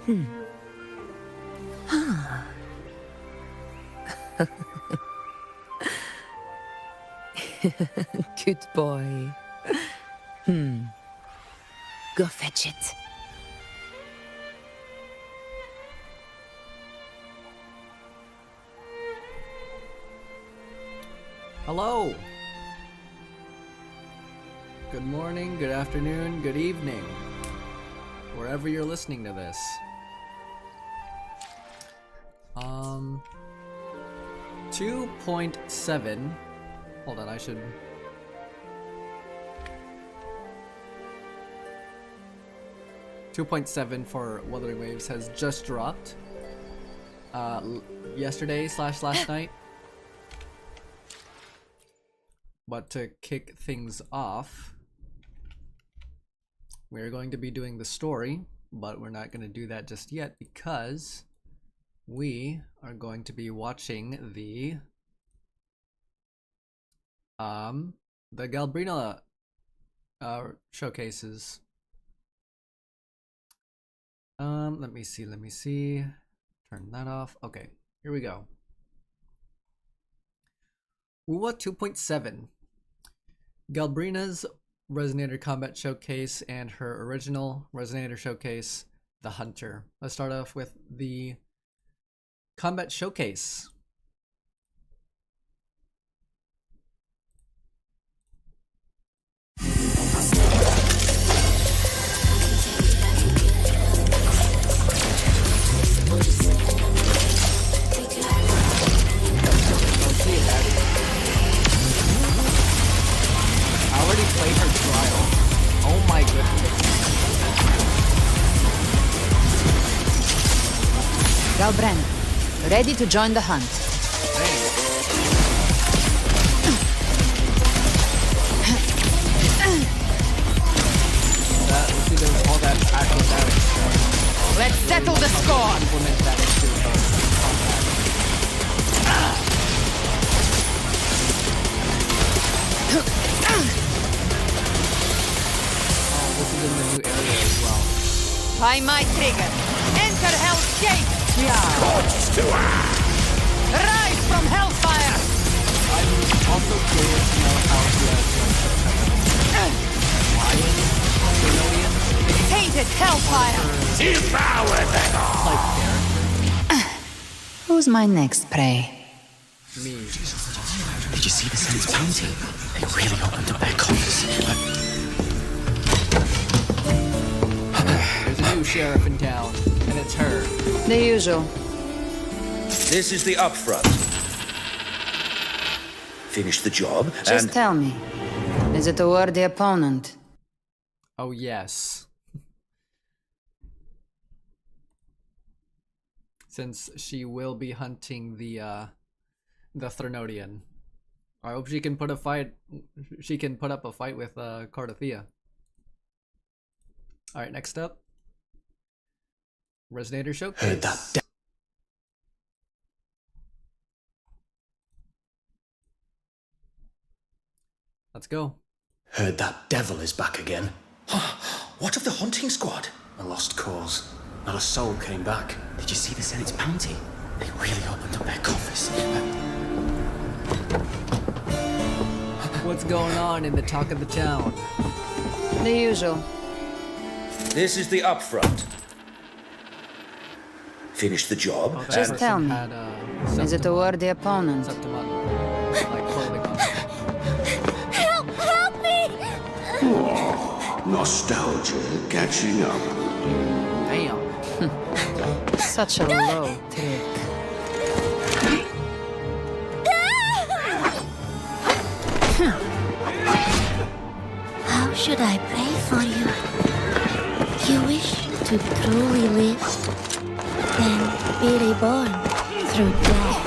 Good boy. Go fetch it. Hello. Good morning, good afternoon, good evening. Wherever you're listening to this. 2.7. Hold on, I should... 2.7 for Wuthering Waves has just dropped. Yesterday / last night. But to kick things off, we're going to be doing the story, but we're not going to do that just yet because we are going to be watching the Galbrina showcases. Let me see. Turn that off. Okay, here we go. WuWa 2.7. Galbrina's Resonator Combat Showcase and her original Resonator Showcase, The Hunter. Let's start off with the Combat Showcase. Played her trial. Oh my goodness. Galbrina, ready to join the hunt. All that acrobatics stuff. Let's settle the score. Implement that into this is in the new area as well. By my trigger. Enter Hell's Gate. Rise from Hellfire. I'm also curious to know how he has Tainted Hellfire. Devour them all! Who's my next prey? Me. Did you see the Saints' bounty? They really opened up their coffers. There's a new sheriff in town, and it's her. The usual. This is the upfront. Finish the job Just and... tell me, is it a worthy opponent? Oh yes. Since she will be hunting the Threnodian. I hope she can put a fight. She can put up a fight with Cardothea. All right, next up, Resonator Showcase. Heard that. Let's go. Heard that devil is back again. What of the hunting squad? A lost cause. Not a soul came back. Did you see the Senate's bounty? They really opened up their coffers. What's going on in the talk of the town? The usual. This is the upfront. Finish the job Oh, that Just person tell me, had, is it a worthy opponent? like clothing on. Help me! Nostalgia catching up. Damn. Such a low trick. How should I pray for you? You wish to truly live, then be reborn through death.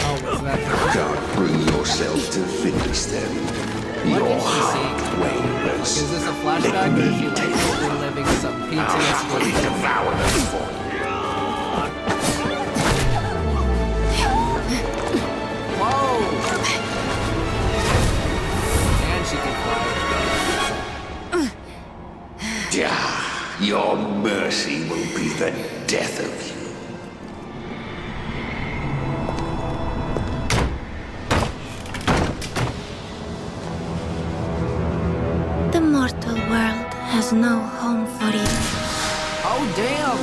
Oh, was that? Can't bring yourself to finish them. What Your is she heart saying? wavers. Is this a flashback or is she like reliving some PTSD? Devour them for you. Whoa! And she can fly. Your mercy will be the death was no home for you. Oh damn!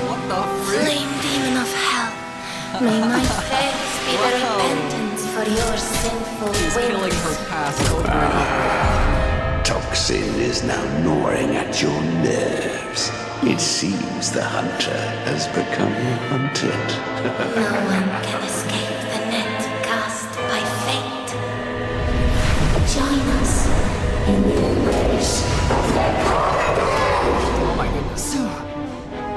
What the frick? Flame demon of hell, may my prayers be the Wow. repentance for your sinful She's killing whims. her past over and over. Toxin is now gnawing at your nerves. It seems the hunter has become hunted. No one can escape the net cast by fate. Join us in the embrace. Oh my goodness. So,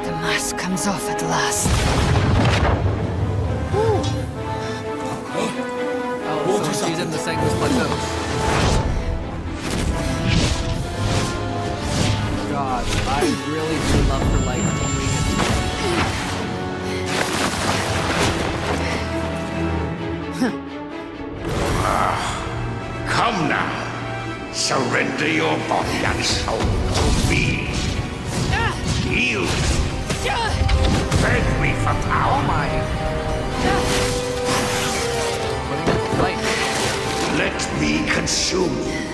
the mask comes off at last. Oh, so she's in the Sanguis Plateau. God, I really do love her, like, moving Come now. Surrender your body and soul to me. Yield. Beg me for Oh power. my. Putting up a fight. Let me consume you.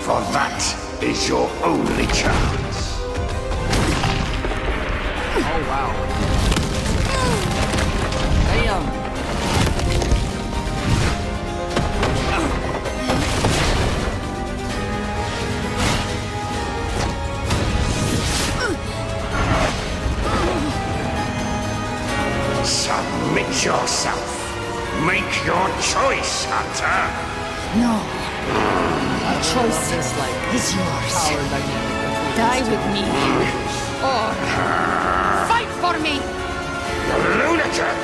For that is your only chance. Oh wow. Damn. Submit yourself. Make your choice, Hunter. No, our choice This like is yours. power dynamic between Die these with two. me, or fight for me. Lunatic!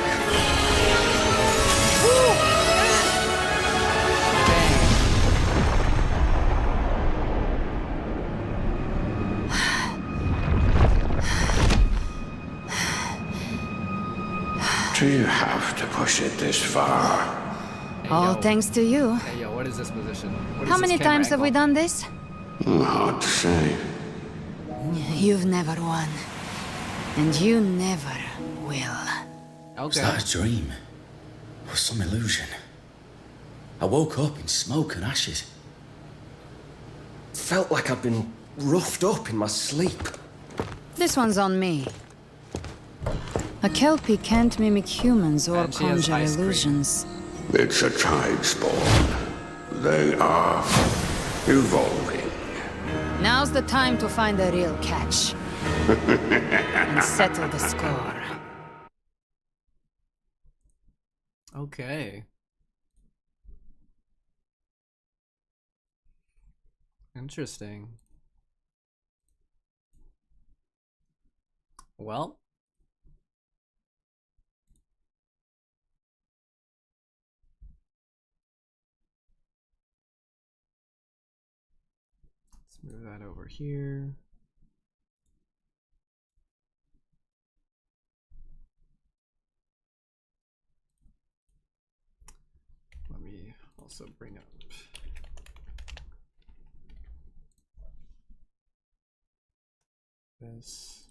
Do you have to push it this far? Hey, All yo. thanks to you. Hey yo, what is this position? What is How this many camera times have we angle? done this? Hard to say. You've never won. And you never will. Was Okay. that a dream? Or some illusion? I woke up in smoke and ashes. Felt like I've been roughed up in my sleep. This one's on me. A Kelpie can't mimic humans or And she has conjure ice cream. illusions. It's a tide spawn. They are evolving. Now's the time to find the real catch. And settle the score. Okay. Interesting. Well. Let's move that over here. Let me also bring up this.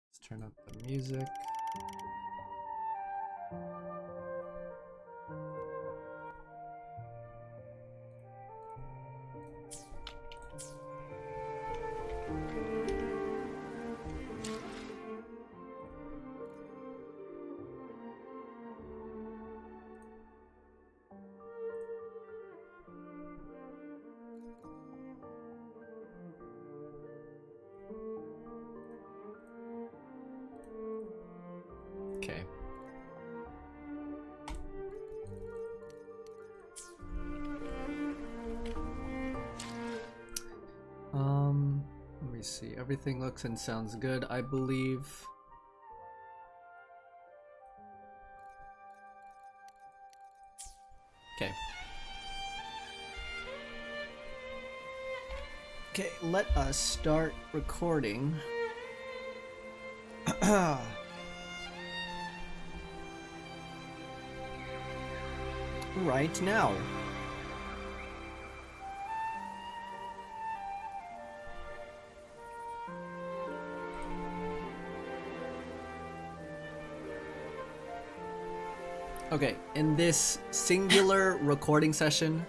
Let's turn up the music. Okay. Let me see. Everything looks and sounds good, I believe. Okay. Okay, let us start recording. Right now. Okay, in this singular recording session,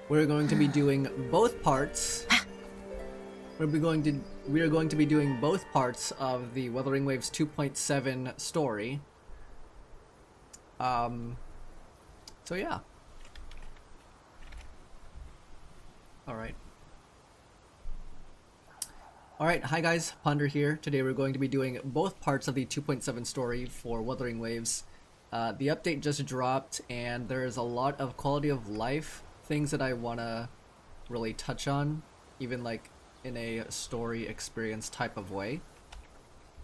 we're going to be doing both parts we are going to be doing both parts of the Wuthering Waves 2.7 story. So yeah. Alright. Alright, hi guys, Ponder here. Today we're going to be doing both parts of the 2.7 story for Wuthering Waves. The update just dropped and there's a lot of quality of life things that I want to really touch on, even like in a story experience type of way.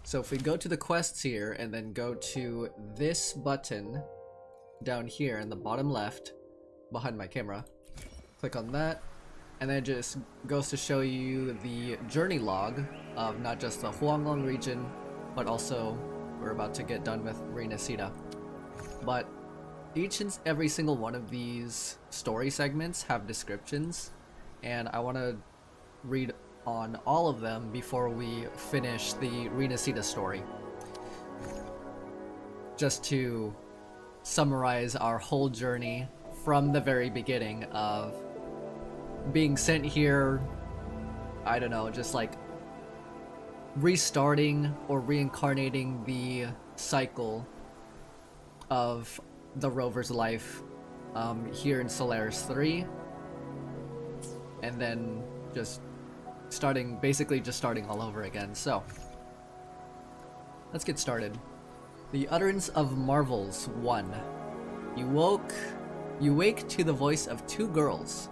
So if we go to the quests here and then go to this button down here in the bottom left behind my camera, click on that, and then it just goes to show you the journey log of not just the Huanglong region, but also we're about to get done with Renacida. But each and every single one of these story segments have descriptions, and I want to read on all of them before we finish the Renacida story. Just to summarize our whole journey from the very beginning of being sent here, I don't know, just like restarting or reincarnating the cycle of the rover's life here in Solaris 3, and then just basically just starting all over again. So let's get started. The Utterance of Marvels 1. You wake to the voice of two girls,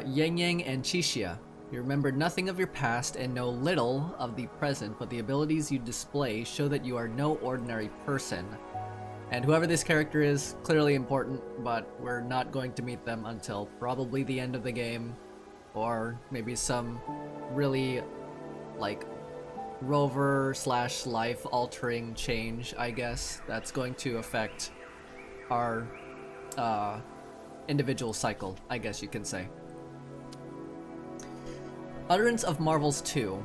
Yang Yang and Chixia. You remember nothing of your past and know little of the present, but the abilities you display show that you are no ordinary person. And whoever this character is, clearly important, but we're not going to meet them until probably the end of the game, or maybe some really like rover / life altering change, I guess, that's going to affect our individual cycle, I guess you can say. Utterance of Marvels 2.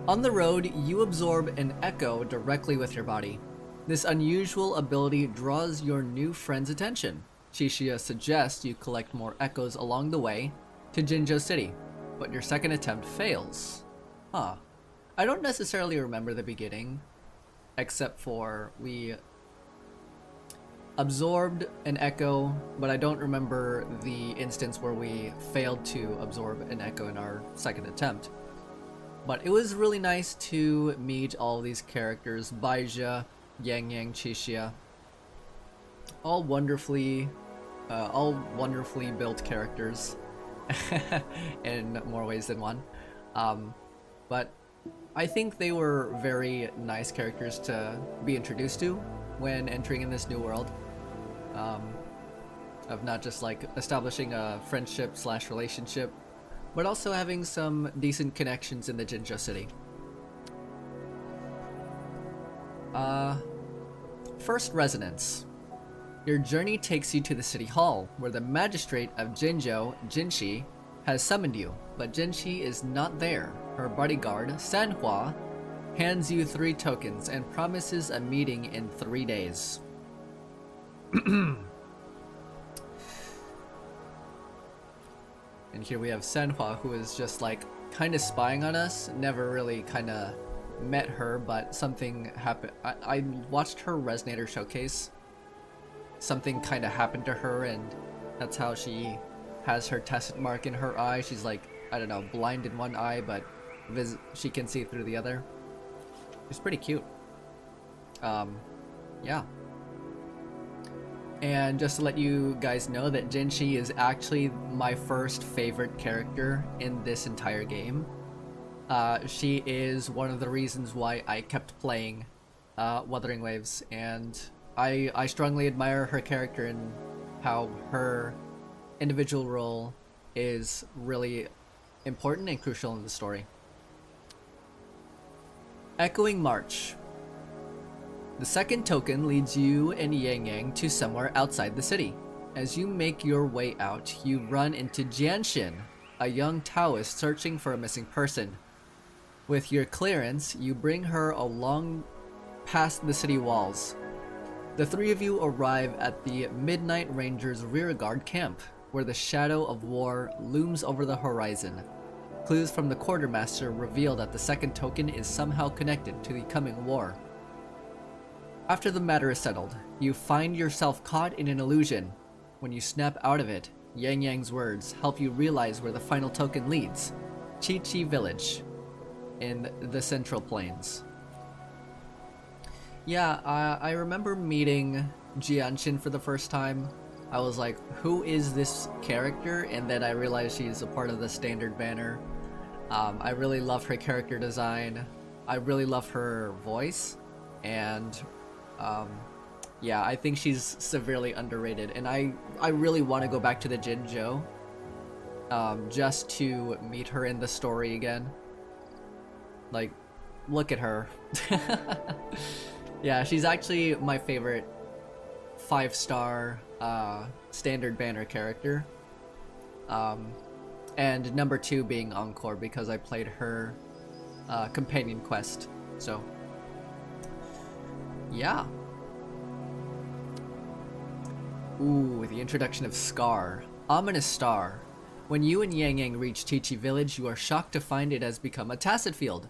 On the road, you absorb an echo directly with your body. This unusual ability draws your new friend's attention. Chixia suggests you collect more echoes along the way to Jinzhou City, but your second attempt fails. Huh. I don't necessarily remember the beginning, except for we absorbed an echo, but I don't remember the instance where we failed to absorb an echo in our second attempt. But it was really nice to meet all these characters, Baizha, Yang Yang, Chixia, all wonderfully built characters in more ways than one. But I think they were very nice characters to be introduced to when entering in this new world, of not just like establishing a friendship / relationship, but also having some decent connections in the Jinzhou City. First Resonance. Your journey takes you to the city hall, where the magistrate of Jinzhou, Jinshi, has summoned you, but Jinshi is not there. Her bodyguard, Sanhua, hands you 3 tokens and promises a meeting in 3 days. And here we have Sanhua, who is just like kind of spying on us. Never really kind of met her, but something happened. I watched her Resonator showcase. Something kind of happened to her, and that's how she has her test mark in her eye. She's like, I don't know, blind in one eye, but she can see through the other. It's pretty cute. Yeah. And just to let you guys know that Jinshi is actually my first favorite character in this entire game. She is one of the reasons why I kept playing Wuthering Waves, and I strongly admire her character and how her individual role is really important and crucial in the story. Echoing March. The second token leads you and Yang Yang to somewhere outside the city. As you make your way out, you run into Jianshin, a young Taoist searching for a missing person. With your clearance, you bring her along past the city walls. The 3 of you arrive at the Midnight Rangers rearguard camp. where the shadow of war looms over the horizon. Clues from the quartermaster reveal that the second token is somehow connected to the coming war. After the matter is settled, you find yourself caught in an illusion. When you snap out of it, Yang Yang's words help you realize where the final token leads. Chi Chi Village in the Central Plains. Yeah, I remember meeting Jianshin for the first time. I was like, who is this character? And then I realized she's a part of the standard banner. I really love her character design. I really love her voice. And yeah, I think she's severely underrated. And I really want to go back to the Jinzhou just to meet her in the story again. Like, look at her. Yeah, she's actually my favorite 5-star standard banner character. And number 2 being Encore because I played her companion quest. So, yeah. Ooh, the introduction of Scar. Ominous star. When you and Yang Yang reach Chi Chi Village, you are shocked to find it has become a tacit field.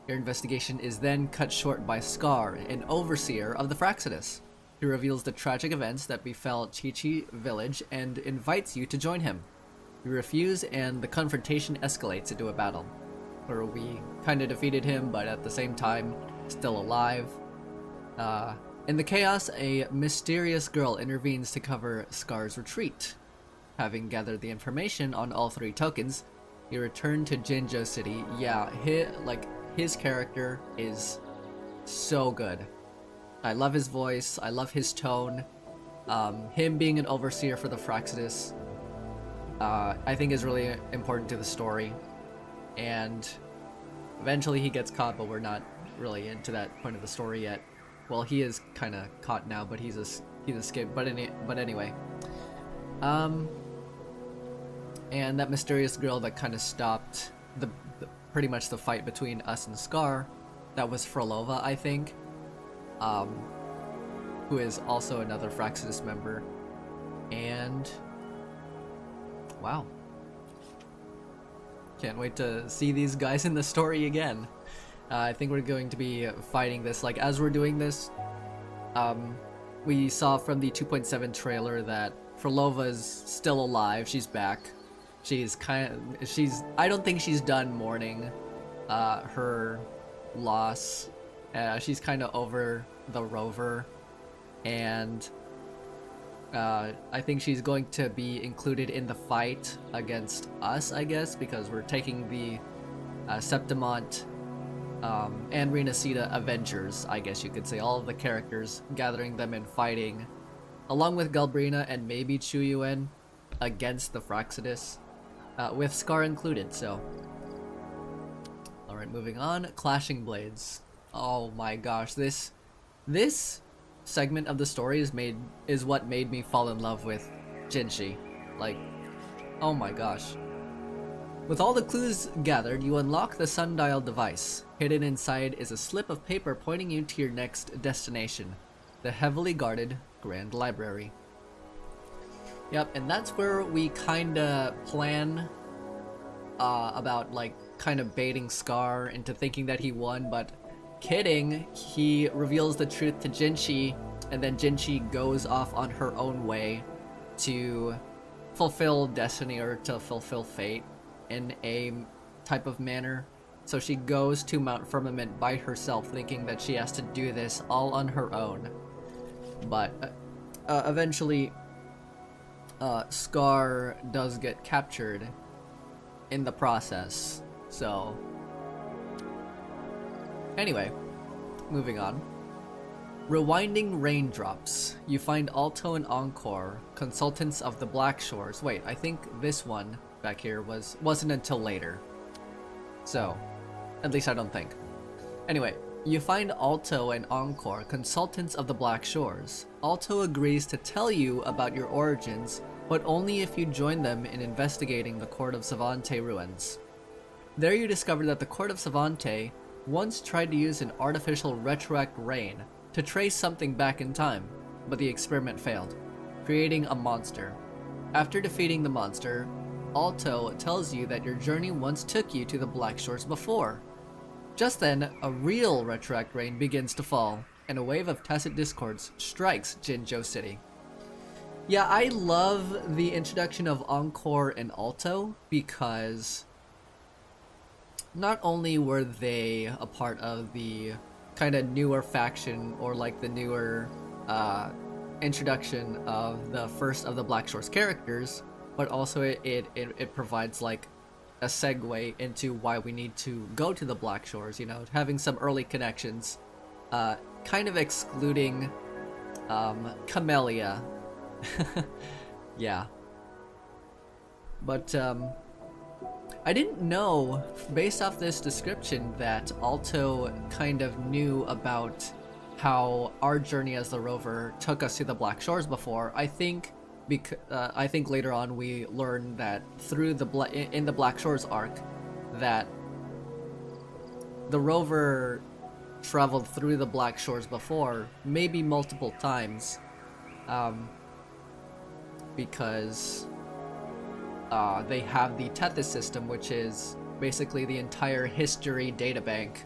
Your investigation is then cut short by Scar, an overseer of the Fraxidus. He reveals the tragic events that befell Chi Chi Village and invites you to join him. You refuse and the confrontation escalates into a battle, where we kinda defeated him, but at the same time, still alive. In the chaos, a mysterious girl intervenes to cover Scar's retreat. Having gathered the information on all 3 tokens, you return to Jinzhou City. Yeah, his character is so good. I love his voice, I love his tone. Him being an overseer for the Fraxidus, I think is really important to the story. And eventually he gets caught, but we're not really into that point of the story yet. Well, he is kind of caught now, but he's escaped. But anyway, and that mysterious girl that kind of stopped the pretty much the fight between us and Scar, that was Frolova, I think, who is also another Fraxidus member. And wow, can't wait to see these guys in the story again. I think we're going to be fighting this, like, as we're doing this, we saw from the 2.7 trailer that Frolova's still alive, she's back. I don't think she's done mourning her loss. She's kind of over the rover, and I think she's going to be included in the fight against us, I guess, because we're taking the Septimont and Renacida Avengers, I guess you could say, all of the characters, gathering them and fighting, along with Galbrina and maybe Chu Yuen, against the Fraxidus, with Scar included, so. Alright, moving on. Clashing Blades. Oh my gosh, this segment of the story is what made me fall in love with Jinshi. Like, oh my gosh. With all the clues gathered, you unlock the sundial device. Hidden inside is a slip of paper pointing you to your next destination, the heavily guarded Grand Library. Yep, and that's where we kinda plan about, like, kind of baiting Scar into thinking that he won, but kidding, he reveals the truth to Jinshi, and then Jinshi goes off on her own way to fulfill destiny, or to fulfill fate in a type of manner. So she goes to Mount Firmament by herself, thinking that she has to do this all on her own. But eventually, Scar does get captured in the process. So, anyway, moving on. Rewinding Raindrops. You find Alto and Encore, consultants of the Black Shores. Wait, I think this one back here wasn't until later. So, at least I don't think. Anyway, you find Alto and Encore, consultants of the Black Shores. Alto agrees to tell you about your origins, but only if you join them in investigating the Court of Savante ruins. There you discover that the Court of Savante once tried to use an artificial retroact rain to trace something back in time, but the experiment failed, creating a monster. After defeating the monster, Alto tells you that your journey once took you to the Black Shores before. Just then, a real retroact rain begins to fall, and a wave of tacit discords strikes Jinzhou City. Yeah, I love the introduction of Encore and Alto because not only were they a part of the kind of newer faction, or like the newer introduction of the first of the Black Shores characters, but also it provides like a segue into why we need to go to the Black Shores, you know, having some early connections, kind of excluding Camellia. Yeah. But I didn't know, based off this description, that Alto kind of knew about how our journey as the rover took us to the Black Shores before. I think later on we learned that through in the Black Shores arc that the rover traveled through the Black Shores before, maybe multiple times, because they have the Tethys system, which is basically the entire history databank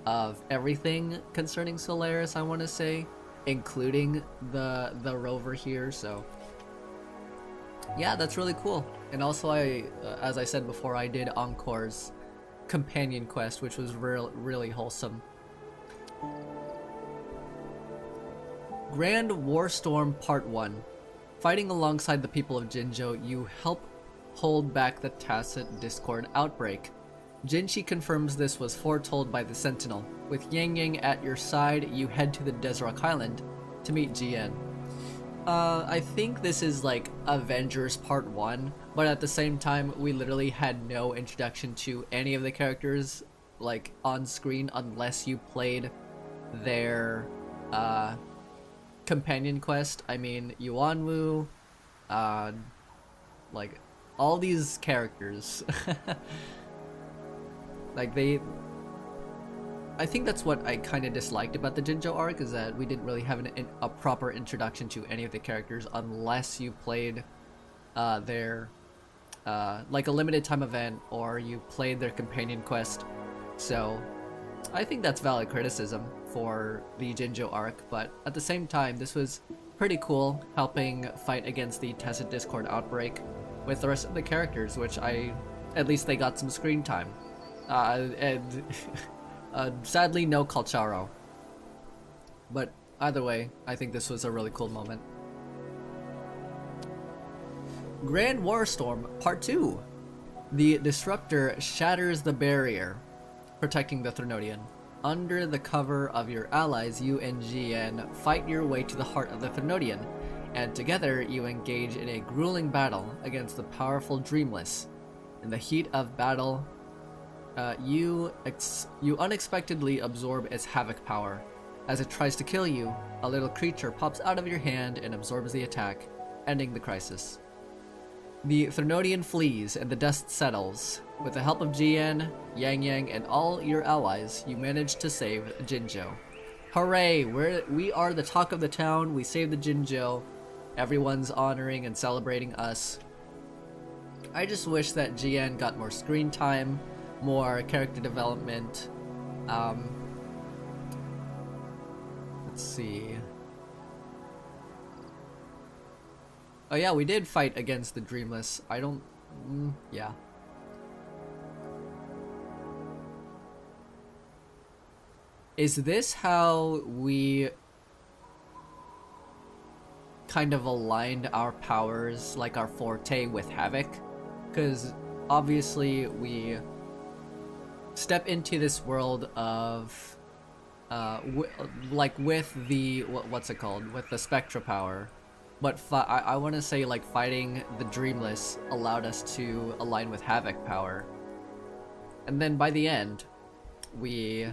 of everything concerning Solaris, I want to say, including the rover here. So yeah, that's really cool. And also, as I said before, I did Encore's companion quest, which was really wholesome. Grand Warstorm Part 1. Fighting alongside the people of Jinzhou, you help hold back the Tacit Discord outbreak. Jinshi confirms this was foretold by the Sentinel. With Yang Yang at your side, you head to the Desrock Island to meet Jian. I think this is like Avengers Part 1, but at the same time, we literally had no introduction to any of the characters like on screen unless you played their companion quest. I mean, Yuanwu, like all these characters. Like I think that's what I kind of disliked about the Jinzhou arc, is that we didn't really have a proper introduction to any of the characters unless you played their like a limited time event, or you played their companion quest. So I think that's valid criticism for the Jinzhou arc, but at the same time, this was pretty cool, helping fight against the Tacit Discord outbreak with the rest of the characters, which at least they got some screen time. And sadly, no Calcharo. But either way, I think this was a really cool moment. Grand Warstorm Part 2. The Disruptor shatters the barrier, protecting the Threnodian. Under the cover of your allies, you and Jian fight your way to the heart of the Threnodian, and together you engage in a grueling battle against the powerful Dreamless. In the heat of battle, you unexpectedly absorb its havoc power. As it tries to kill you, a little creature pops out of your hand and absorbs the attack, ending the crisis. The Threnodian flees and the dust settles. With the help of Jian, Yang Yang, and all your allies, you manage to save Jinzhou. Hooray! We are the talk of the town. We saved the Jinzhou. Everyone's honoring and celebrating us. I just wish that Jian got more screen time, more character development. Let's see. Oh yeah, we did fight against the Dreamless. Yeah. Is this how we kind of aligned our powers, like our forte, with Havoc? Because obviously we step into this world of like with the what's it called, with the Spectra power, but I want to say like fighting the Dreamless allowed us to align with Havoc power, and then by the end we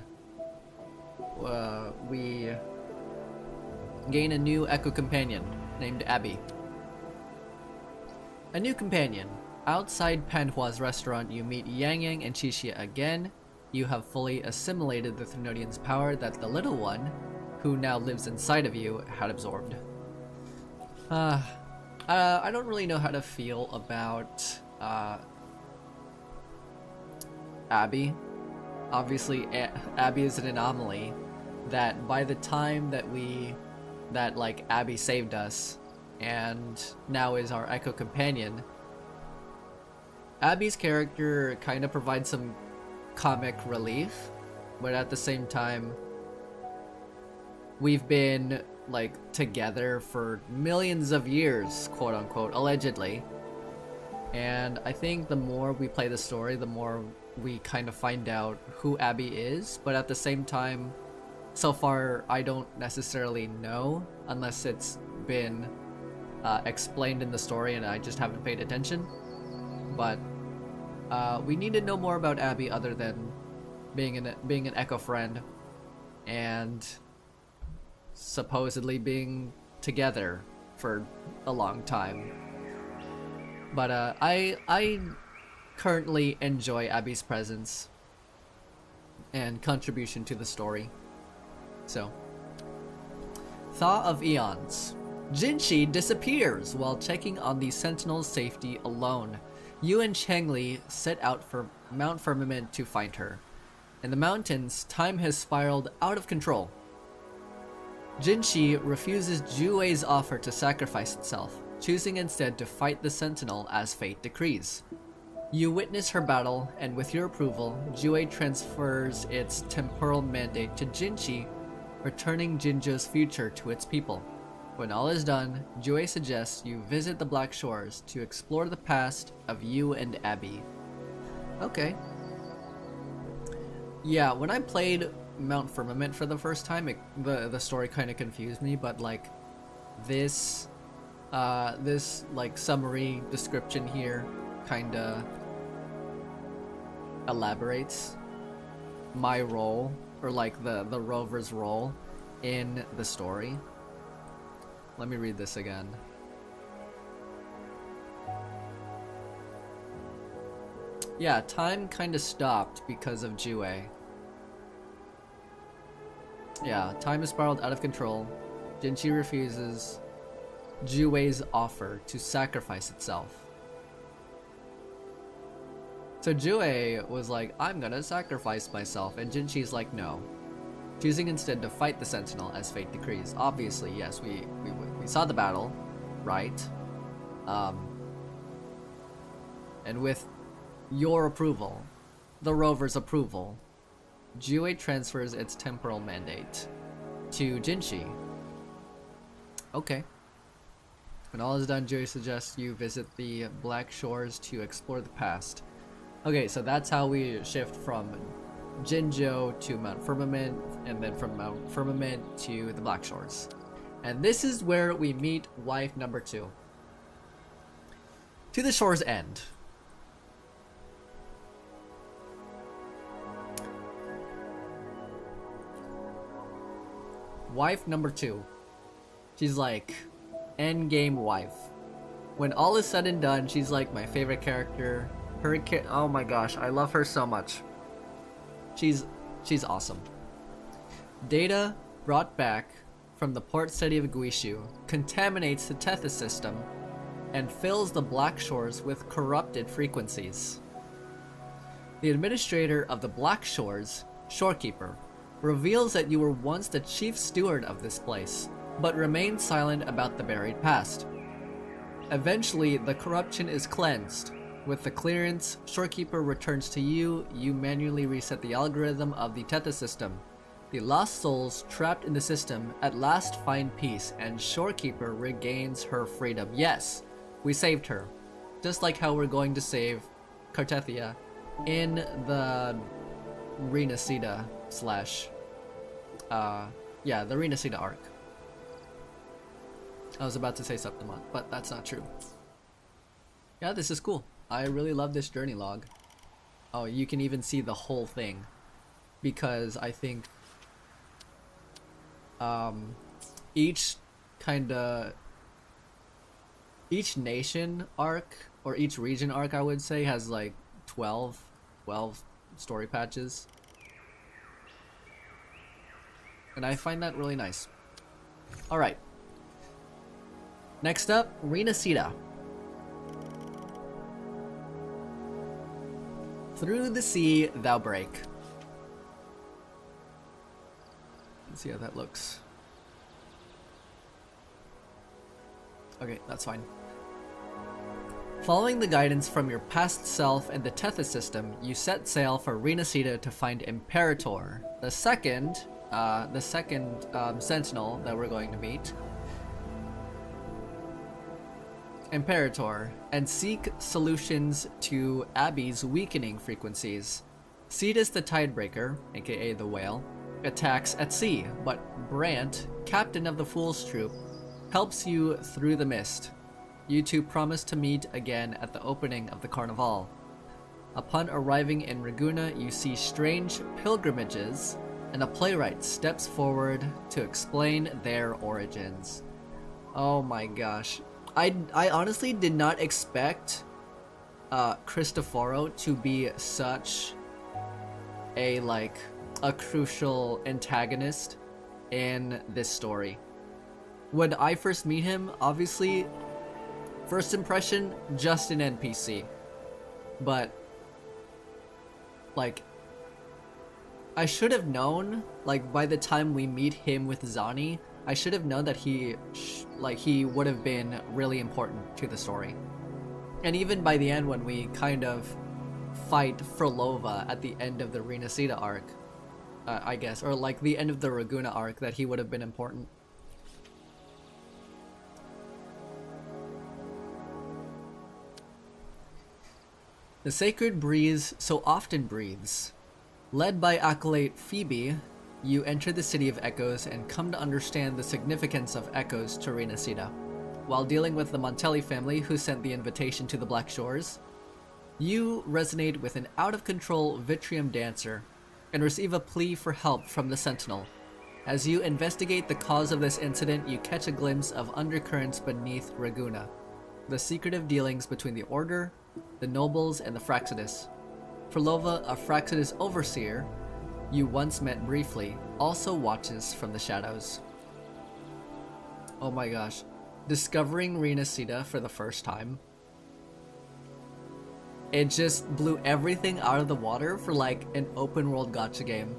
gain a new Echo companion named Abby. A new companion. Outside Panhua's restaurant, you meet Yang Yang and Qixia again. You have fully assimilated the Threnodian's power that the little one, who now lives inside of you, had absorbed. I don't really know how to feel about Abby. Obviously, Abby is an anomaly. That by the time that like Abby saved us, and now is our Echo companion, Abby's character kind of provides some comic relief, but at the same time, we've been like together for millions of years, quote unquote, allegedly. And I think the more we play the story, the more we kind of find out who Abby is, but at the same time, so far I don't necessarily know unless it's been explained in the story and I just haven't paid attention. But we need to know more about Abby other than being an Echo friend and supposedly being together for a long time. But I currently enjoy Abby's presence and contribution to the story. So, Thaw of Eons. Jinshi disappears while checking on the Sentinel's safety alone. You and Chengli set out for Mount Firmament to find her. In the mountains, time has spiraled out of control. Jinshi refuses Juwei's offer to sacrifice itself, choosing instead to fight the Sentinel as fate decrees. You witness her battle, and with your approval, Juwei transfers its temporal mandate to Jinshi, returning Jinzhou's future to its people. When all is done, Juwei suggests you visit the Black Shores to explore the past of you and Abby. Okay. Yeah, when I played Mount Firmament for the first time, the story kind of confused me, but like this like summary description here kind of elaborates my role, or like the rover's role in the story. Let me read this again. Yeah, time kind of stopped because of Juwei. Yeah, time has spiraled out of control. Jinshi refuses Juwei's offer to sacrifice itself. So Juwei was like, I'm gonna sacrifice myself, and Jinshi's like, no. Choosing instead to fight the Sentinel as fate decrees. Obviously, yes, we saw the battle, right? And with your approval, the rover's approval, Juwei transfers its temporal mandate to Jinshi. Okay. When all is done, Juwei suggests you visit the Black Shores to explore the past. Okay, so that's how we shift from Jinzhou to Mount Firmament, and then from Mount Firmament to the Black Shores. And this is where we meet wife number 2. To the shore's end. Wife number 2. She's like endgame wife. When all is said and done, she's like my favorite character. Oh my gosh, I love her so much. She's awesome. Data brought back from the port city of Guishu contaminates the Tethys system and fills the Black Shores with corrupted frequencies. The administrator of the Black Shores, Shorekeeper, reveals that you were once the chief steward of this place, but remained silent about the buried past. Eventually, the corruption is cleansed. With the clearance, Shorekeeper returns to you. You manually reset the algorithm of the Tethys system. The lost souls trapped in the system at last find peace, and Shorekeeper regains her freedom. Yes, we saved her. Just like how we're going to save Cartethia in the Renacida the Renacida arc. I was about to say something, but that's not true. Yeah, this is cool. I really love this journey log. Oh, you can even see the whole thing, because I think each nation arc, or each region arc, I would say, has like 12 story patches, and I find that really nice. All right. Next up, Renacida. Through the sea thou break. Let's see how that looks. Okay, that's fine. Following the guidance from your past self and the Tethys system, you set sail for Renacida to find Imperator, the second sentinel that we're going to meet. Imperator, and seek solutions to Abby's weakening frequencies. Cetus the Tidebreaker, aka the Whale, attacks at sea, but Brant, captain of the Fool's Troop, helps you through the mist. You two promise to meet again at the opening of the Carnival. Upon arriving in Raguna, you see strange pilgrimages, and a playwright steps forward to explain their origins. Oh my gosh. I honestly did not expect Cristoforo to be such a crucial antagonist in this story. When I first meet him, obviously, first impression, just an NPC. But, like, I should have known, like, by the time we meet him with Zani, I should have known that he would have been really important to the story. And even by the end, when we kind of fight Frolova at the end of the Renacida arc, I guess, or like the end of the Raguna arc, that he would have been important. The sacred breeze so often breathes. Led by acolyte Phoebe, you enter the City of Echoes and come to understand the significance of Echoes to Renacida. While dealing with the Montelli family who sent the invitation to the Black Shores, you resonate with an out-of-control Vitrium dancer and receive a plea for help from the Sentinel. As you investigate the cause of this incident, you catch a glimpse of undercurrents beneath Raguna, the secretive dealings between the Order, the Nobles, and the Fraxidus. Frolova, a Fraxidus overseer you once met briefly, also watches from the shadows. Oh my gosh. Discovering Renacida for the first time, it just blew everything out of the water for like an open world gacha game.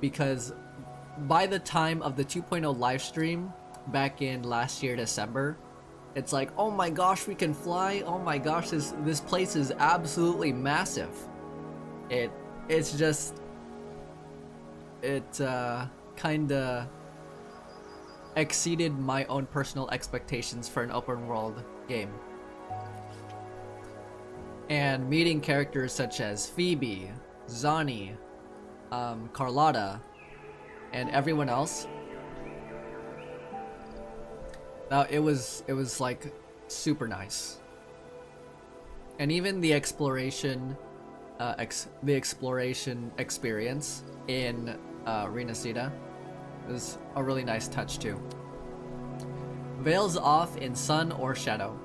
Because by the time of the 2.0 live stream back in last year December, it's like, oh my gosh, we can fly. Oh my gosh, this place is absolutely massive. It's just, it kinda exceeded my own personal expectations for an open world game. And meeting characters such as Phoebe, Zani, Carlotta, and everyone else, it was like super nice. And even the exploration experience in Renacida is a really nice touch too. Veils off in sun or shadow.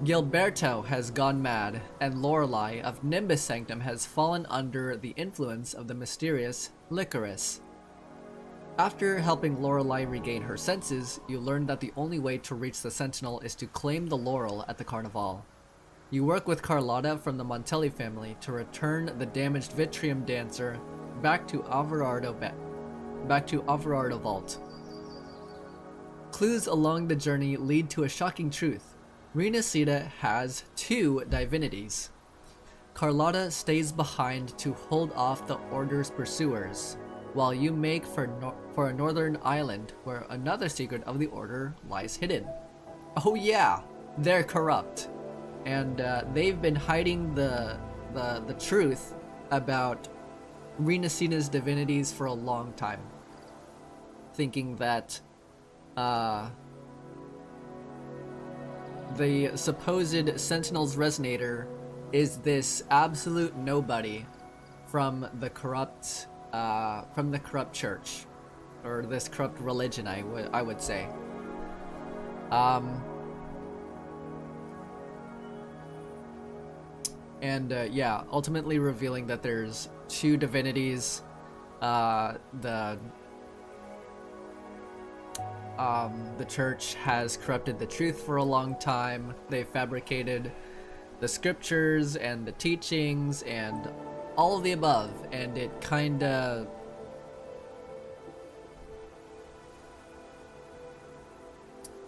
Gilberto has gone mad, and Lorelei of Nimbus Sanctum has fallen under the influence of the mysterious Licorice. After helping Lorelei regain her senses, you learn that the only way to reach the Sentinel is to claim the laurel at the Carnival. You work with Carlotta from the Montelli family to return the damaged Vitrium dancer back to Averardo Vault. Clues along the journey lead to a shocking truth. Renacida has two divinities. Carlotta stays behind to hold off the Order's pursuers, while you make for a northern island where another secret of the Order lies hidden. Oh yeah, they're corrupt. And they've been hiding the truth about Renacida's divinities for a long time, thinking that the supposed Sentinel's Resonator is this absolute nobody from the corrupt church, or this corrupt religion, I would say. And yeah, ultimately revealing that there's two divinities. The church has corrupted the truth for a long time. They fabricated the scriptures and the teachings and all of the above, and it kinda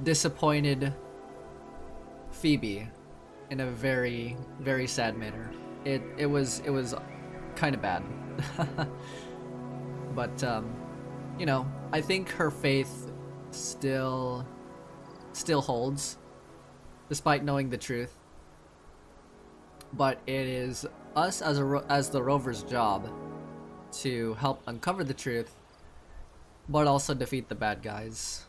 disappointed Phoebe in a very, very sad manner. It was kind of bad. But you know, I think her faith still holds despite knowing the truth. But it is us as the Rover's job to help uncover the truth, but also defeat the bad guys.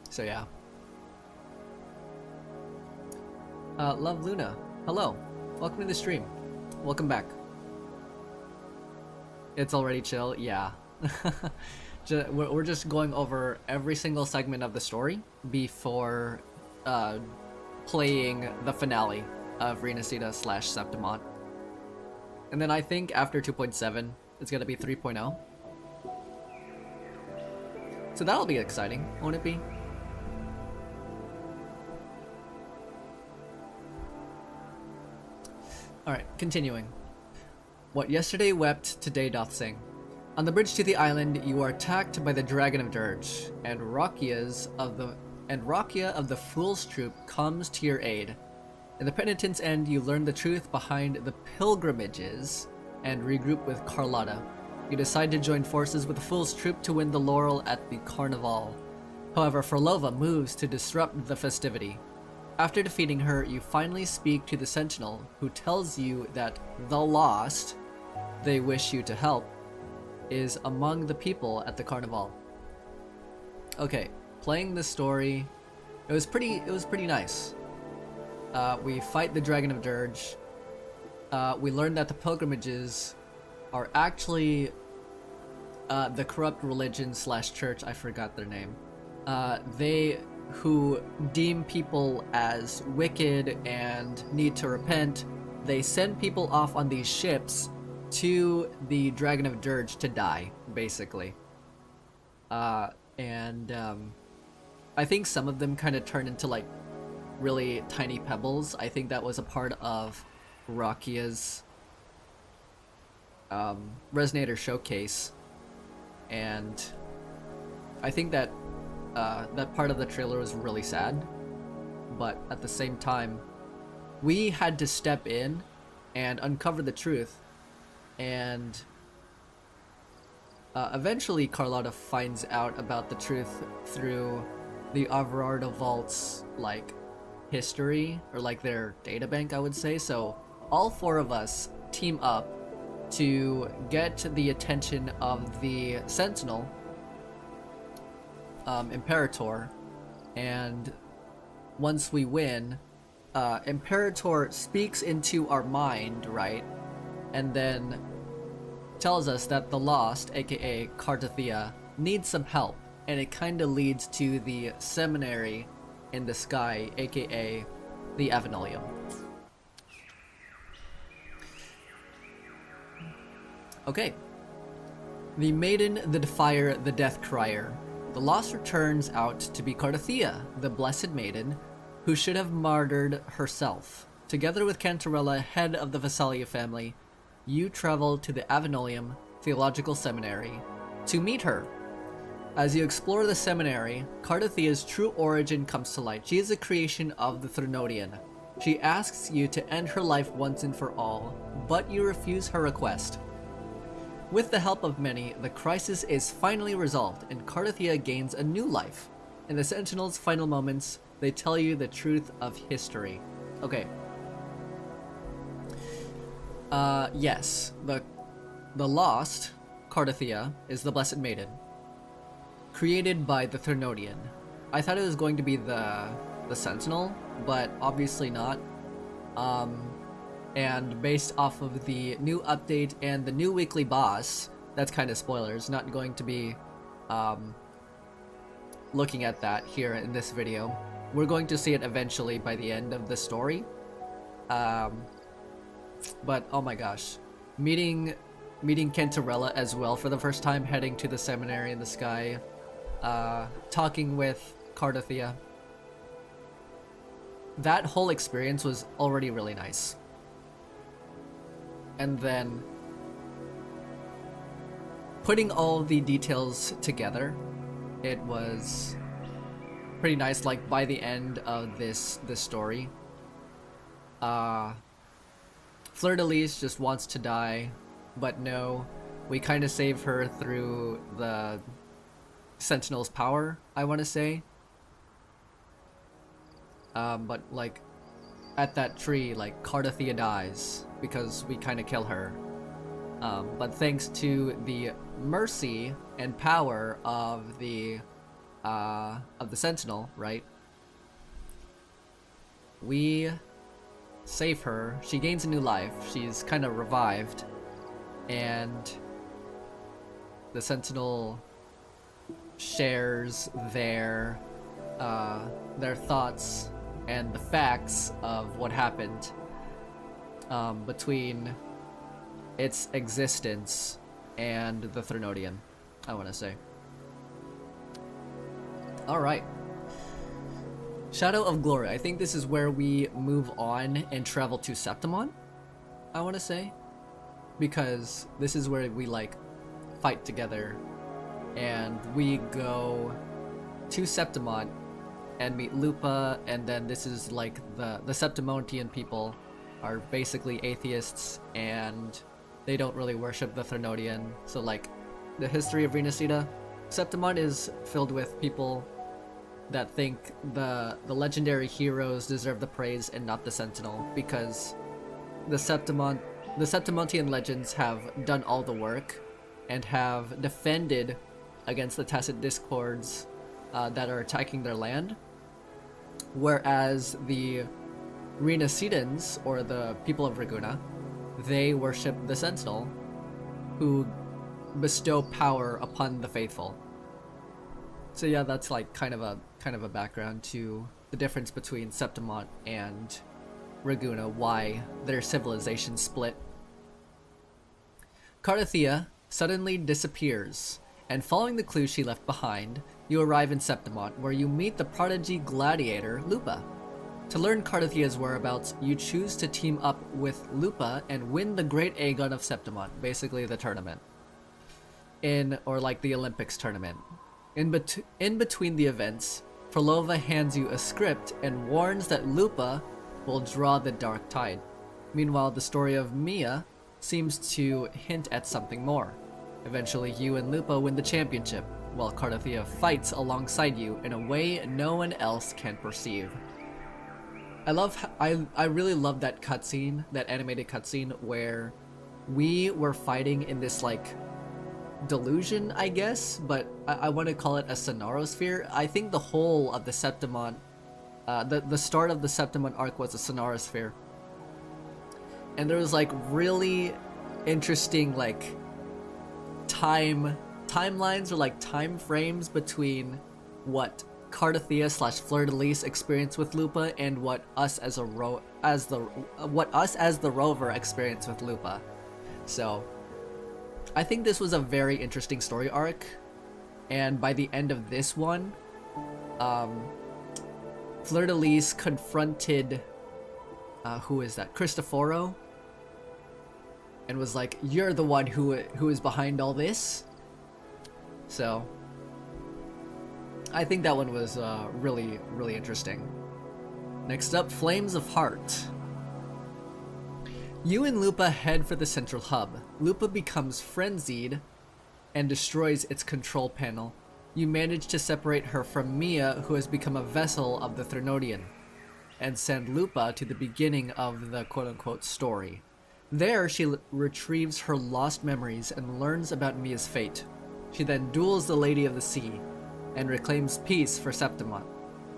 So yeah. Love Luna, hello. Welcome to the stream. Welcome back. It's already chill, yeah. We're just going over every single segment of the story before playing the finale of Renacida / Septimont. And then I think after 2.7, it's gonna be 3.0. So that'll be exciting, won't it be? Alright, continuing. What yesterday wept, today doth sing. On the bridge to the island, you are attacked by the Dragon of Dirge, and Rakia of the Fool's Troop comes to your aid. In the penitent's end, you learn the truth behind the pilgrimages and regroup with Carlotta. You decide to join forces with the Fool's Troop to win the laurel at the Carnival. However, Frolova moves to disrupt the festivity. After defeating her, you finally speak to the Sentinel, who tells you that the Lost, they wish you to help, is among the people at the Carnival. Okay, playing this story, it was pretty nice. We fight the Dragon of Dirge. We learn that the pilgrimages are actually the corrupt religion / church, I forgot their name. They who deem people as wicked and need to repent, they send people off on these ships to the Dragon of Dirge to die, basically. I think some of them kind of turn into like really tiny pebbles. I think that was a part of Rakia's Resonator showcase, and I think that that part of the trailer was really sad, but at the same time, we had to step in and uncover the truth, and eventually Carlotta finds out about the truth through the Averardo Vault's like history, or like their databank, I would say. So all four of us team up to get the attention of the Sentinel, Imperator, and once we win, Imperator speaks into our mind, right, and then tells us that the Lost, aka Cartathea, needs some help, and it kind of leads to the seminary in the sky, aka the Avenolium. Okay. The Maiden, the Defier, the Death Crier. The Lost returns out to be Cartathea, the Blessed Maiden, who should have martyred herself. Together with Cantarella, head of the Vassalia family, you travel to the Avenolium Theological Seminary to meet her. As you explore the seminary, Cartathea's true origin comes to light. She is a creation of the Threnodian. She asks you to end her life once and for all, but you refuse her request. With the help of many, the crisis is finally resolved, and Cartathea gains a new life. In the Sentinel's final moments, they tell you the truth of history. Okay. Yes. The Lost, Cartathea, is the Blessed Maiden, created by the Threnodian. I thought it was going to be the Sentinel, but obviously not. And based off of the new update and the new weekly boss, that's kind of spoilers, not going to be looking at that here in this video. We're going to see it eventually by the end of the story. But oh my gosh, meeting Cantarella as well for the first time, heading to the seminary in the sky. talking with Cardothea. That whole experience was already really nice. And then putting all the details together, it was pretty nice. Like by the end of this story, Fleur-de-Lis just wants to die, but no, we kind of save her through the Sentinel's power, I want to say. But like at that tree, like Cardothea dies because we kind of kill her. But thanks to the mercy and power of the Sentinel, right? We save her. She gains a new life. She's kind of revived, and the Sentinel shares their thoughts and the facts of what happened between its existence and the Threnodian, I want to say. Alright. Shadow of Glory. I think this is where we move on and travel to Septimon, I want to say. Because this is where we, like, fight together. And we go to Septimon and meet Lupa, and then this is like the Septimontian people are basically atheists, and they don't really worship the Threnodian. So like the history of Renacida, Septimon is filled with people that think the legendary heroes deserve the praise and not the Sentinel, because the Septimontian legends have done all the work and have defended against the Tacit Discords that are attacking their land, whereas the Renacidans, or the people of Reguna, they worship the Sentinel, who bestow power upon the faithful. So yeah, that's like kind of a background to the difference between Septimont and Reguna, why their civilization split. Cardothea suddenly disappears, and following the clues she left behind, you arrive in Septimont, where you meet the prodigy gladiator Lupa. To learn Cardothea's whereabouts, you choose to team up with Lupa and win the Great Aegon of Septimont, basically the tournament. Or like the Olympics tournament. In between the events, Frolova hands you a script and warns that Lupa will draw the Dark Tide. Meanwhile, the story of Mia seems to hint at something more. Eventually, you and Lupa win the championship, while Cardothea fights alongside you in a way no one else can perceive. I really love that cutscene, that animated cutscene, where we were fighting in this like delusion, I guess, but I want to call it a sonorosphere. I think the whole of the Septimon, the start of the Septimon arc was a sonorosphere, and there was like really interesting like timelines or like time frames between what Cardothea / Fleur-de-Lis experienced with Lupa and what us as the rover experienced with Lupa. So I think this was a very interesting story arc, and by the end of this one, Fleur-de-Lis confronted who is that? Cristoforo, and was like, "You're the one who is behind all this." So I think that one was really, really interesting. Next up, Flames of Heart. You and Lupa head for the central hub. Lupa becomes frenzied and destroys its control panel. You manage to separate her from Mia, who has become a vessel of the Threnodian, and send Lupa to the beginning of the quote-unquote story. There, she retrieves her lost memories and learns about Mia's fate. She then duels the Lady of the Sea and reclaims peace for Septimont.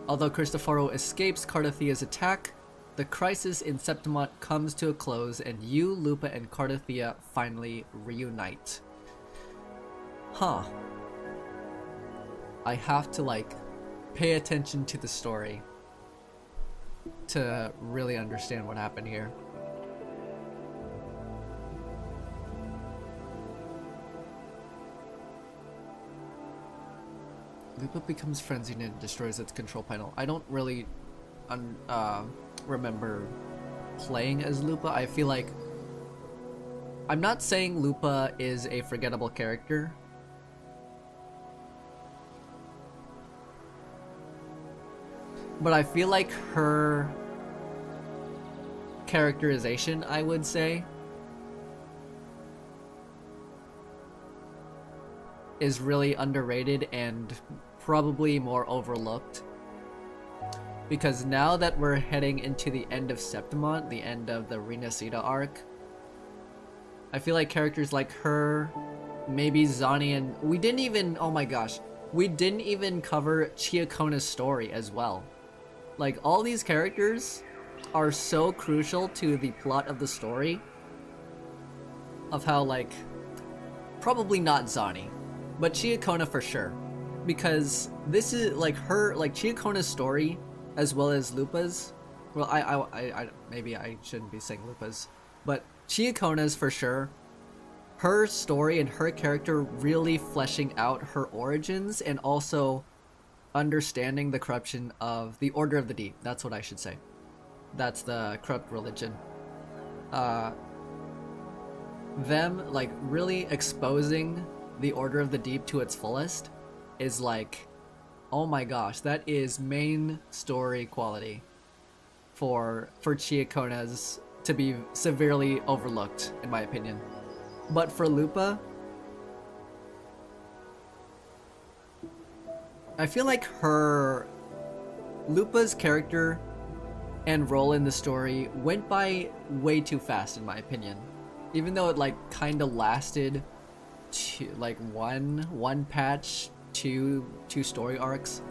Although Cristoforo escapes Cardothea's attack, the crisis in Septimont comes to a close, and you, Lupa, and Cardothea finally reunite. Huh. I have to, like, pay attention to the story to really understand what happened here. Lupa becomes frenzied and destroys its control panel. I don't really remember playing as Lupa. I feel like I'm not saying Lupa is a forgettable character, but I feel like her characterization, I would say, is really underrated and probably more overlooked. Because now that we're heading into the end of Septimont, the end of the Renacida arc, I feel like characters like her, maybe Zani, and we didn't even, oh my gosh, we didn't even cover Chiakona's story as well. Like, all these characters are so crucial to the plot of the story, of how, like, probably not Zani, but Chiakona for sure, because this is like her, like Chiakona's story as well as Lupa's. Well, I maybe I shouldn't be saying Lupa's, but Chiakona's for sure. Her story and her character really fleshing out her origins and also understanding the corruption of the Order of the Deep. That's what I should say. That's the corrupt religion. Them like really exposing the Order of the Deep to its fullest is like, oh my gosh, that is main story quality for Chiakona's to be severely overlooked, in my opinion. But for Lupa, I feel like Lupa's character and role in the story went by way too fast, in my opinion. Even though it like kind of lasted like one patch, two story arcs.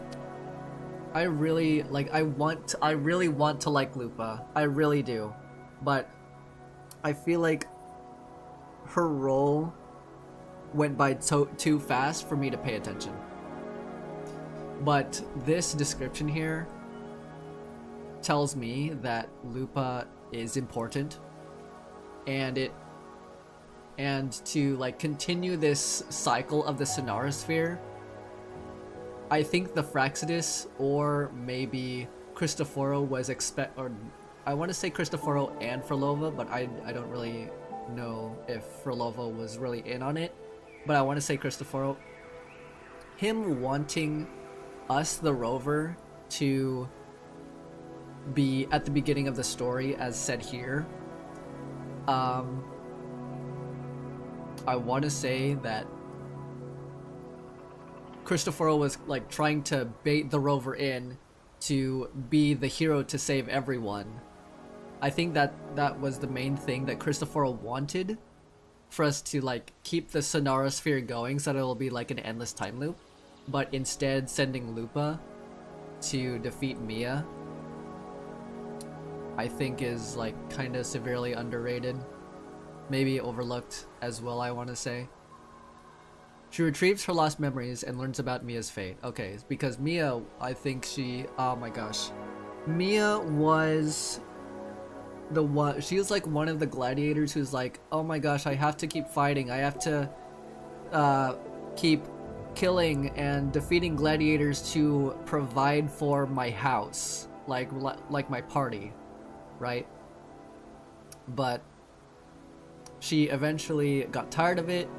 I really want to like Lupa. I really do. But I feel like her role went by too fast for me to pay attention. But this description here tells me that Lupa is important, and to like continue this cycle of the Sonara I think the Fraxidus or maybe Cristoforo was I want to say Cristoforo and Frolova, but I don't really know if Frolova was really in on it, but I want to say Cristoforo. Him wanting us, the Rover, to be at the beginning of the story, as said here. I want to say that Cristoforo was like trying to bait the Rover in to be the hero to save everyone. I think that was the main thing that Cristoforo wanted, for us to like keep the Sonara Sphere going so that it'll be like an endless time loop, but instead sending Lupa to defeat Mia, I think is like kind of severely underrated, maybe overlooked as well, I want to say. She retrieves her lost memories and learns about Mia's fate. Okay, because Mia, I think oh my gosh, Mia was the one, she was like one of the gladiators who's like, oh my gosh, I have to keep fighting, I have to keep killing and defeating gladiators to provide for my house, like my party, right? But she eventually got tired of it.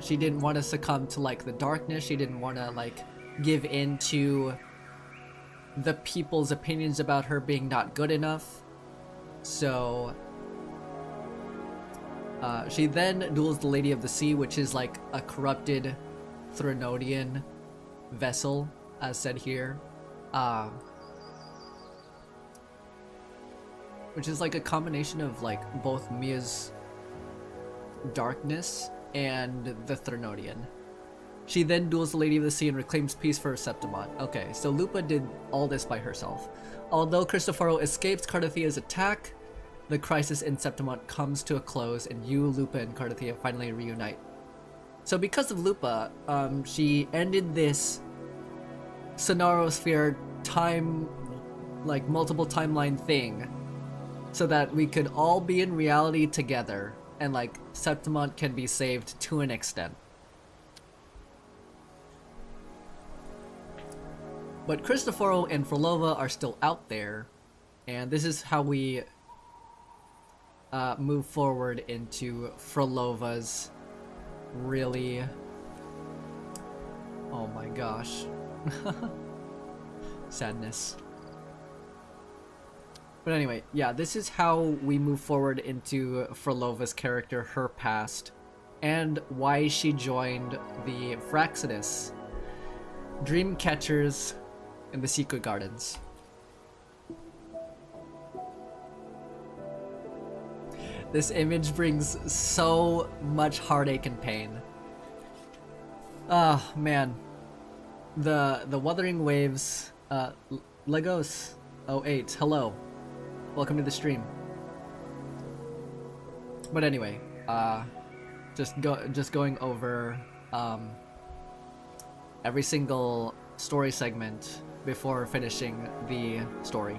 She didn't want to succumb to like the darkness. She didn't want to like give in to the people's opinions about her being not good enough. So she then duels the Lady of the Sea, which is like a corrupted Threnodian vessel, as said here. Which is like a combination of like both Mia's darkness and the Threnodian. She then duels the Lady of the Sea and reclaims peace for Septimont. Okay, so Lupa did all this by herself. Although Cristoforo escapes Cardathia's attack, the crisis in Septimont comes to a close and Lupa and Cardathia finally reunite. So because of Lupa, she ended this Sonara Sphere time, like multiple timeline thing, so that we could all be in reality together, and like Septimont can be saved to an extent. But Cristoforo and Frolova are still out there, and this is how we move forward into Frolova's really... Oh my gosh. Sadness. But anyway, yeah, this is how we move forward into Frolova's character, her past, and why she joined the Fraxidus, Dream Catchers in the Secret Gardens. This image brings so much heartache and pain. Ah, man. The Wuthering Waves, Legos 08, hello. Welcome to the stream. But anyway, just going over every single story segment before finishing the story.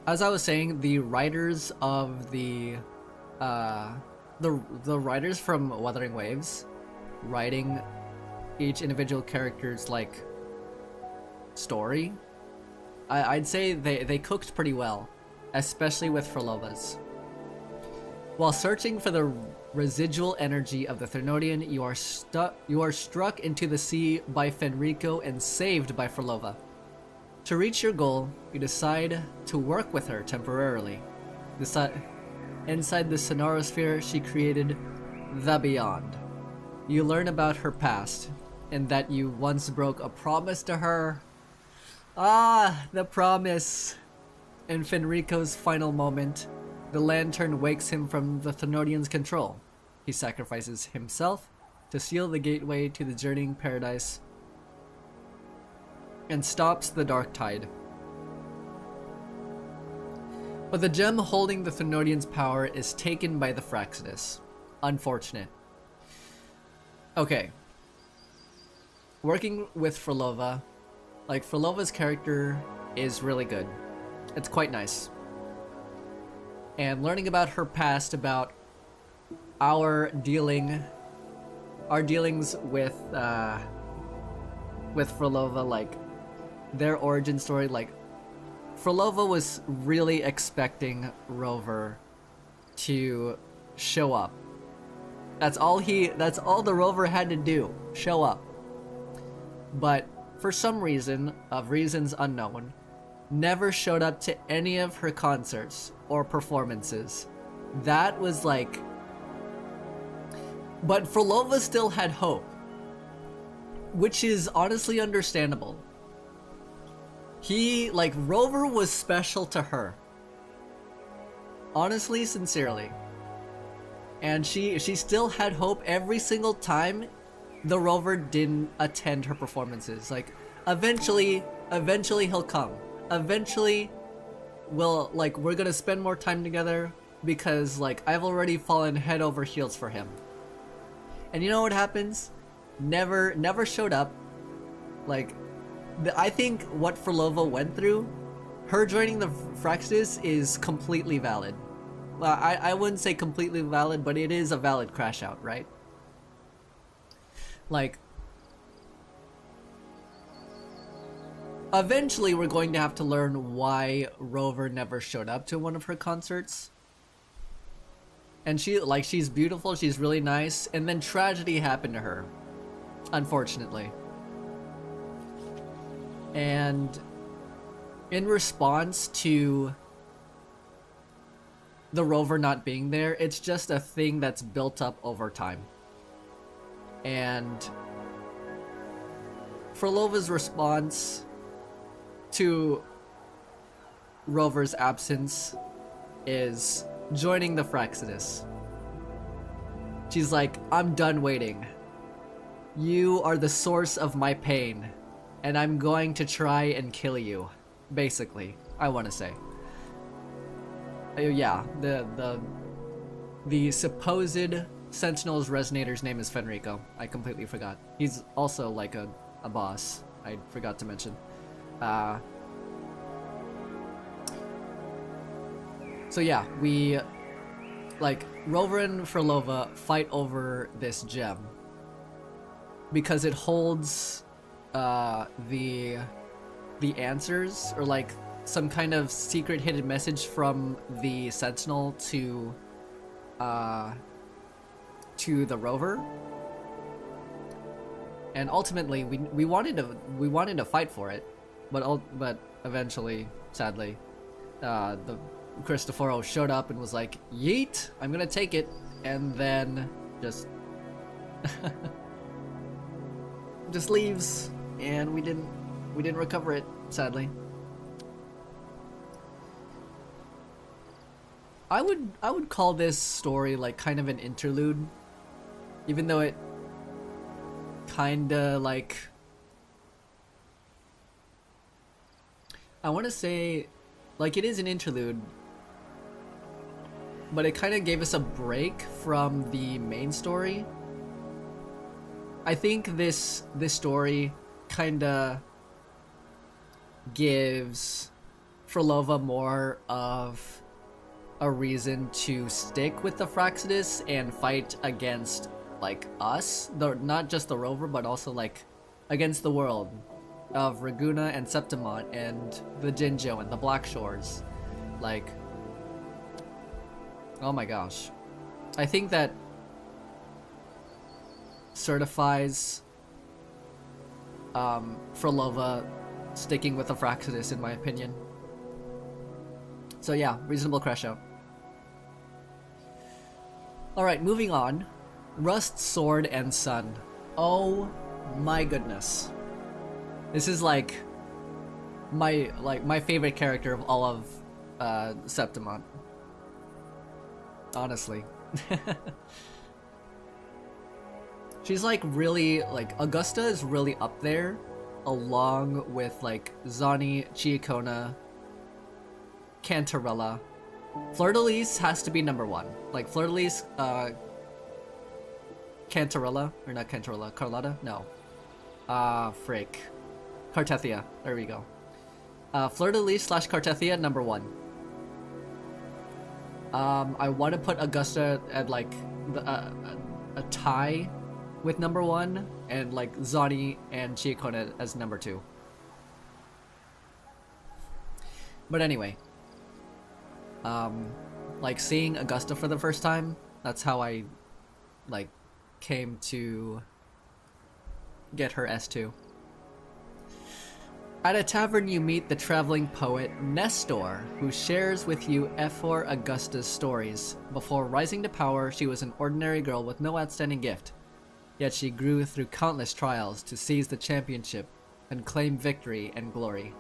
As I was saying, the writers of the writers from Wuthering Waves, writing each individual character's like story, I'd say they cooked pretty well, especially with Frolova's. While searching for the residual energy of the Thernoidian, you are struck into the sea by Fenrico and saved by Frolova. To reach your goal, you decide to work with her temporarily. Inside the Sonorosphere she created, the Beyond. You learn about her past, and that you once broke a promise to her. Ah, the promise! In Fenrico's final moment, the Lantern wakes him from the Thernoidian's control. He sacrifices himself to seal the gateway to the journeying paradise and stops the Dark Tide. But the gem holding the Thernoidian's power is taken by the Fraxidus. Unfortunate. Okay. Working with Frolova, like Frolova's character is really good. It's quite nice. And learning about her past, about our dealings with Frolova, like their origin story, like Frolova was really expecting Rover to show up. That's all the Rover had to do, show up. But for some reason, of reasons unknown, never showed up to any of her concerts or performances. That was like... But Frolova still had hope, which is honestly understandable. Rover was special to her. Honestly, sincerely. And she still had hope every single time the Rover didn't attend her performances. Like, eventually he'll come. Eventually, we're gonna spend more time together because, like, I've already fallen head over heels for him. And you know what happens? Never showed up. Like, I think what Frolova went through, her joining the Fraxidus is completely valid. Well, I wouldn't say completely valid, but it is a valid crash out, right? Like, eventually we're going to have to learn why Rover never showed up to one of her concerts. And she's beautiful, she's really nice, and then tragedy happened to her, unfortunately. And in response to the Rover not being there, it's just a thing that's built up over time. And Frolova's response to Rover's absence is joining the Fraxidus. She's like, I'm done waiting. You are the source of my pain, and I'm going to try and kill you. Basically, I want to say. Yeah, the supposed Sentinel's Resonator's name is Fenrico. I completely forgot. He's also like a boss. I forgot to mention. So yeah, we, like, Rover and Frolova fight over this gem. because it holds the answers, or like some kind of secret hidden message from the Sentinel to the rover. And ultimately we wanted to fight for it, but eventually, sadly, the Cristoforo showed up and was like, "Yeet, I'm gonna take it," and then just just leaves, and we didn't recover it, sadly. I would call this story like kind of an interlude, even though it kinda like, I want to say like it is an interlude, but it kind of gave us a break from the main story. I think this story kinda gives Frolova more of a reason to stick with the Fraxidus and fight against like us, not just the rover, but also like against the world of Raguna and Septimont and the Jinjo and the Black Shores. Like, oh my gosh, I think that certifies Frolova sticking with the Fraxidus, in my opinion. So yeah, reasonable crash out. Alright, moving on. Rust, Sword, and Sun. Oh my goodness. This is like my favorite character of all of Septimont. Honestly. She's like really, like, Augusta is really up there, along with like Zani, Chiacona, Cantarella. Fleur-de-Lis has to be number one. Like Fleur-de-Lis, Cantarella, or not Cantarella, Carlotta? No. Frick. Cartethia, there we go. Fleur-de-Lis slash Cartethia, number one. I want to put Augusta at like a tie with number one, and like Zani and Chiacona as number two. But anyway, like seeing Augusta for the first time, that's how I like came to get her S2. At a tavern you meet the traveling poet Nestor, who shares with you Ephor Augusta's stories. Before rising to power, she was an ordinary girl with no outstanding gift. Yet she grew through countless trials to seize the championship and claim victory and glory.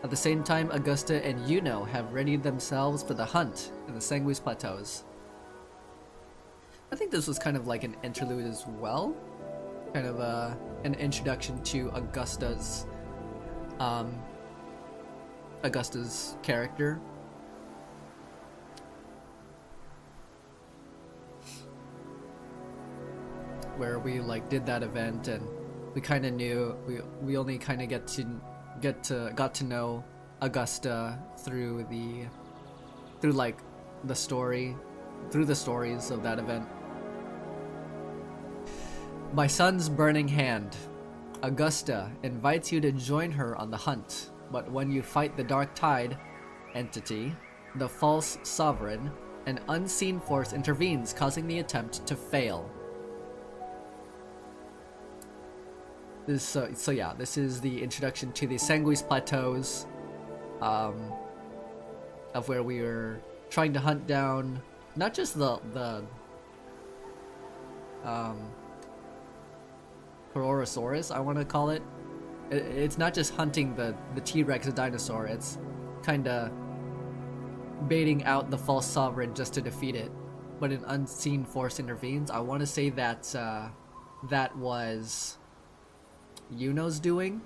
At the same time, Augusta and Yuno have readied themselves for the hunt in the Sanguis Plateaus. I think this was kind of like an interlude as well. Kind of an introduction to Augusta's character. Where we like did that event, and we kind of knew we only kind of got to know Augusta through the stories of that event. My son's burning hand. Augusta invites you to join her on the hunt, but when you fight the Dark Tide entity, the false sovereign, an unseen force intervenes, causing the attempt to fail. So yeah, this is the introduction to the Sanguis Plateaus, of where we were trying to hunt down not just the Cororosaurus, I want to call it. It's not just hunting the T-Rex dinosaur, it's kinda baiting out the false sovereign just to defeat it, but an unseen force intervenes. I want to say that that was Yuno's doing.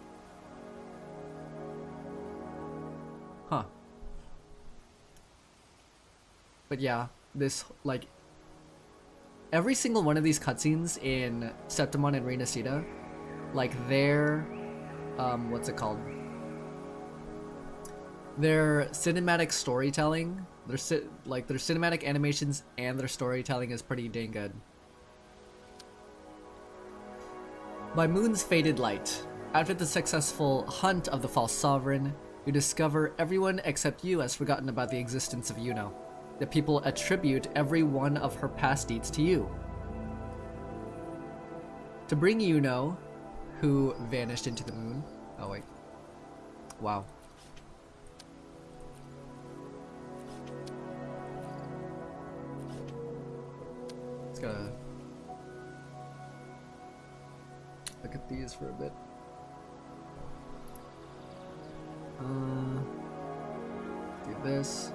Huh. But yeah, this, like, every single one of these cutscenes in Septimon and Renacida, like their, what's it called? Their cinematic storytelling, their cinematic animations and their storytelling is pretty dang good. By Moon's faded light, after the successful hunt of the false sovereign, you discover everyone except you has forgotten about the existence of Yuno. The people attribute every one of her past deeds to you. To bring Yuno, who vanished into the moon. Oh wait. Wow. Just gotta look at these for a bit. Do this.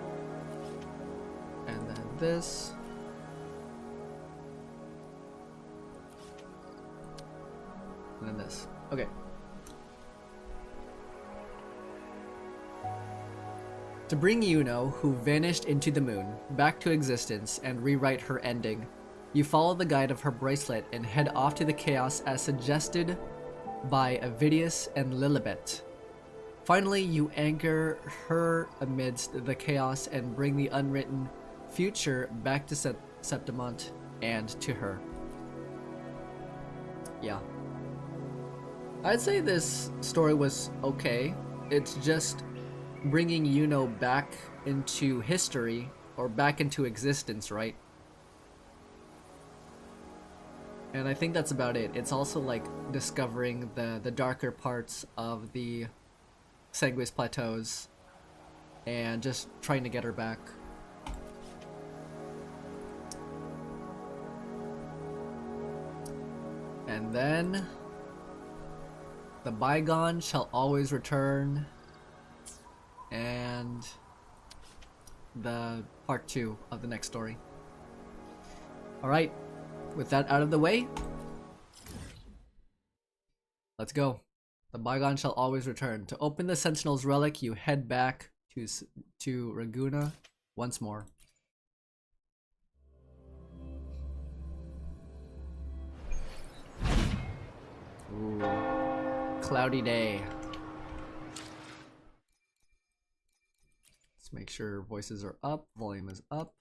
And then this. And then this. Okay. To bring Yuno, who vanished into the moon, back to existence and rewrite her ending, you follow the guide of her bracelet and head off to the chaos as suggested by Avidius and Lilibet. Finally, you anchor her amidst the chaos and bring the unwritten future back to Septimont and to her. Yeah. I'd say this story was okay. It's just bringing Yuno back into history, or back into existence, right? And I think that's about it. It's also like discovering the darker parts of the Sanguis Plateaus and just trying to get her back. And then the bygone shall always return, and the part 2 of the next story. Alright, with that out of the way, let's go. The bygone shall always return. To open the Sentinel's relic, you head back to Raguna once more. Ooh. Cloudy day. Let's make sure voices are up, volume is up.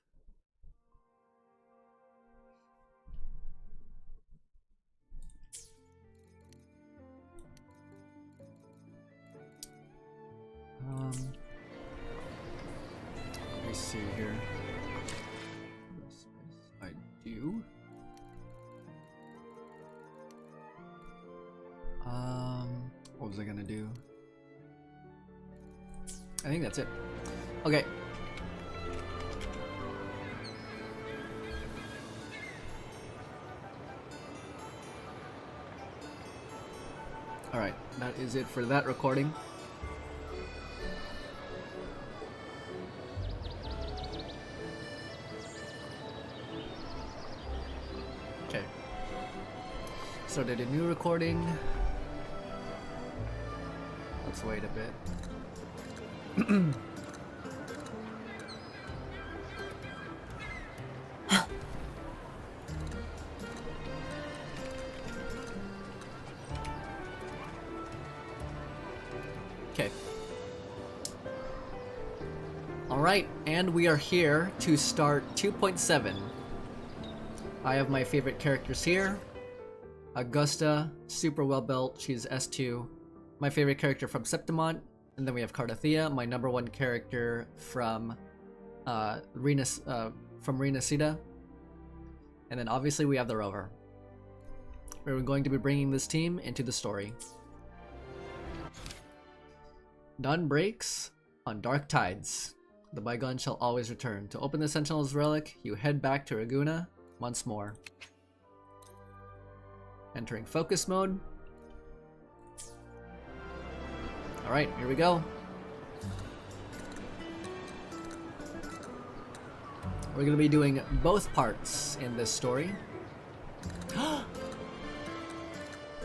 Let me see here. I do. What was I gonna do? I think that's it. Okay. Alright, that is it for that recording. Okay. Started a new recording. Let's wait a bit. Okay. Alright, and we are here to start 2.7. I have my favorite characters here. Augusta, super well built, she's S2. My favorite character from Septimont, and then we have Cardathea, my number 1 character from Renacida, and then obviously we have the Rover. We're going to be bringing this team into the story. Dawn breaks on dark tides. The bygone shall always return. To open the Sentinel's relic, you head back to Raguna once more. Entering focus mode. Alright, here we go. We're gonna be doing both parts in this story.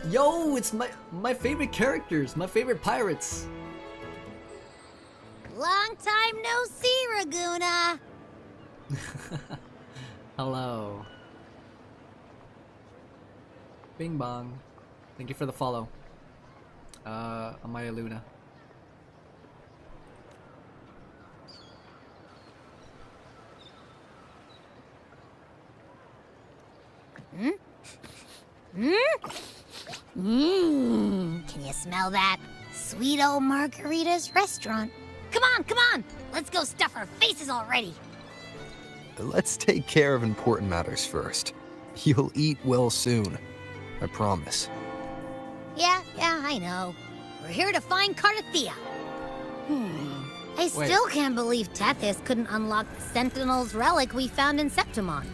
Yo, it's my favorite characters, my favorite pirates. Long time no see, Raguna. Hello. Bing bong. Thank you for the follow. Amaya Luna. Can you smell that? Sweet old Margarita's restaurant. Come on! Let's go stuff our faces already. Let's take care of important matters first. You'll eat well soon. I promise. Yeah, I know. We're here to find Cardathia. I still can't believe Tethys couldn't unlock the Sentinel's relic we found in Septimon.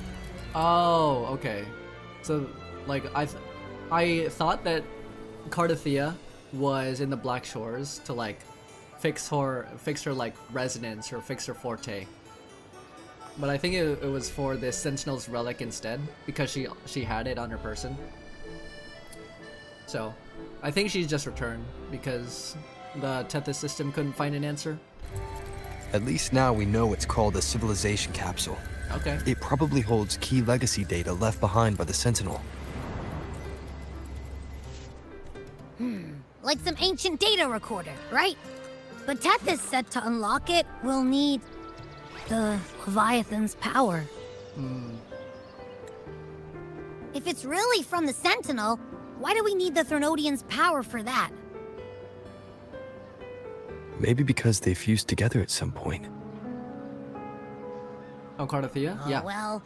Oh, okay. So, like, I thought that Cardathia was in the Black Shores to, like, fix her like resonance or fix her forte. But I think it was for the Sentinel's relic instead, because she had it on her person. So, I think she's just returned because the Tethys system couldn't find an answer. At least now we know it's called a civilization capsule. Okay. It probably holds key legacy data left behind by the Sentinel. Like some ancient data recorder, right? But Tethys said to unlock it, we'll need the Leviathan's power. If it's really from the Sentinel, why do we need the Threnodian's power for that? Maybe because they fused together at some point. Oh, Cardathia? Yeah. Well,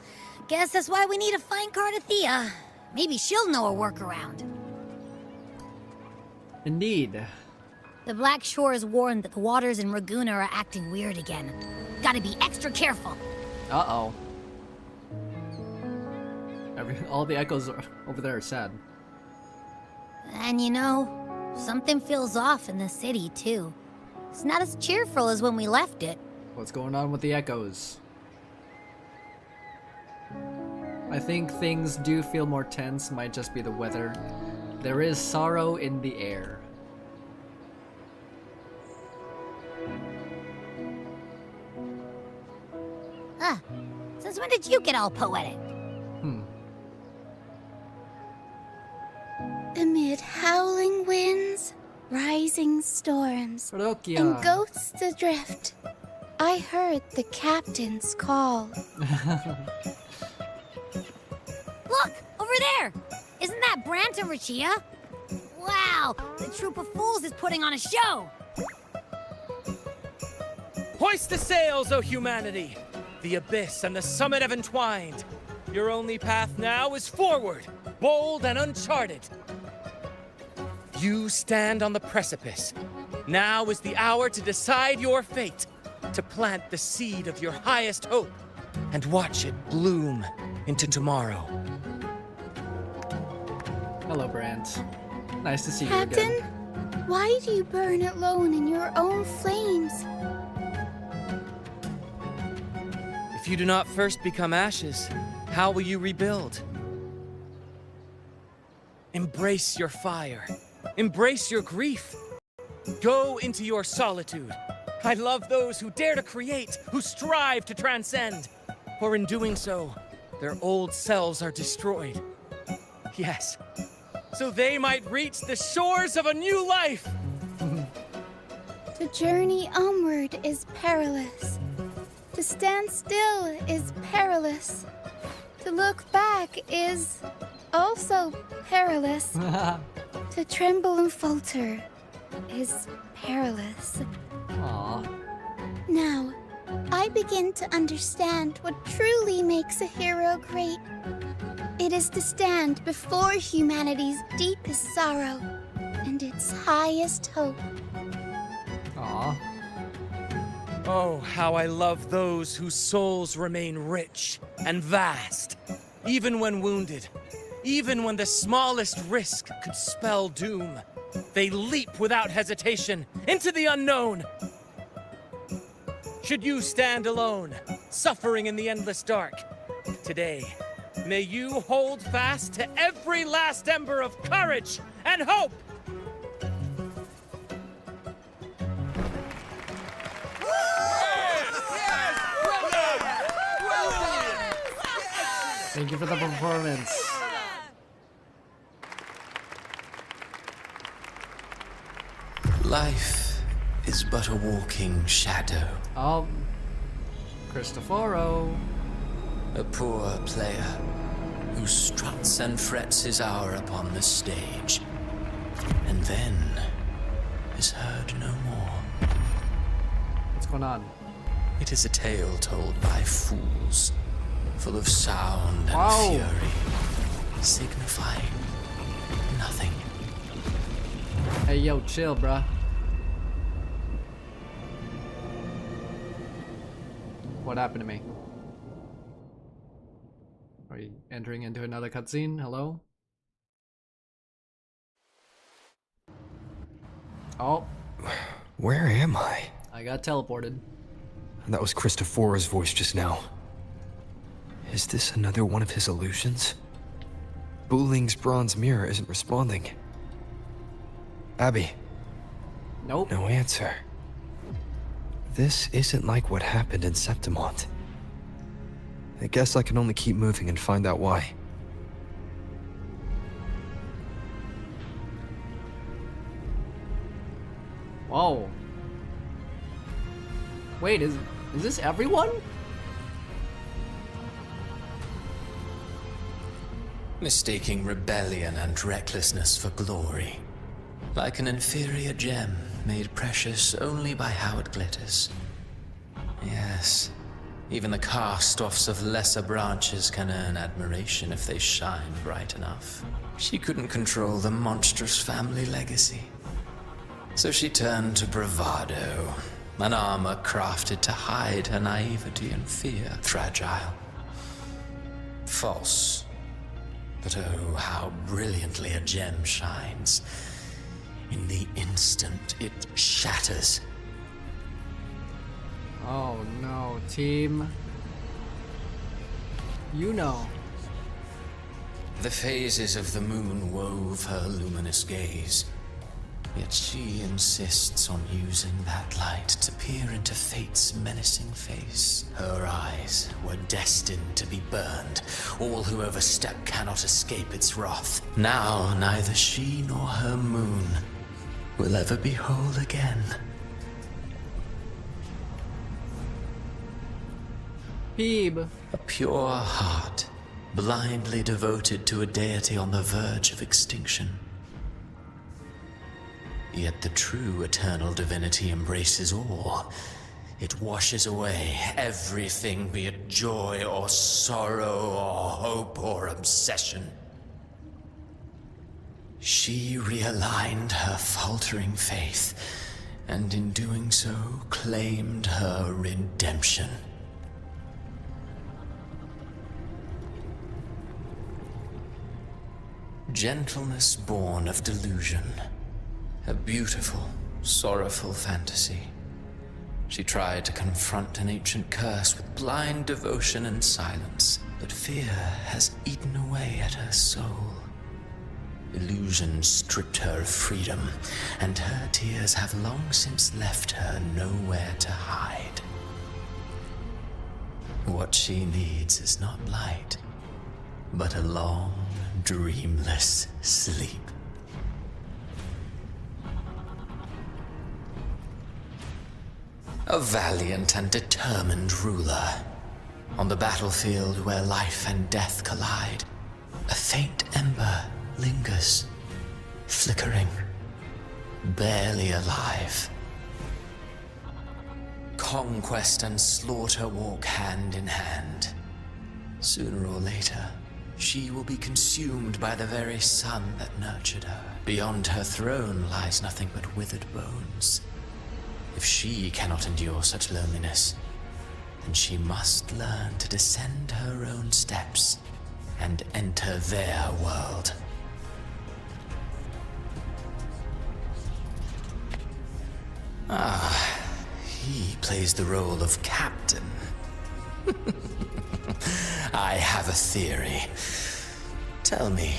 guess that's why we need to find Cardathia. Maybe she'll know a workaround. Indeed. The Black Shores warned that the waters in Raguna are acting weird again. Gotta be extra careful. Uh-oh. All the echoes over there are sad. And you know, something feels off in the city, too. It's not as cheerful as when we left it. What's going on with the echoes? I think things do feel more tense, might just be the weather. There is sorrow in the air. Since when did you get all poetic? Amid howling winds, rising storms, Rokia. and ghosts adrift, I heard the captain's call. Look! Over there! Isn't that Brant and Rachia? Wow! The troop of fools is putting on a show! Hoist the sails, O humanity! The abyss and the summit have entwined. Your only path now is forward, bold and uncharted. You stand on the precipice. Now is the hour to decide your fate, to plant the seed of your highest hope, and watch it bloom into tomorrow. Hello, Brant. Nice to see you Captain, again. why do you burn alone in your own flames? If you do not first become ashes, how will you rebuild? Embrace your fire. Embrace your grief. Go into your solitude. I love those who dare to create, who strive to transcend. For in doing so, their old selves are destroyed. Yes, so they might reach the shores of a new life. To journey onward is perilous. To stand still is perilous. To look back is also perilous. To tremble and falter is perilous. Aww. Now, I begin to understand what truly makes a hero great. It is to stand before humanity's deepest sorrow and its highest hope. Aww. Oh, how I love those whose souls remain rich and vast, even when wounded, even when the smallest risk could spell doom. They leap without hesitation into the unknown. Should you stand alone, suffering in the endless dark, today, may you hold fast to every last ember of courage and hope. Thank you for the performance. Life is but a walking shadow. Cristoforo. A poor player who struts and frets his hour upon the stage, and then is heard no more. What's going on? It is a tale told by fools, full of sound and Wow. fury, signifying nothing. Hey, yo, chill, bruh. What happened to me? Are you entering into another cutscene? Hello? Oh, Where am I? I got teleported. That was Christophora's voice just now. Is this another one of his illusions? Buling's bronze mirror isn't responding. Abby, Nope. no answer. This isn't like what happened in Septimont. I guess I can only keep moving and find out why. Whoa. Wait, is this everyone? Mistaking rebellion and recklessness for glory. Like an inferior gem, made precious only by how it glitters. Yes, even the cast-offs of lesser branches can earn admiration if they shine bright enough. She couldn't control the monstrous family legacy. So she turned to bravado, an armor crafted to hide her naivety and fear. Fragile. False. But oh, how brilliantly a gem shines. In the instant it shatters. Oh no, team. You know. The phases of the moon wove her luminous gaze. Yet she insists on using that light to peer into fate's menacing face. Her eyes were destined to be burned. All who overstep cannot escape its wrath. Now neither she nor her moon will ever be whole again. Peeb. A pure heart, blindly devoted to a deity on the verge of extinction. Yet the true eternal divinity embraces all. It washes away everything, be it joy or sorrow or hope or obsession. She realigned her faltering faith, and in doing so, claimed her redemption. Gentleness born of delusion. A beautiful, sorrowful fantasy. She tried to confront an ancient curse with blind devotion and silence, but fear has eaten away at her soul. Illusion stripped her of freedom, and her tears have long since left her nowhere to hide. What she needs is not light, but a long, dreamless sleep. A valiant and determined ruler. On the battlefield where life and death collide, a faint ember lingers, flickering, barely alive. Conquest and slaughter walk hand in hand. Sooner or later, she will be consumed by the very sun that nurtured her. Beyond her throne lies nothing but withered bones. If she cannot endure such loneliness, then she must learn to descend her own steps and enter their world. Ah, he plays the role of captain. I have a theory. Tell me,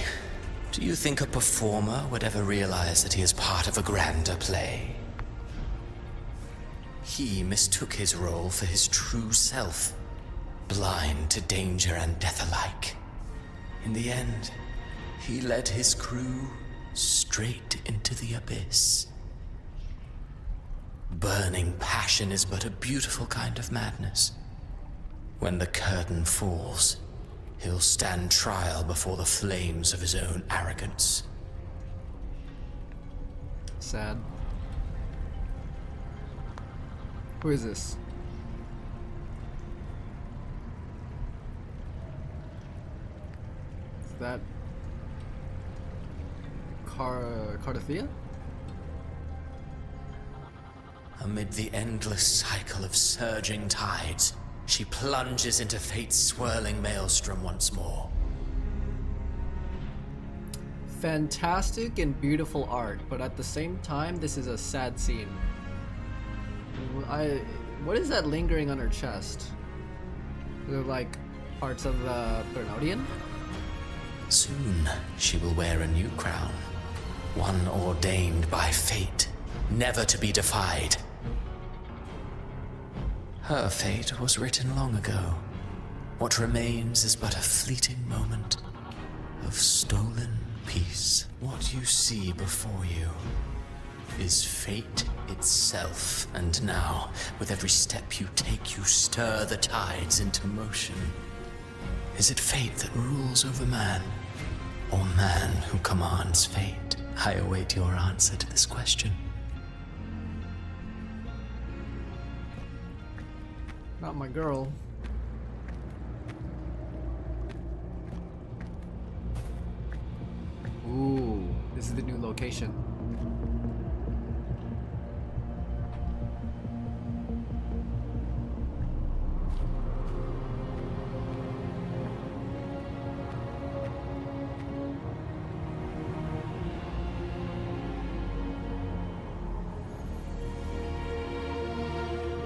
do you think a performer would ever realize that he is part of a grander play? He mistook his role for his true self, blind to danger and death alike. In the end, he led his crew straight into the abyss. Burning passion is but a beautiful kind of madness. When the curtain falls, he'll stand trial before the flames of his own arrogance. sad. Who is this? Is that Cardathea? Amid the endless cycle of surging tides, she plunges into fate's swirling maelstrom once more. Fantastic and beautiful art, but at the same time, this is a sad scene. What is that lingering on her chest? Is it like parts of the Thernodian? Soon, she will wear a new crown, one ordained by fate, never to be defied. Her fate was written long ago. What remains is but a fleeting moment of stolen peace. What you see before you is fate itself. And now, with every step you take, you stir the tides into motion. Is it fate that rules over man, or man who commands fate? I await your answer to this question. Not my girl. Ooh, this is the new location.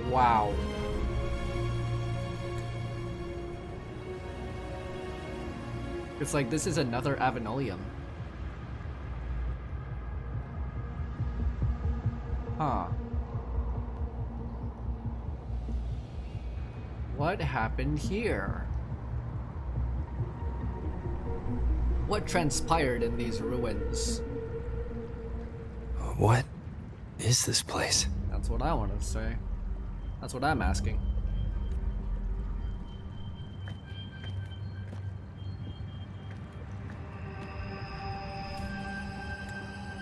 Wow. It's like this is another Avenolium. Huh. What happened here? What transpired in these ruins? What is this place? That's what I want to say. That's what I'm asking.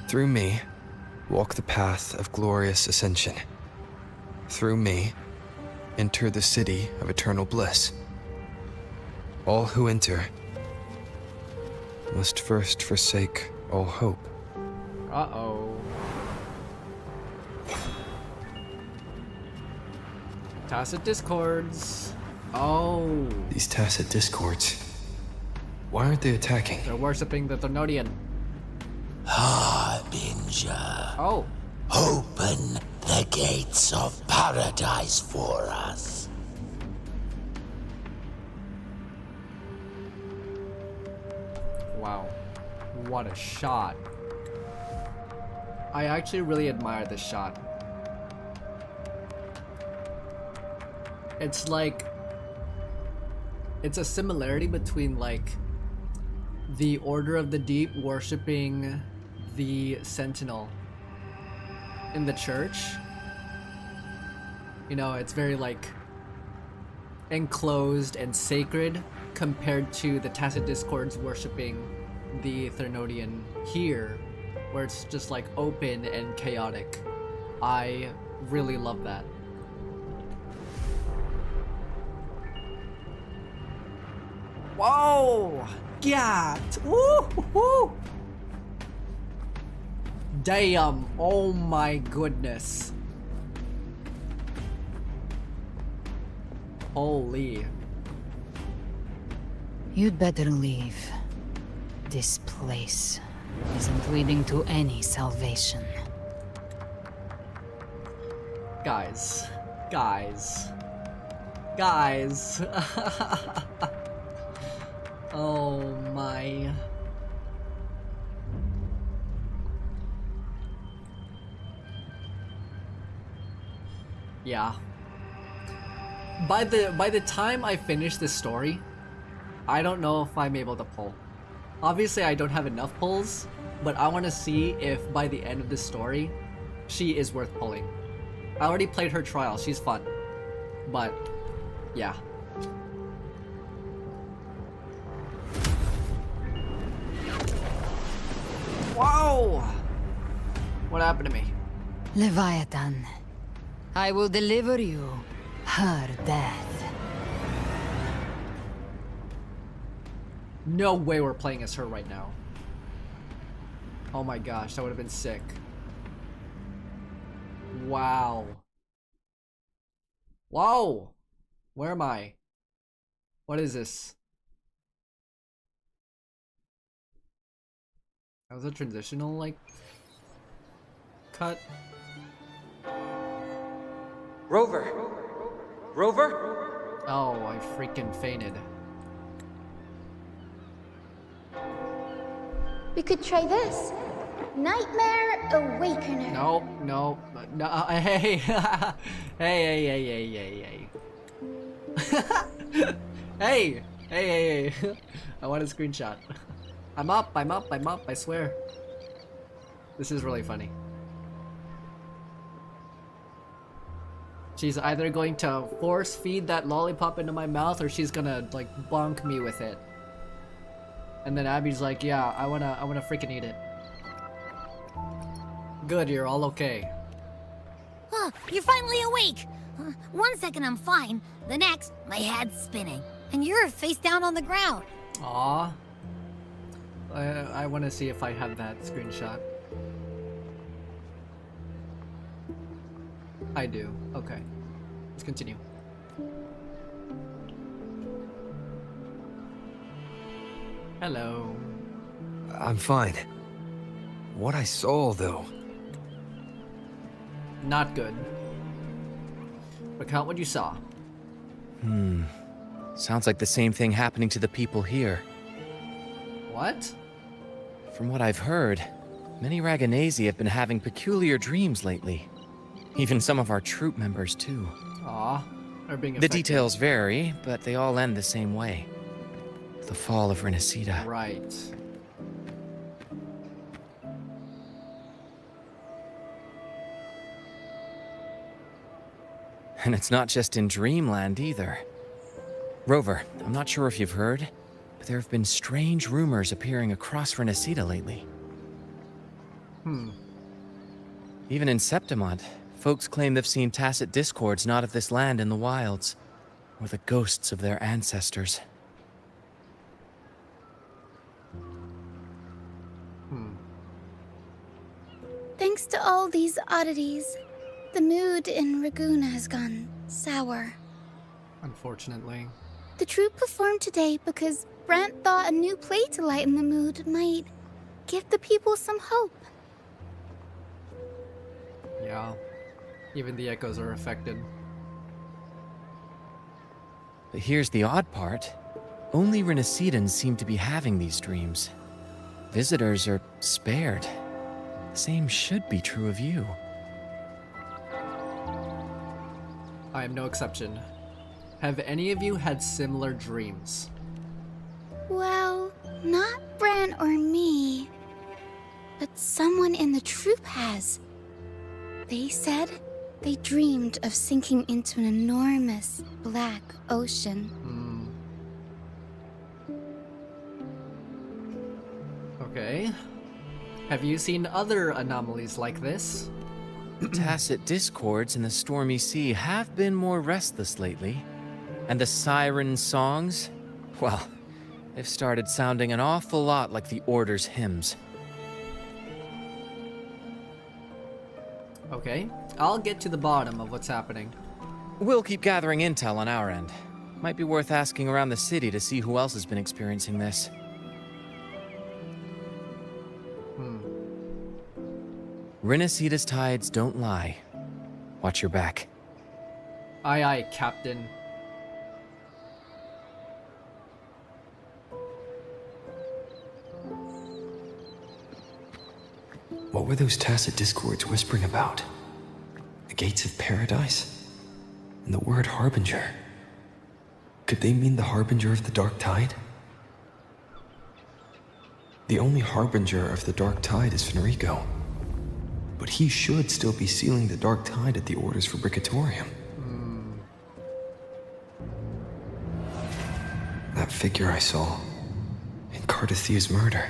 Through me, walk the path of glorious ascension. Through me, enter the city of eternal bliss. All who enter must first forsake all hope. Uh-oh. Tacit discords. Oh. These tacit discords. Why aren't they attacking? They're worshipping the Thernodian. Harbinger. Oh. Open the gates of paradise for us. Wow. What a shot. I actually really admire this shot. It's like... It's a similarity between like the Order of the Deep worshipping the Sentinel in the church. You know, it's very like enclosed and sacred compared to the Tacit Discords worshipping the Thernodian here, where it's just like open and chaotic. I really love that. Whoa! God! Woo! Woo! Damn! Oh my goodness! Holy! You'd better leave. This place isn't leading to any salvation. Guys. Oh my. Yeah. By the time I finish this story, I don't know if I'm able to pull. Obviously I don't have enough pulls, but I want to see if by the end of this story, she is worth pulling. I already played her trial, she's fun. But, yeah. Wow! What happened to me? Leviathan, I will deliver you her death. No way we're playing as her right now. Oh my gosh, that would have been sick. Wow. Whoa! Where am I? What is this? That was a transitional, like, cut. Rover! Rover? Oh, I freaking fainted. We could try this. Nightmare Awakener. No, no, no, hey, hey. Hey. I want a screenshot. I'm up, I swear. This is really funny. She's either going to force feed that lollipop into my mouth or she's gonna, like, bonk me with it. And then Abby's like, yeah, I wanna freaking eat it. Good, you're all okay. Oh, you're finally awake! 1 second I'm fine, the next, my head's spinning. And you're face down on the ground. Aw. I want to see if I have that screenshot. I do. Okay. Let's continue. Hello. I'm fine. What I saw, though. Not good. Recount what you saw. Sounds like the same thing happening to the people here. What? From what I've heard, many Raganesi have been having peculiar dreams lately. Even some of our troop members, too. Aw. They're being The affected. details vary, but they all end the same way. The fall of Renacida. Right. And it's not just in Dreamland either. Rover, I'm not sure if you've heard, but there have been strange rumors appearing across Renacida lately. Even in Septimont, folks claim they've seen tacit discords not of this land in the wilds, or the ghosts of their ancestors. Thanks to all these oddities, the mood in Raguna has gone sour. Unfortunately. The troupe performed today because Brant thought a new play to lighten the mood might give the people some hope. Yeah. Even the echoes are affected. But here's the odd part. Only Renacidans seem to be having these dreams. Visitors are spared. The same should be true of you. I am no exception. Have any of you had similar dreams? Well, not Brant or me, but someone in the troupe has. They said they dreamed of sinking into an enormous black ocean. Okay. Have you seen other anomalies like this? Tacit discords in the stormy sea have been more restless lately. And the siren songs? Well, they've started sounding an awful lot like the Order's hymns. Okay. I'll get to the bottom of what's happening. We'll keep gathering intel on our end. Might be worth asking around the city to see who else has been experiencing this. Renacida's tides don't lie. Watch your back. Aye aye, Captain. What were those tacit discords whispering about? The gates of paradise? And the word harbinger? Could they mean the harbinger of the dark tide? The only harbinger of the dark tide is Fenrico. But he should still be sealing the dark tide at the orders for Bricatorium. That figure I saw in Cardathia's murder.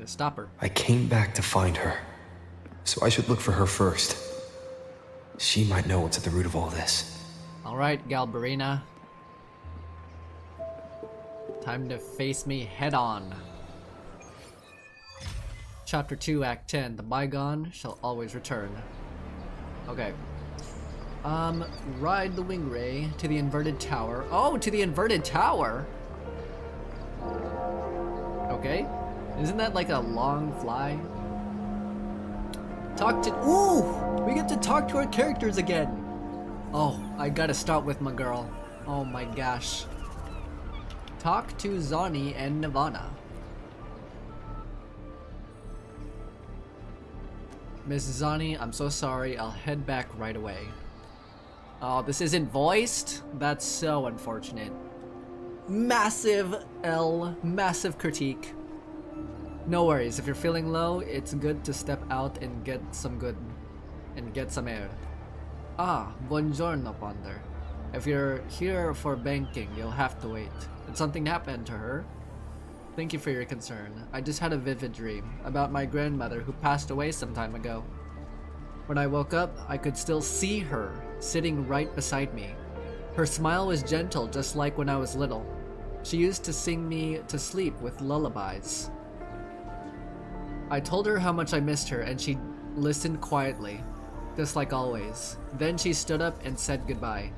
to stop her. I came back to find her, so I should look for her first. She might know what's at the root of all this. Alright, Galbarina. Time to face me head on. Chapter 2, Act 10. The bygone shall always return. Okay. Ride the wing ray to the inverted tower. Oh, to the inverted tower? Okay. Isn't that like a long fly? Talk to— ooh! We get to talk to our characters again! Oh, I gotta start with my girl. Oh my gosh. Talk to Zani and Nirvana. Miss Zani, I'm so sorry. I'll head back right away. Oh, this isn't voiced? That's so unfortunate. Massive L, massive critique. No worries, if you're feeling low, it's good to step out and get some air. Ah, buongiorno, Ponder. If you're here for banking, you'll have to wait. Did something happen to her? Thank you for your concern. I just had a vivid dream about my grandmother who passed away some time ago. When I woke up, I could still see her sitting right beside me. Her smile was gentle, just like when I was little. She used to sing me to sleep with lullabies. I told her how much I missed her, and she listened quietly, just like always. Then she stood up and said goodbye.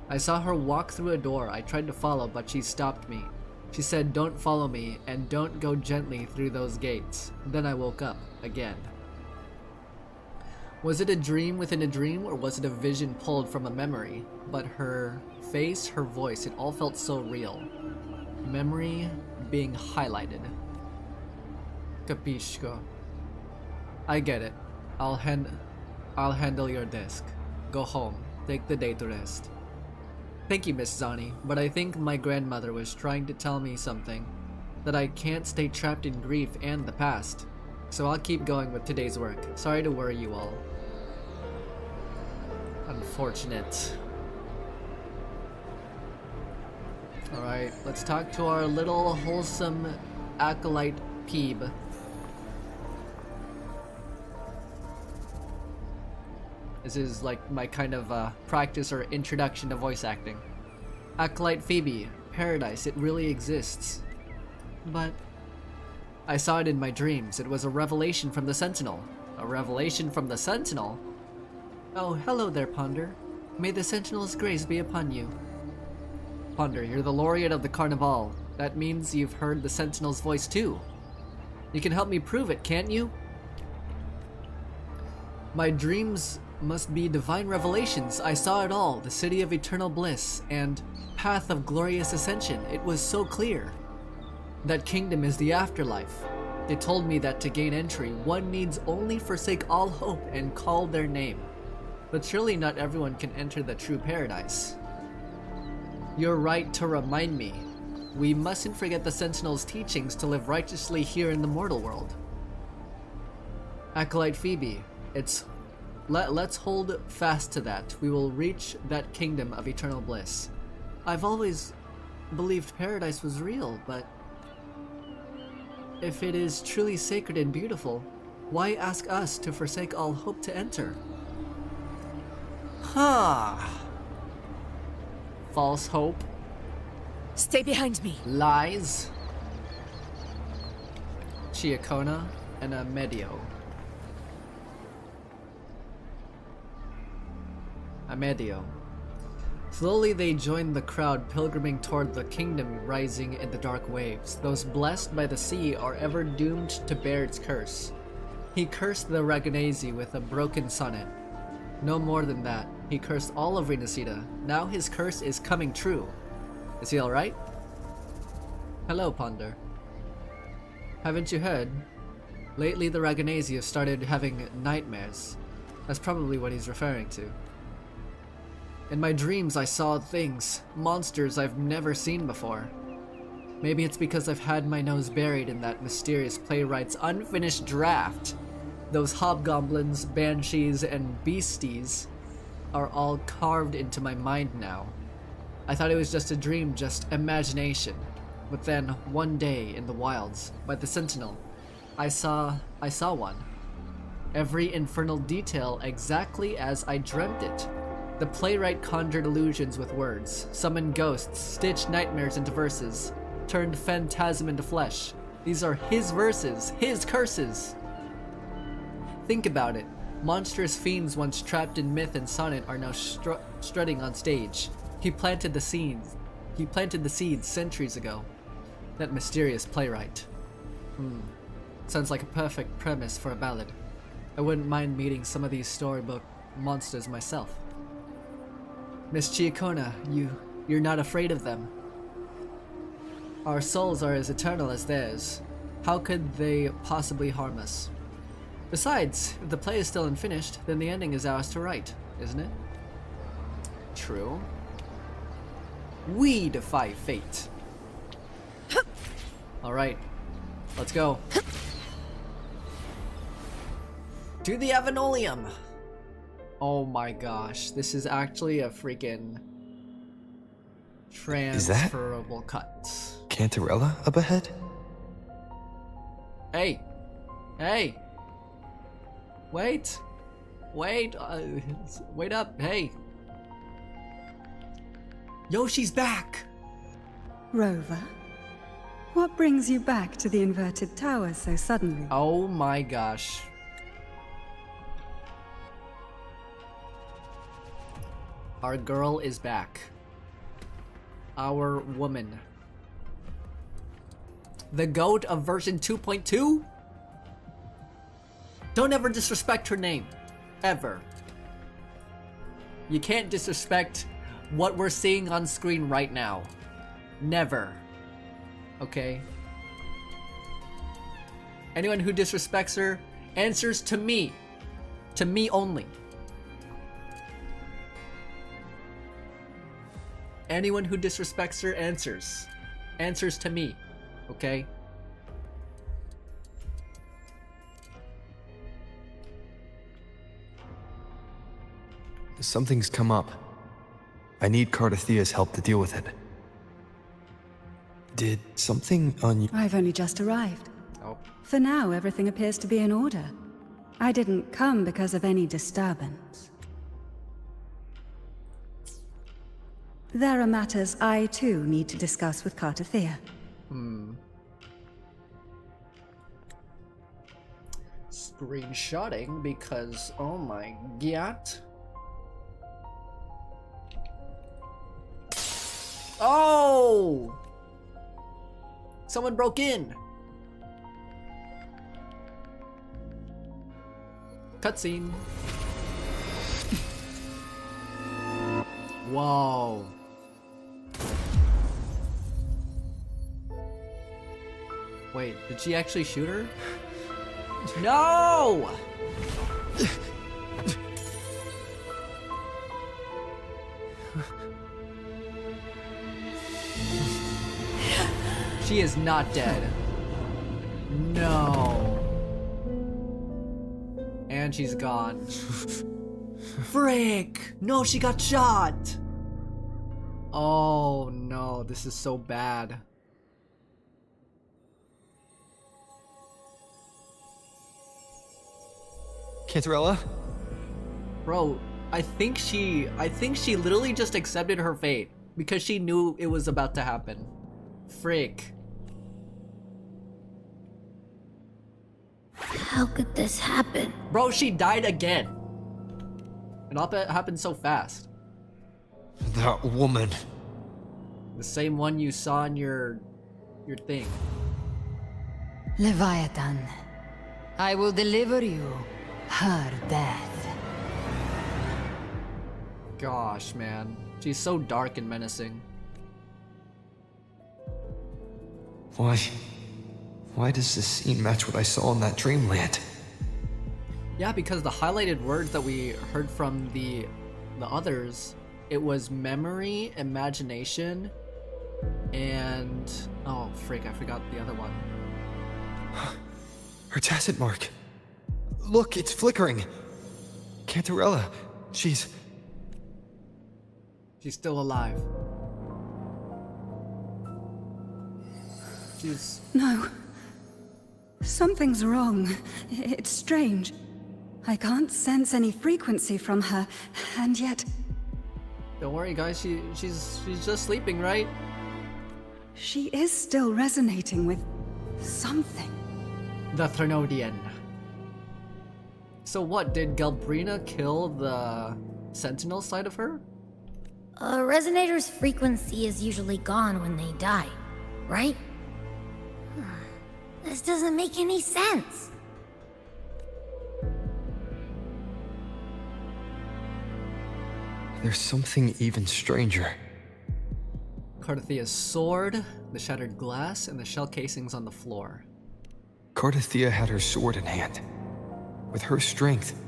I saw her walk through a door. I tried to follow, but she stopped me. She said, "Don't follow me, and don't go gently through those gates." Then I woke up again. Was it a dream within a dream, or was it a vision pulled from a memory? But her face, her voice, it all felt so real. Memory being highlighted. Capisco. I get it. I'll handle your disc. Go home. Take the day to rest. Thank you, Miss Zani, but I think my grandmother was trying to tell me something. That I can't stay trapped in grief and the past. So I'll keep going with today's work. Sorry to worry you all. Unfortunate. Alright, let's talk to our little wholesome acolyte Peeb. This is like my kind of practice or introduction to voice acting. Acolyte Phoebe, paradise, it really exists. But I saw it in my dreams. It was a revelation from the Sentinel. A revelation from the Sentinel? Oh, hello there, Ponder. May the Sentinel's grace be upon you. Ponder, you're the laureate of the Carnival. That means you've heard the Sentinel's voice too. You can help me prove it, can't you? My dreams must be divine revelations. I saw it all, the city of eternal bliss and path of glorious ascension. It was so clear. That kingdom is the afterlife. They told me that to gain entry, one needs only forsake all hope and call their name. But surely not everyone can enter the true paradise. You're right to remind me. We mustn't forget the Sentinel's teachings to live righteously here in the mortal world. Acolyte Phoebe, let's hold fast to that. We will reach that kingdom of eternal bliss. I've always believed paradise was real, but if it is truly sacred and beautiful, why ask us to forsake all hope to enter? Huh. False hope. Stay behind me. Lies. Chiacona and a Medio. Amedio. Slowly they joined the crowd pilgriming toward the kingdom rising in the dark waves. Those blessed by the sea are ever doomed to bear its curse. He cursed the Raganese with a broken sonnet. No more than that. He cursed all of Renacida. Now his curse is coming true. Is he alright? Hello, Ponder. Haven't you heard? Lately the Raganese have started having nightmares. That's probably what he's referring to. In my dreams I saw things, monsters I've never seen before. Maybe it's because I've had my nose buried in that mysterious playwright's unfinished draft. Those hobgoblins, banshees, and beasties are all carved into my mind now. I thought it was just a dream, just imagination. But then, one day in the wilds, by the Sentinel, I saw one. Every infernal detail exactly as I dreamt it. The playwright conjured illusions with words, summoned ghosts, stitched nightmares into verses, turned phantasm into flesh. These are his verses, his curses. Think about it. Monstrous fiends once trapped in myth and sonnet are now strutting on stage. He planted the seeds. He planted the seeds centuries ago. That mysterious playwright. Sounds like a perfect premise for a ballad. I wouldn't mind meeting some of these storybook monsters myself. Miss Chiacona, you're not afraid of them. Our souls are as eternal as theirs. How could they possibly harm us? Besides, if the play is still unfinished, then the ending is ours to write, isn't it? True. We defy fate. Alright, let's go. To the Avenolium! Oh my gosh, this is actually a freaking transferable cut. Cantarella up ahead? Hey! Hey! Wait! Wait! Wait up! Hey! Yoshi's back! Rover, what brings you back to the inverted tower so suddenly? Oh my gosh. Our girl is back. Our woman. The goat of version 2.2? Don't ever disrespect her name. Ever. You can't disrespect what we're seeing on screen right now. Never. Okay? Anyone who disrespects her answers to me. To me only. Anyone who disrespects her answers. Answers to me. Okay? Something's come up. I need Cardathea's help to deal with it. Did something I've only just arrived. Oh. For now, everything appears to be in order. I didn't come because of any disturbance. There are matters I, too, need to discuss with Cardathea. Screenshotting because, oh my god. Oh! Someone broke in. Cutscene. Whoa. Wait, did she actually shoot her? No! She is not dead. No. And she's gone. Frick! No, she got shot! Oh no, this is so bad. Cantarella? Bro, I think she literally just accepted her fate because she knew it was about to happen. Frick. How could this happen? Bro, she died again. It all happened so fast. That woman. The same one you saw in your thing. Leviathan, I will deliver you her death. Gosh, man. She's so dark and menacing. Why does this scene match what I saw in that dreamland? Yeah, because the highlighted words that we heard from the others, it was memory, imagination, and oh frick, I forgot the other one. Her tacit mark. Look, it's flickering. Cantarella, she's still alive. She's... No. Something's wrong. It's strange. I can't sense any frequency from her, and yet... Don't worry, guys. She's just sleeping, right? she is still resonating with something. The Thrnodian. So what, did Galbrina kill the sentinel side of her? A resonator's frequency is usually gone when they die, right? This doesn't make any sense. There's something even stranger. Cardathia's sword, the shattered glass, and the shell casings on the floor. Cardathia had her sword in hand. With her strength,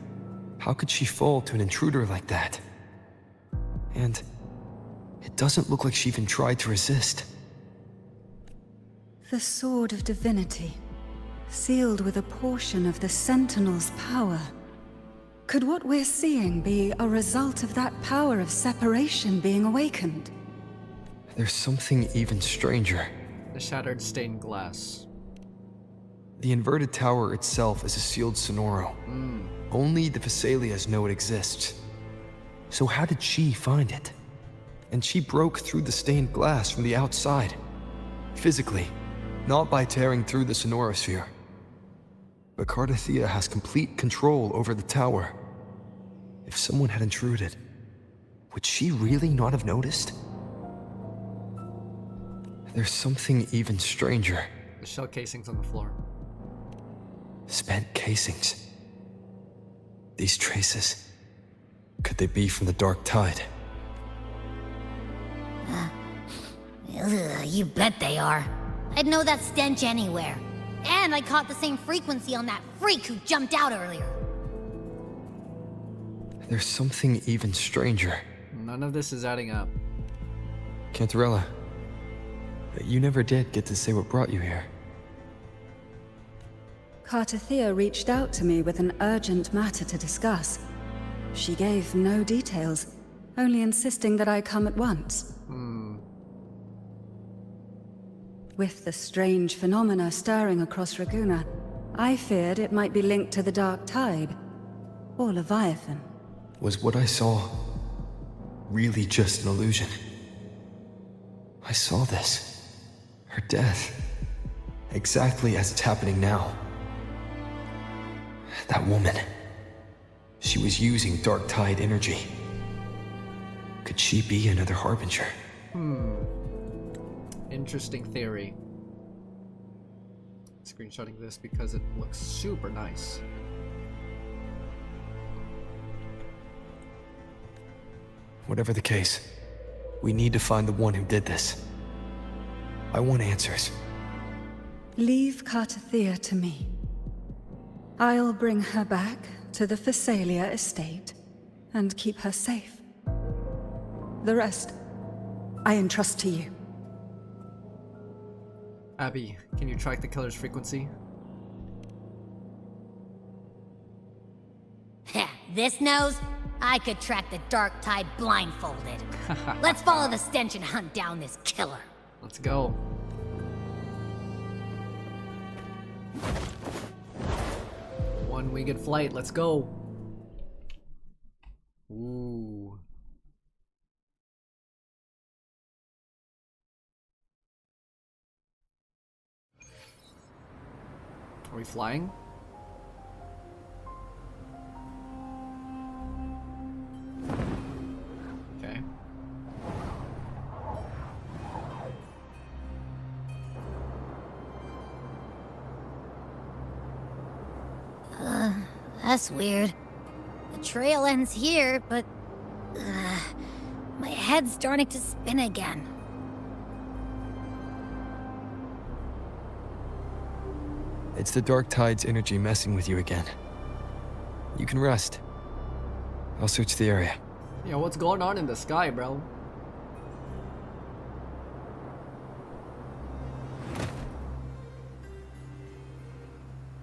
how could she fall to an intruder like that? And it doesn't look like she even tried to resist. The Sword of Divinity, sealed with a portion of the Sentinel's power. Could what we're seeing be a result of that power of separation being awakened? There's something even stranger. The shattered stained glass. The inverted tower itself is a sealed sonoro. Only the Vesalias know it exists. So how did she find it? And she broke through the stained glass from the outside. Physically, not by tearing through the sonorosphere. But Cardathia has complete control over the tower. If someone had intruded, would she really not have noticed? There's something even stranger. The shell casings on the floor. Spent casings. These traces, could they be from the Dark Tide? Ugh, you bet they are. I'd know that stench anywhere. And I caught the same frequency on that freak who jumped out earlier. There's something even stranger. None of this is adding up. Cantarella, you never did get to say what brought you here. Cartathea reached out to me with an urgent matter to discuss. She gave no details, only insisting that I come at once. With the strange phenomena stirring across Raguna, I feared it might be linked to the Dark Tide, or Leviathan. Was what I saw really just an illusion? I saw this. Her death. Exactly as it's happening now. That woman. She was using Dark Tide energy. Could she be another Harbinger? Interesting theory. Screenshotting this because it looks super nice. Whatever the case, we need to find the one who did this. I want answers. Leave Cartathea to me. I'll bring her back to the Phasalia estate and keep her safe. The rest, I entrust to you. Abby, can you track the killer's frequency? Heh, this nose? I could track the Dark Tide blindfolded. Let's follow the stench and hunt down this killer. Let's go. One winged flight, let's go. Ooh. Are we flying? Okay. That's weird. The trail ends here, but... my head's starting to spin again. It's the Dark Tide's energy messing with you again. You can rest. I'll search the area. Yeah, what's going on in the sky, bro?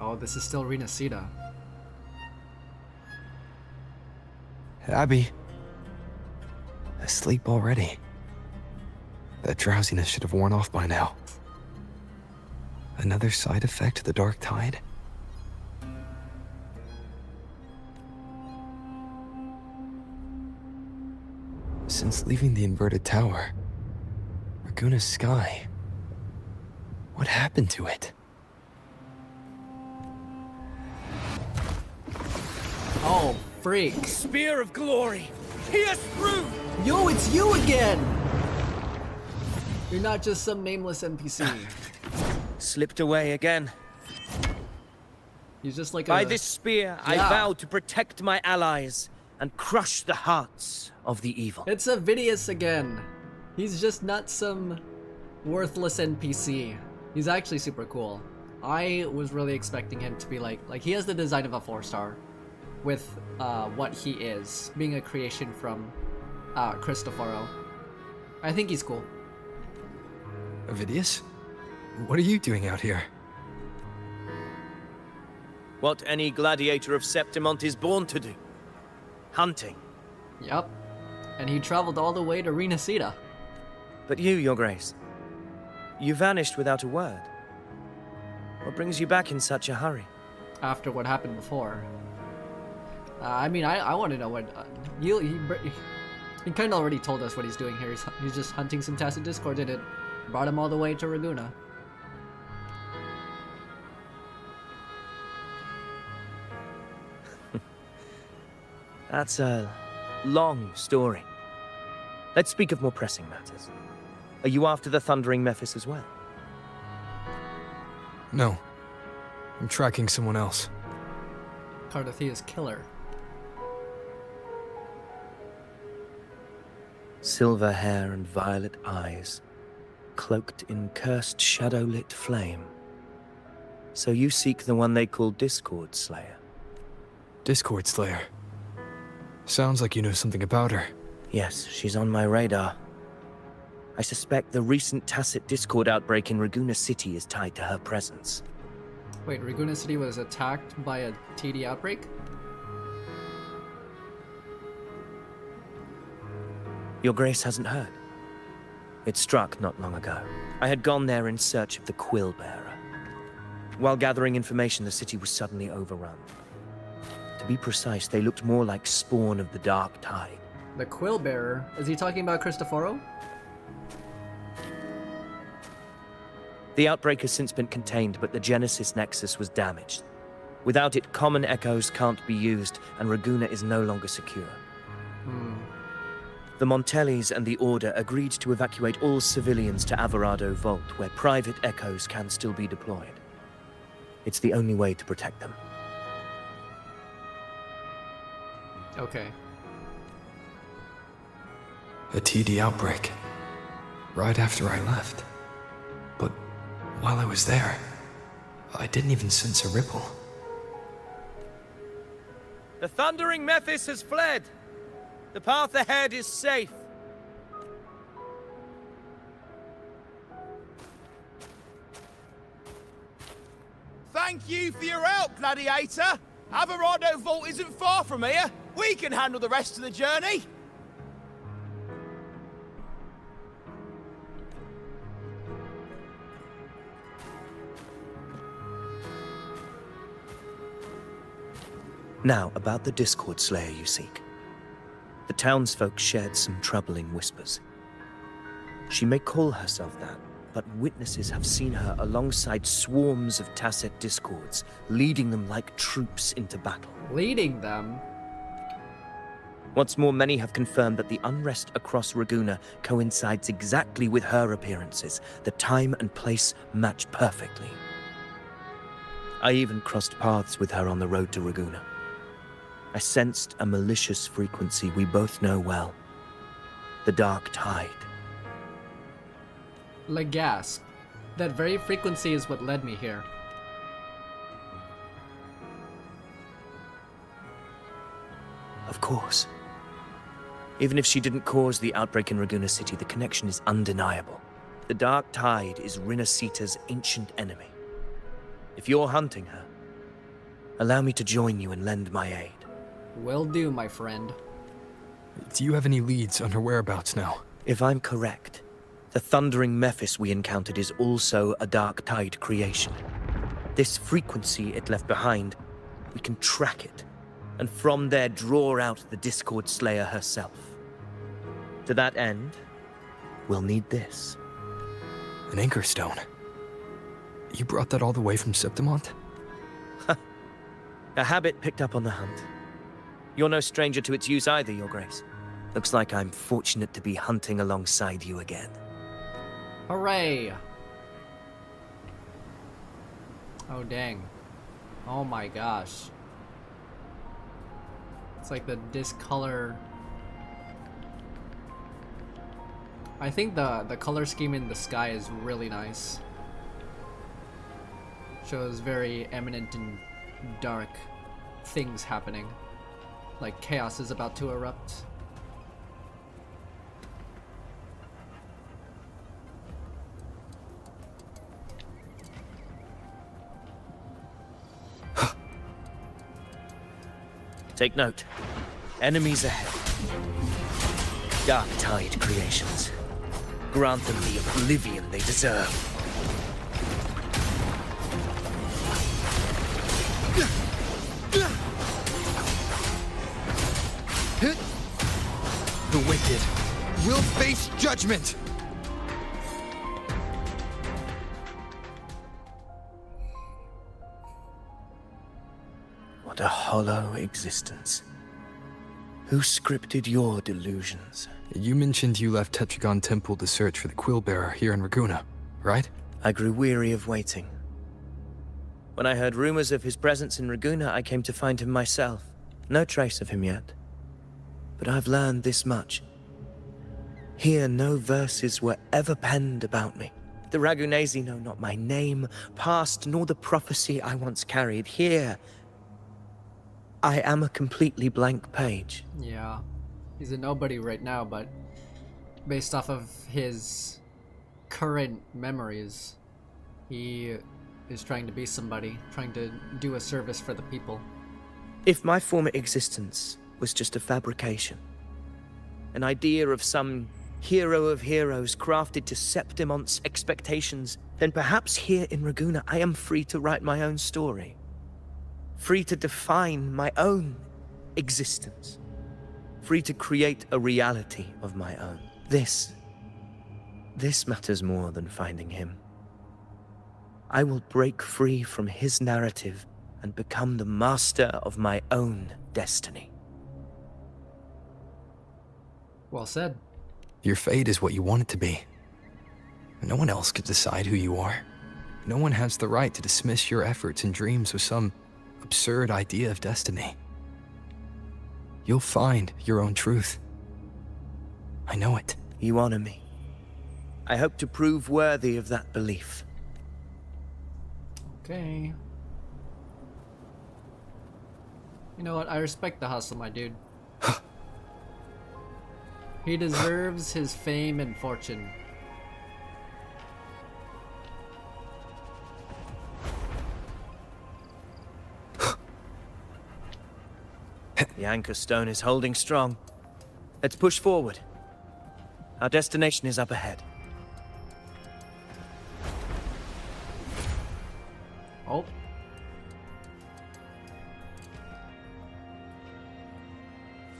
Oh, this is still Renacida. Abby. Asleep already. That drowsiness should have worn off by now. Another side effect of the Dark Tide? Since leaving the inverted tower, Raguna's sky, what happened to it? Oh, freak. Spear of glory! Pierce through! Yo, it's you again! You're not just some nameless NPC. Slipped away again. He's just like By this spear, I Yeah. vow to protect my allies and crush the hearts of the evil. It's Avidius again. He's just not some worthless NPC. He's actually super cool. I was really expecting him to be like he has the design of a 4-star with what he is, being a creation from Cristoforo. I think he's cool. Avidius? What are you doing out here? What any gladiator of Septimont is born to do. Hunting. Yup. And he traveled all the way to Renacita. But you, Your Grace, you vanished without a word. What brings you back in such a hurry? After what happened before. I mean, I want to know what... he kind of already told us what he's doing here. He's just hunting some Tacit Discord, and it brought him all the way to Raguna. That's a long story. Let's speak of more pressing matters. Are you after the Thundering Mephis as well? No. I'm tracking someone else. Cardathia's killer. Silver hair and violet eyes, cloaked in cursed shadow-lit flame. So you seek the one they call Discord Slayer? Discord Slayer. Sounds like you know something about her. Yes, she's on my radar. I suspect the recent Tacit Discord outbreak in Raguna City is tied to her presence. Wait, Raguna City was attacked by a TD outbreak? Your Grace hasn't heard. It struck not long ago. I had gone there in search of the Quill Bearer. While gathering information, the city was suddenly overrun. To be precise, they looked more like spawn of the Dark Tide. The Quill Bearer? Is he talking about Cristoforo? The outbreak has since been contained, but the Genesis Nexus was damaged. Without it, common echoes can't be used, and Raguna is no longer secure. The Montellis and the Order agreed to evacuate all civilians to Alvarado Vault, where private echoes can still be deployed. It's the only way to protect them. Okay. A TD outbreak. Right after I left. But while I was there, I didn't even sense a ripple. The Thundering Mephis has fled! The path ahead is safe. Thank you for your help, Gladiator. Alvarado Vault isn't far from here. We can handle the rest of the journey. Now, about the Discord Slayer you seek. The townsfolk shared some troubling whispers. She may call herself that, but witnesses have seen her alongside swarms of Tacit Discords, leading them like troops into battle. Leading them? What's more, many have confirmed that the unrest across Raguna coincides exactly with her appearances. The time and place match perfectly. I even crossed paths with her on the road to Raguna. I sensed a malicious frequency we both know well. The Dark Tide. Legasp. That very frequency is what led me here. Of course. Even if she didn't cause the outbreak in Raguna City, the connection is undeniable. The Dark Tide is Rinasita's ancient enemy. If you're hunting her, allow me to join you and lend my aid. Will do, my friend. Do you have any leads on her whereabouts now? If I'm correct, The thundering Mephis we encountered is also a Dark Tide creation. This frequency it left behind, we can track it, and from there draw out the Discord Slayer herself. To that end, we'll need this. An Anchor Stone. You brought that all the way from Septimont? A habit picked up on the hunt. You're no stranger to its use either, Your Grace. Looks like I'm fortunate to be hunting alongside you again. Hooray! Oh dang. Oh my gosh. It's like the discolor. I think the color scheme in the sky is really nice. Shows very eminent and dark things happening. Like chaos is about to erupt. Take note. Enemies ahead. Dark Tide creations. Grant them the oblivion they deserve. The wicked will face judgment! What a hollow existence. Who scripted your delusions? You mentioned you left Tetragon Temple to search for the Quill Bearer here in Raguna, right? I grew weary of waiting. When I heard rumors of his presence in Raguna, I came to find him myself. No trace of him yet. But I've learned this much. Here, no verses were ever penned about me. The Ragunesi know not my name, past, nor the prophecy I once carried. Here, I am a completely blank page. Yeah. He's a nobody right now, but based off of his current memories, he is trying to be somebody, trying to do a service for the people. If my former existence was just a fabrication, an idea of some hero of heroes crafted to Septimont's expectations, then perhaps here in Raguna I am free to write my own story. Free to define my own existence. Free to create a reality of my own. This matters more than finding him. I will break free from his narrative and become the master of my own destiny. Well said. Your fate is what you want it to be. No one else could decide who you are. No one has the right to dismiss your efforts and dreams with some absurd idea of destiny. You'll find your own truth. I know it. You honor me. I hope to prove worthy of that belief. Okay. You know what? I respect the hustle, my dude. He deserves his fame and fortune. The Anchor Stone is holding strong. Let's push forward. Our destination is up ahead. Oh.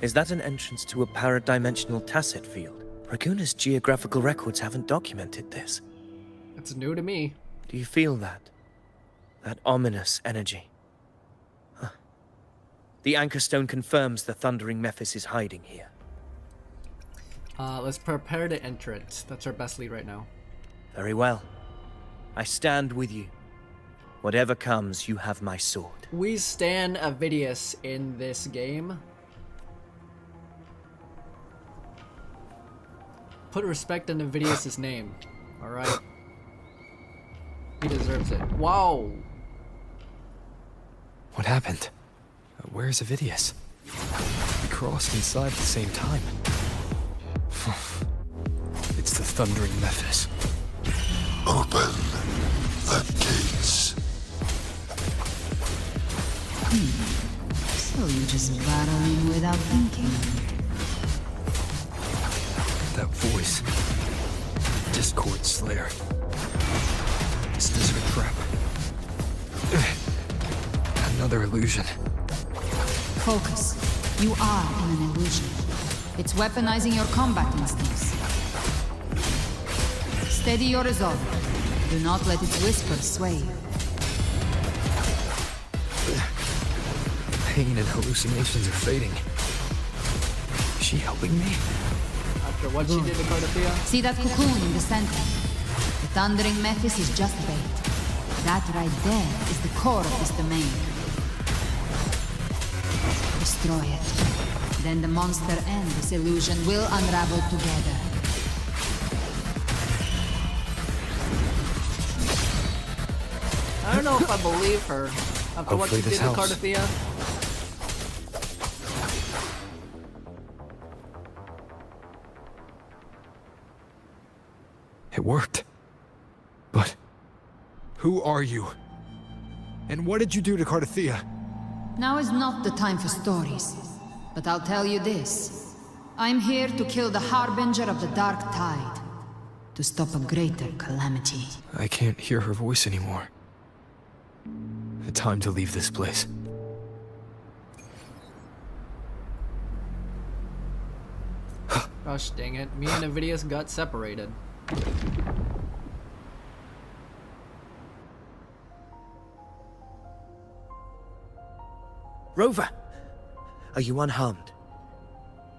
Is that an entrance to a paradimensional tacit field? Raguna's geographical records haven't documented this. It's new to me. Do you feel that? That ominous energy? Huh. The Anchor Stone confirms the thundering Mephis is hiding here. Let's prepare to enter it. That's our best lead right now. Very well. I stand with you. Whatever comes, you have my sword. We stand Avidius in this game. Put respect on Avidius' name. Alright? He deserves it. Wow! What happened? Where's Avidius? We crossed inside at the same time. It's the thundering Mephis. Open the gates. So you just battling without thinking? That voice. Just Discord Slayer. Is this her trap? Another illusion. Focus. You are in an illusion. It's weaponizing your combat instincts. Steady your resolve. Do not let its whispers sway you. Pain and hallucinations are fading. Is she helping me? After what she did to Cardathea? See that cocoon in the center? The thundering Mephis is just bait. That right there is the core of this domain. Destroy it. Then the monster and this illusion will unravel together. I don't know if I believe her. After what she Hopefully did this to helps. Cardathea. It worked. But who are you? And what did you do to Cardathea? Now is not the time for stories. But I'll tell you this. I'm here to kill the Harbinger of the Dark Tide. To stop a greater calamity. I can't hear her voice anymore. Time to leave this place. Gosh dang it, me and Avidius got separated. Rover! Are you unharmed?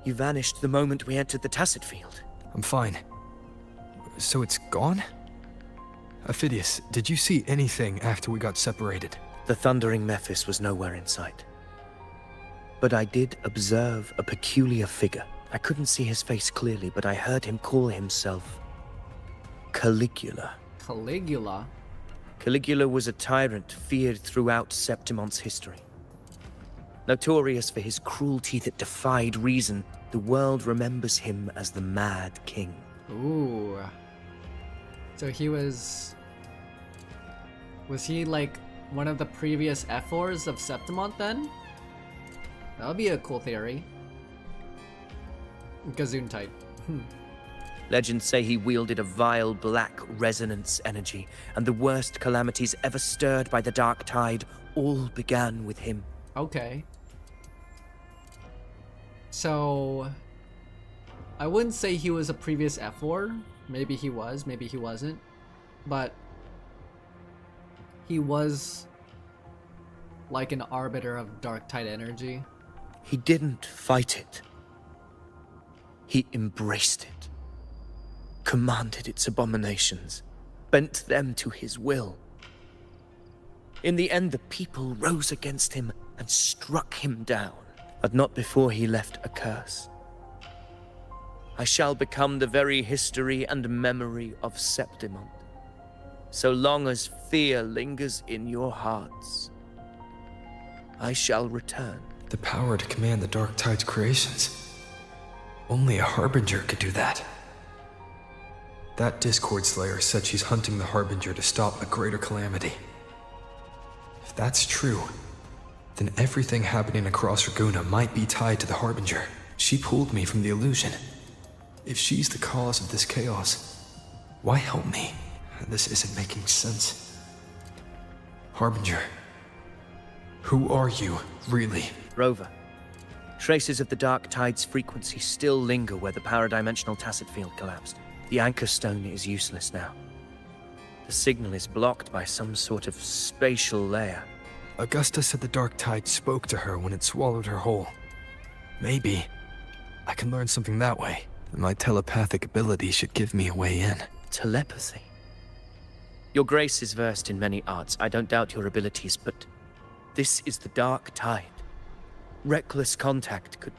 You vanished the moment we entered the Tacit Field. I'm fine. So it's gone? Ophidius, did you see anything after we got separated? The thundering Mephis was nowhere in sight. But I did observe a peculiar figure. I couldn't see his face clearly, but I heard him call himself Caligula. Caligula? Caligula was a tyrant feared throughout Septimon's history. Notorious for his cruelty that defied reason, the world remembers him as the Mad King. Ooh. So he was... Was he like one of the previous F4s of Septimont then? That would be a cool theory. Gazoon type. Legends say he wielded a vile black resonance energy, and the worst calamities ever stirred by the Dark Tide all began with him. Okay. So... I wouldn't say he was a previous F4. Maybe he was, maybe he wasn't. But... he was... like an arbiter of Dark Tide energy. He didn't fight it. He embraced it, commanded its abominations, bent them to his will. In the end, the people rose against him and struck him down, but not before he left a curse. I shall become the very history and memory of Septimont, so long as fear lingers in your hearts. I shall return. The power to command the Dark Tide's creations. Only a Harbinger could do that. That Discord Slayer said she's hunting the Harbinger to stop a greater calamity. If that's true, then everything happening across Raguna might be tied to the Harbinger. She pulled me from the illusion. If she's the cause of this chaos, why help me? This isn't making sense. Harbinger, who are you, really? Rover, traces of the Dark Tide's frequency still linger where the paradimensional Tacit Field collapsed. The Anchor Stone is useless now. The signal is blocked by some sort of spatial layer. Augusta said the Dark Tide spoke to her when it swallowed her whole. Maybe I can learn something that way. My telepathic ability should give me a way in. Telepathy? Your Grace is versed in many arts. I don't doubt your abilities, but this is the Dark Tide. Reckless contact could...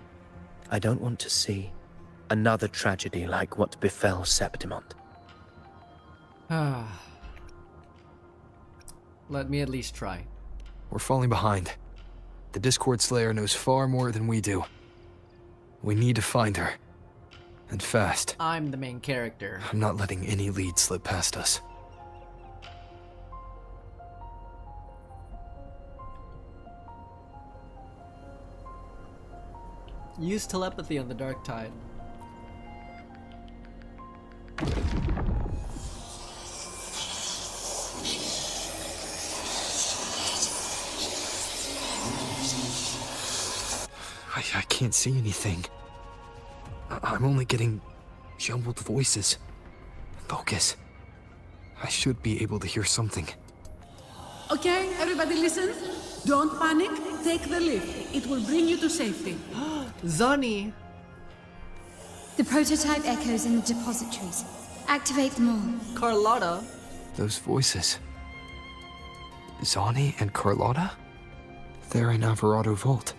I don't want to see another tragedy like what befell Septimont. Let me at least try. We're falling behind. The Discord Slayer knows far more than we do. We need to find her. And fast. I'm the main character. I'm not letting any lead slip past us. Use telepathy on the Dark Tide. I can't see anything. I'm only getting jumbled voices. Focus. I should be able to hear something. Okay, everybody listen. Don't panic. Take the lift. It will bring you to safety. Zani! The prototype echoes in the depositories. Activate them all. Carlotta? Those voices. Zani and Carlotta? They're in Alvarado Vault.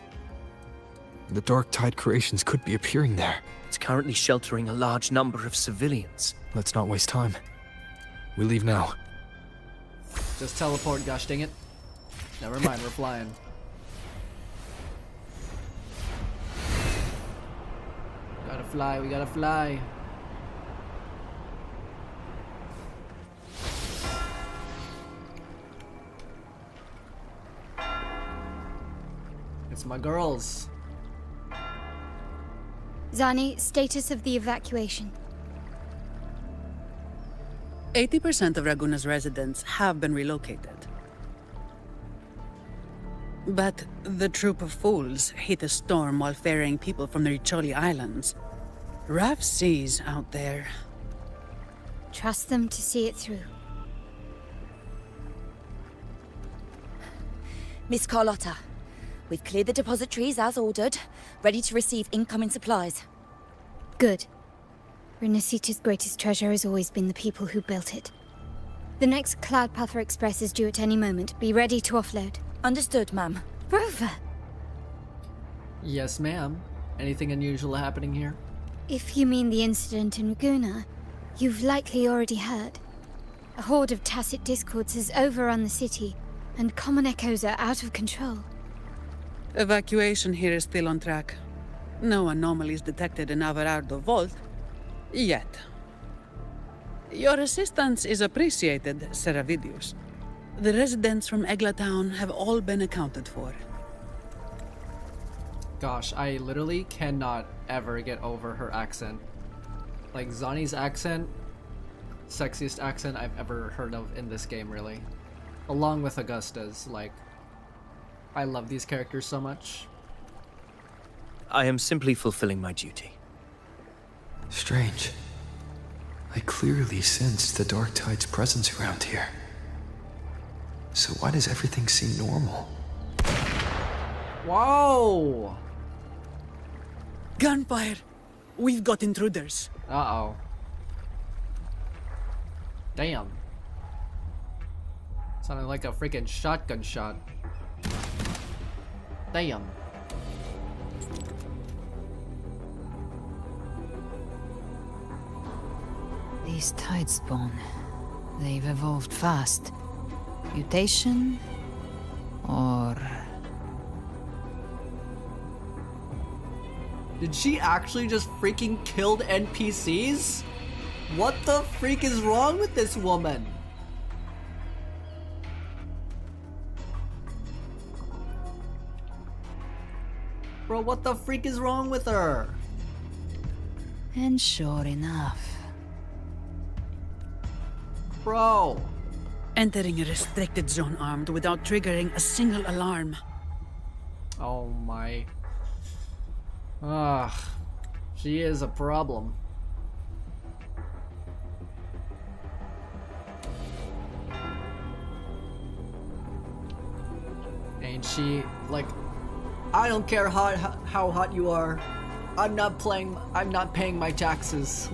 The Dark Tide creations could be appearing there. It's currently sheltering a large number of civilians. Let's not waste time. We leave now. Just teleport, gosh dang it. Never mind, we're flying. Gotta fly, we gotta fly. It's my girls. Zani, status of the evacuation. 80% of Raguna's residents have been relocated. But the troop of fools hit a storm while ferrying people from the Riccioli Islands. Rough seas out there. Trust them to see it through. Miss Carlotta, we've cleared the depositories as ordered, ready to receive incoming supplies. Good. Renacita's greatest treasure has always been the people who built it. The next Cloudpuffer Express is due at any moment. Be ready to offload. Understood, ma'am. Rover! Yes, ma'am. Anything unusual happening here? If you mean the incident in Raguna, you've likely already heard. A horde of tacit discords has overrun the city, and common echoes are out of control. Evacuation here is still on track. No anomalies detected in Alvarado Vault. Yet. Your assistance is appreciated, Seravidius. The residents from Eglatown have all been accounted for. Gosh, I literally cannot ever get over her accent. Like, Zani's accent, sexiest accent I've ever heard of in this game, really. Along with Augusta's, like, I love these characters so much. I am simply fulfilling my duty. Strange. I clearly sense the Dark Tide's presence around here. So why does everything seem normal? Whoa! Gunfire! We've got intruders. Uh-oh. Damn. Sounded like a freaking shotgun shot. Damn. These tide spawn, they've evolved fast. Mutation? Or... Did she actually just freaking killed NPCs? What the freak is wrong with this woman? Bro, what the freak is wrong with her? And sure enough. Bro. Entering a restricted zone armed without triggering a single alarm. Oh my. Ah, she is a problem. Ain't she, like, I don't care how hot you are. I'm not paying my taxes.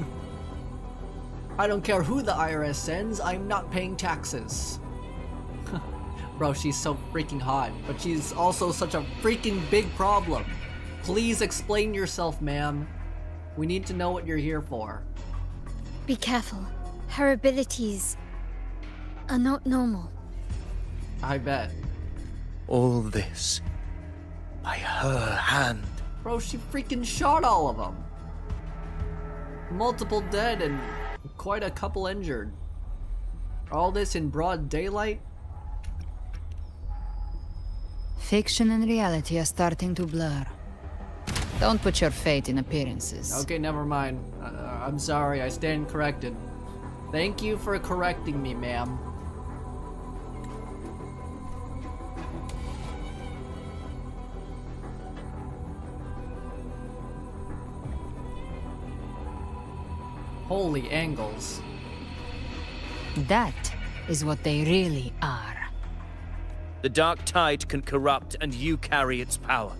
I don't care who the IRS sends, I'm not paying taxes. Bro, she's so freaking hot, but she's also such a freaking big problem. Please explain yourself, ma'am. We need to know what you're here for. Be careful. Her abilities are not normal. I bet. All this by her hand. Bro, she freaking shot all of them. Multiple dead and quite a couple injured. All this in broad daylight? Fiction and reality are starting to blur. Don't put your fate in appearances. Okay, never mind. I'm sorry, I stand corrected. Thank you for correcting me, ma'am. Holy angles. That is what they really are. The dark tide can corrupt, and you carry its power.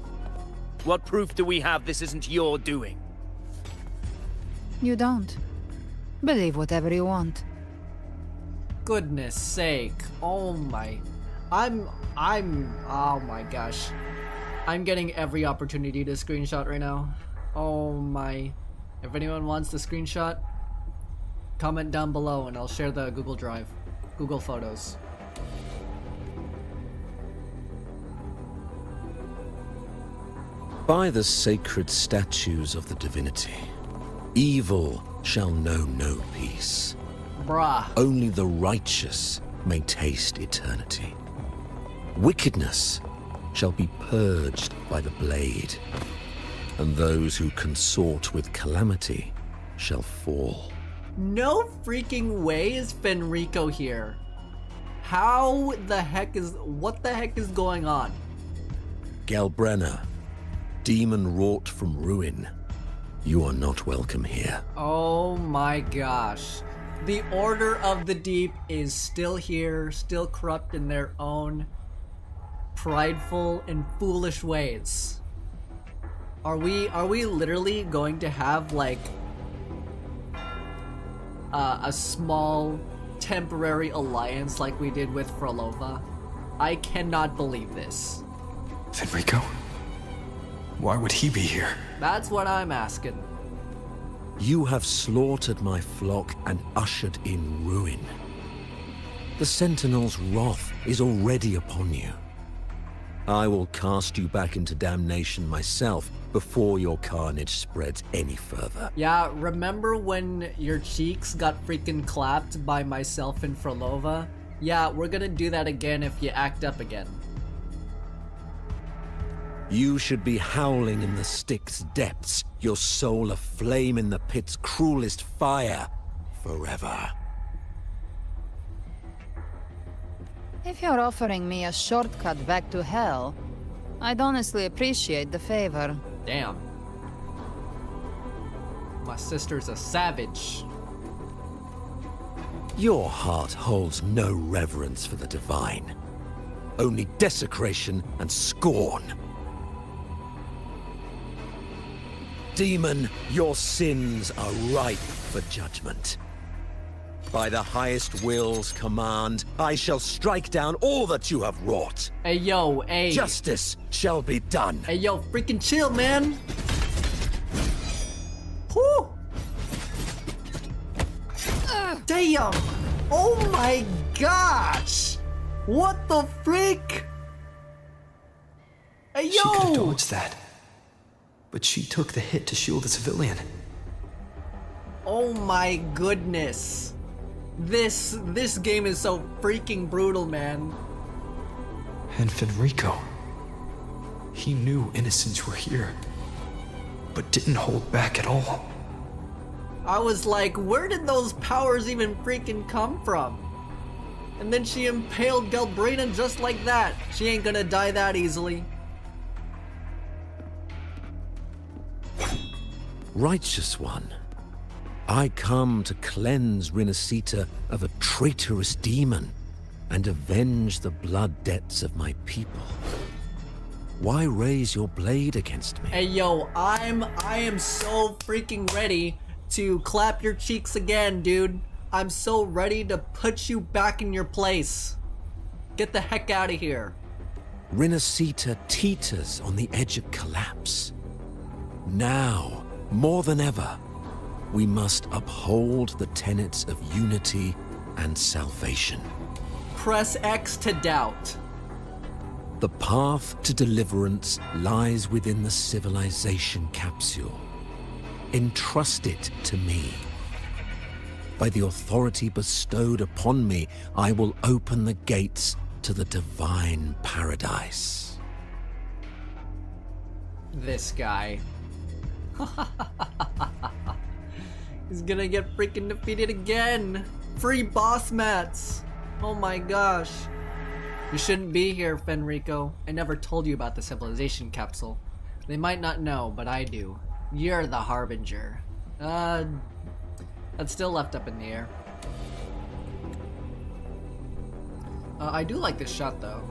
What proof do we have this isn't your doing? You don't. Believe whatever you want. Goodness sake. Oh my. Oh my gosh. I'm getting every opportunity to screenshot right now. Oh my. If anyone wants the screenshot, comment down below and I'll share the Google Drive. Google Photos. By the sacred statues of the divinity, evil shall know no peace. Bruh. Only the righteous may taste eternity. Wickedness shall be purged by the blade, and those who consort with calamity shall fall. No freaking way is Fenrico here. How the heck is... What the heck is going on? Galbrenna, demon wrought from ruin, you are not welcome here. Oh my gosh. The Order of the Deep is still here, still corrupt in their own prideful and foolish ways. Are we literally going to have like a small temporary alliance like we did with Frolova? I cannot believe this. Fenrico? Why would he be here? That's what I'm asking. You have slaughtered my flock and ushered in ruin. The Sentinel's wrath is already upon you. I will cast you back into damnation myself before your carnage spreads any further. Yeah, remember when your cheeks got freaking clapped by myself and Frolova? Yeah, we're gonna do that again if you act up again. You should be howling in the Styx's depths, your soul aflame in the pit's cruelest fire, forever. If you're offering me a shortcut back to hell, I'd honestly appreciate the favor. Damn. My sister's a savage. Your heart holds no reverence for the divine. Only desecration and scorn. Demon, your sins are ripe for judgment. By the highest will's command, I shall strike down all that you have wrought. Hey yo, hey. Justice shall be done. Hey yo, freaking chill, man. Whew. Damn. Oh my gosh. What the freak? Hey yo. She could have dodged that. But she took the hit to shield the civilian. Oh my goodness. This game is so freaking brutal, man. And Fenrico. He knew innocents were here, but didn't hold back at all. I was like, where did those powers even freaking come from? And then she impaled Galbrenna just like that. She ain't gonna die that easily. Righteous one, I come to cleanse Rinascita of a traitorous demon and avenge the blood debts of my people. Why raise your blade against me? Hey yo, I am so freaking ready to clap your cheeks again, dude. I'm so ready to put you back in your place. Get the heck out of here. Rinascita teeters on the edge of collapse. Now, more than ever, we must uphold the tenets of unity and salvation. Press X to doubt. The path to deliverance lies within the civilization capsule. Entrust it to me. By the authority bestowed upon me, I will open the gates to the divine paradise. This guy. He's gonna get freaking defeated again. Free boss mats. Oh my gosh. You shouldn't be here, Fenrico. I never told you about the civilization capsule. They might not know, but I do. You're the Harbinger. That's still left up in the air. I do like this shot though.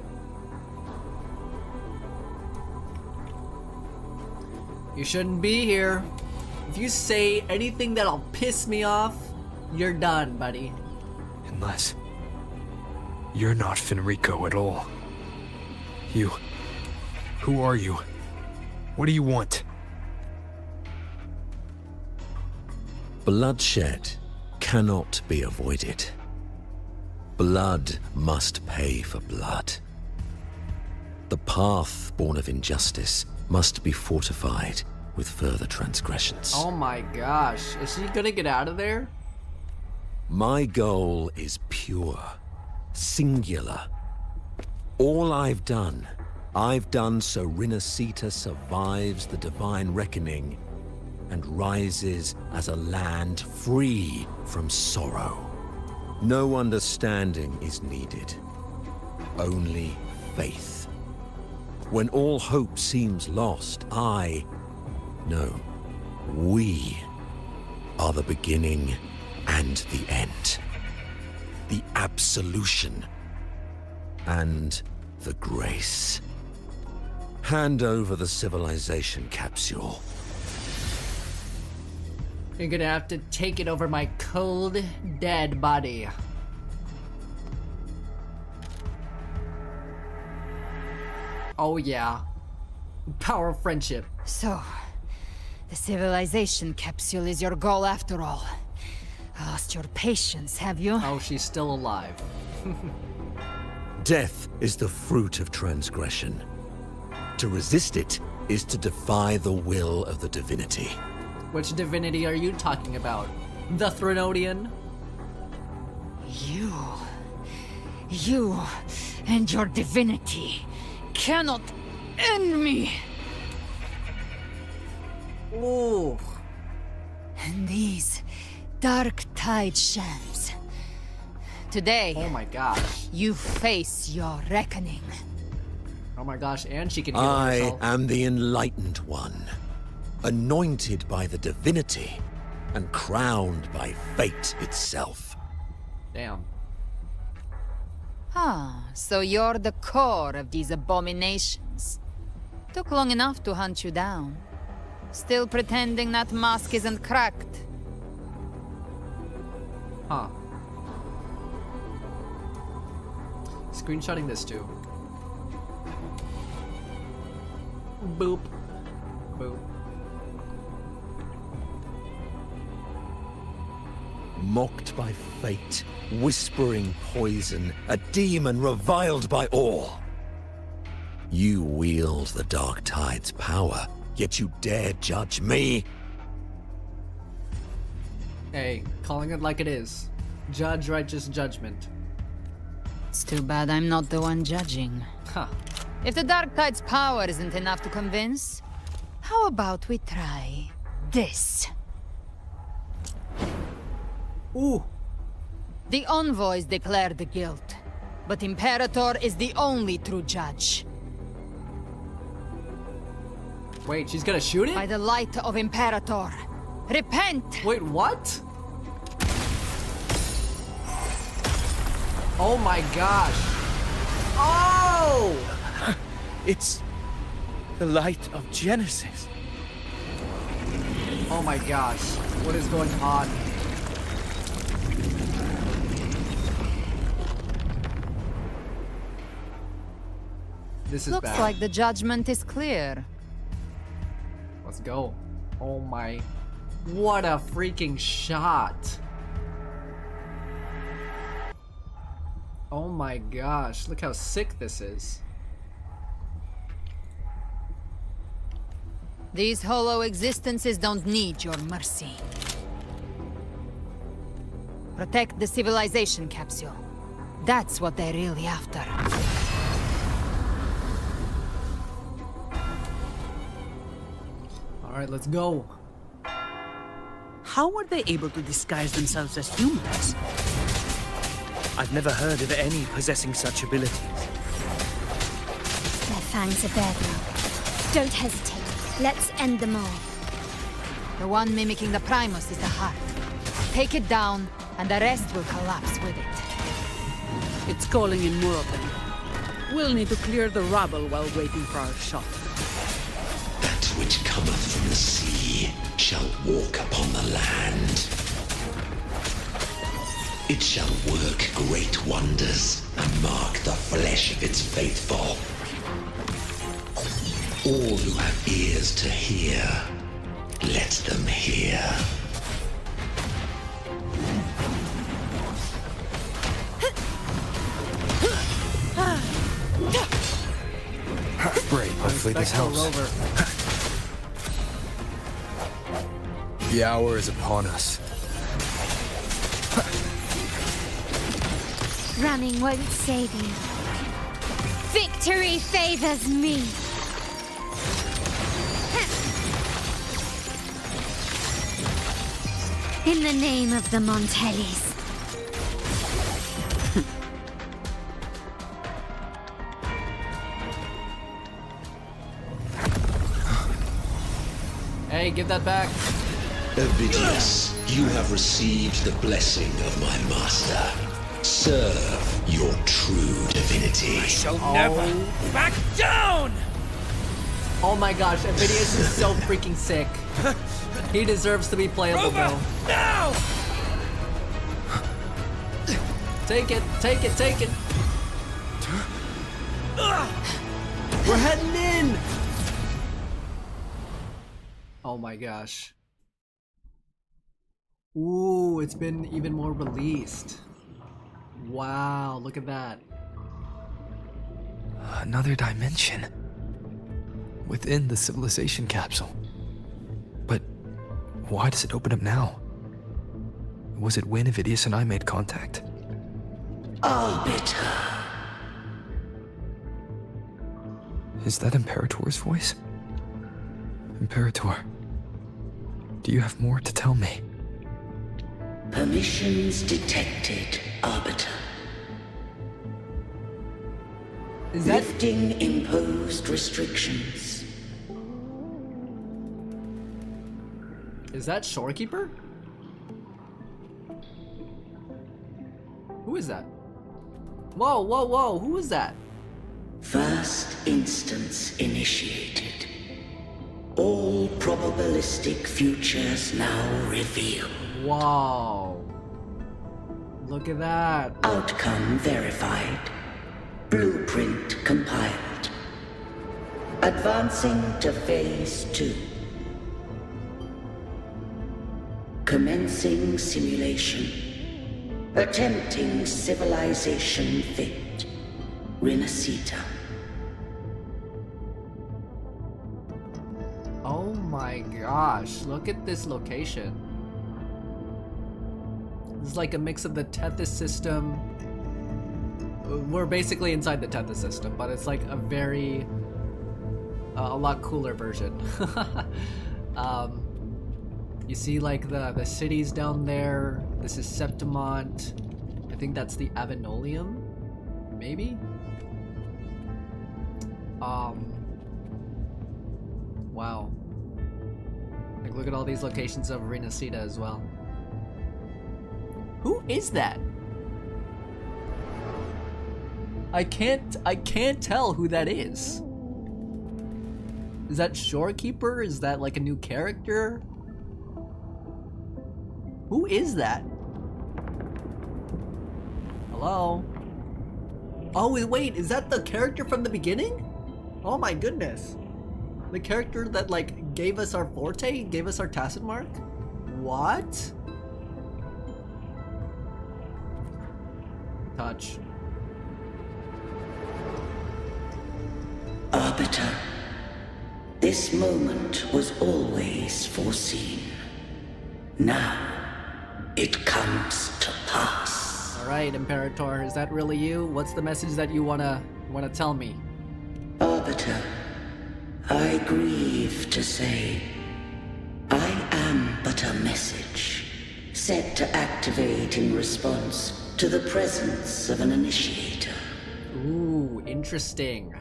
You shouldn't be here. If you say anything that'll piss me off, you're done, buddy. Unless you're not Fenrico at all. Who are you? What do you want? Bloodshed cannot be avoided. Blood must pay for blood. The path born of injustice must be fortified with further transgressions. Oh my gosh, is she gonna get out of there? My goal is pure, singular. All I've done so Rinascita survives the divine reckoning and rises as a land free from sorrow. No understanding is needed, only faith. When all hope seems lost, we are the beginning and the end. The absolution and the grace. Hand over the civilization capsule. You're gonna have to take it over my cold, dead body. Oh yeah. Power of friendship. So, the civilization capsule is your goal after all. Lost your patience, have you? Oh, she's still alive. Death is the fruit of transgression. To resist it is to defy the will of the divinity. Which divinity are you talking about? The Threnodian? You and your divinity cannot end me. Ooh. And these dark tide shams. Today, oh my gosh, you face your reckoning. Oh my gosh, and she can heal I herself. am the enlightened one, anointed by the divinity and crowned by fate itself. Damn. Ah, so you're the core of these abominations. Took long enough to hunt you down. Still pretending that mask isn't cracked. Huh. Screenshotting this too. Boop. Boop. Mocked by fate, whispering poison, a demon reviled by all. You wield the Dark Tide's power, yet you dare judge me? Hey, calling it like it is. Judge righteous judgment. It's too bad I'm not the one judging. Huh. If the Dark Tide's power isn't enough to convince, how about we try this? Ooh. The envoys declare the guilt, but Imperator is the only true judge. Wait, she's gonna shoot it? By the light of Imperator, repent! Wait, what? Oh my gosh. Oh! It's the light of Genesis. Oh my gosh. What is going on? This is Looks bad. like the judgment is clear. Let's go. Oh my. What a freaking shot. Oh my gosh. Look how sick this is. These hollow existences don't need your mercy. Protect the civilization capsule. That's what they're really after. Alright, let's go. How were they able to disguise themselves as humans? I've never heard of any possessing such abilities. Their fangs are bared now. Don't hesitate. Let's end them all. The one mimicking the Primus is the heart. take it down, and the rest will collapse with it. It's calling in more of them. We'll need to clear the rubble while waiting for our shot. That which cometh from the sea shall walk upon the land. It shall work great wonders and mark the flesh of its faithful. All who have ears to hear, let them hear. Great, hopefully this helps. Rover. The hour is upon us. Running won't save you. Victory favors me. In the name of the Montellis. Hey, give that back. Ovidius, you have received the blessing of my master. Serve your true divinity. I shall never back down! Oh my gosh, Avidius is so freaking sick. He deserves to be playable, bro. Now! Take it, take it, take it. We're heading in. Oh my gosh. Ooh, it's been even more released. Wow, look at that. Another dimension. Within the civilization capsule. But why does it open up now? Was it when Avidius and I made contact? Arbiter. Is that Imperator's voice? Imperator, do you have more to tell me? Permissions detected, Arbiter. Is that lifting imposed restrictions? Is that Shorekeeper? Who is that? Whoa, whoa, whoa, who is that? First instance initiated. All probabilistic futures now revealed. Wow. Look at that. Outcome verified. Blueprint compiled. Advancing to phase 2. Commencing simulation. Attempting civilization fit. Renacita. Oh my gosh, look at this location. It's like a mix of the Tethys system. We're basically inside the Tethys system, but it's like a very, a lot cooler version. You see like the cities down there. This is Septimont. I think that's the Avenolium, maybe? Wow. Like, look at all these locations of Renacita as well. Who is that? I can't tell who that is. Is that Shorekeeper? Is that like a new character? Who is that? Hello? Oh, wait, is that the character from the beginning? Oh my goodness. The character that like gave us our forte, gave us our tacit mark? What? Touch. Arbiter. This moment was always foreseen. Now, it comes to pass. Alright, Imperator, is that really you? What's the message that you wanna tell me? Arbiter, I grieve to say, I am but a message, set to activate in response to the presence of an initiator. Ooh, interesting.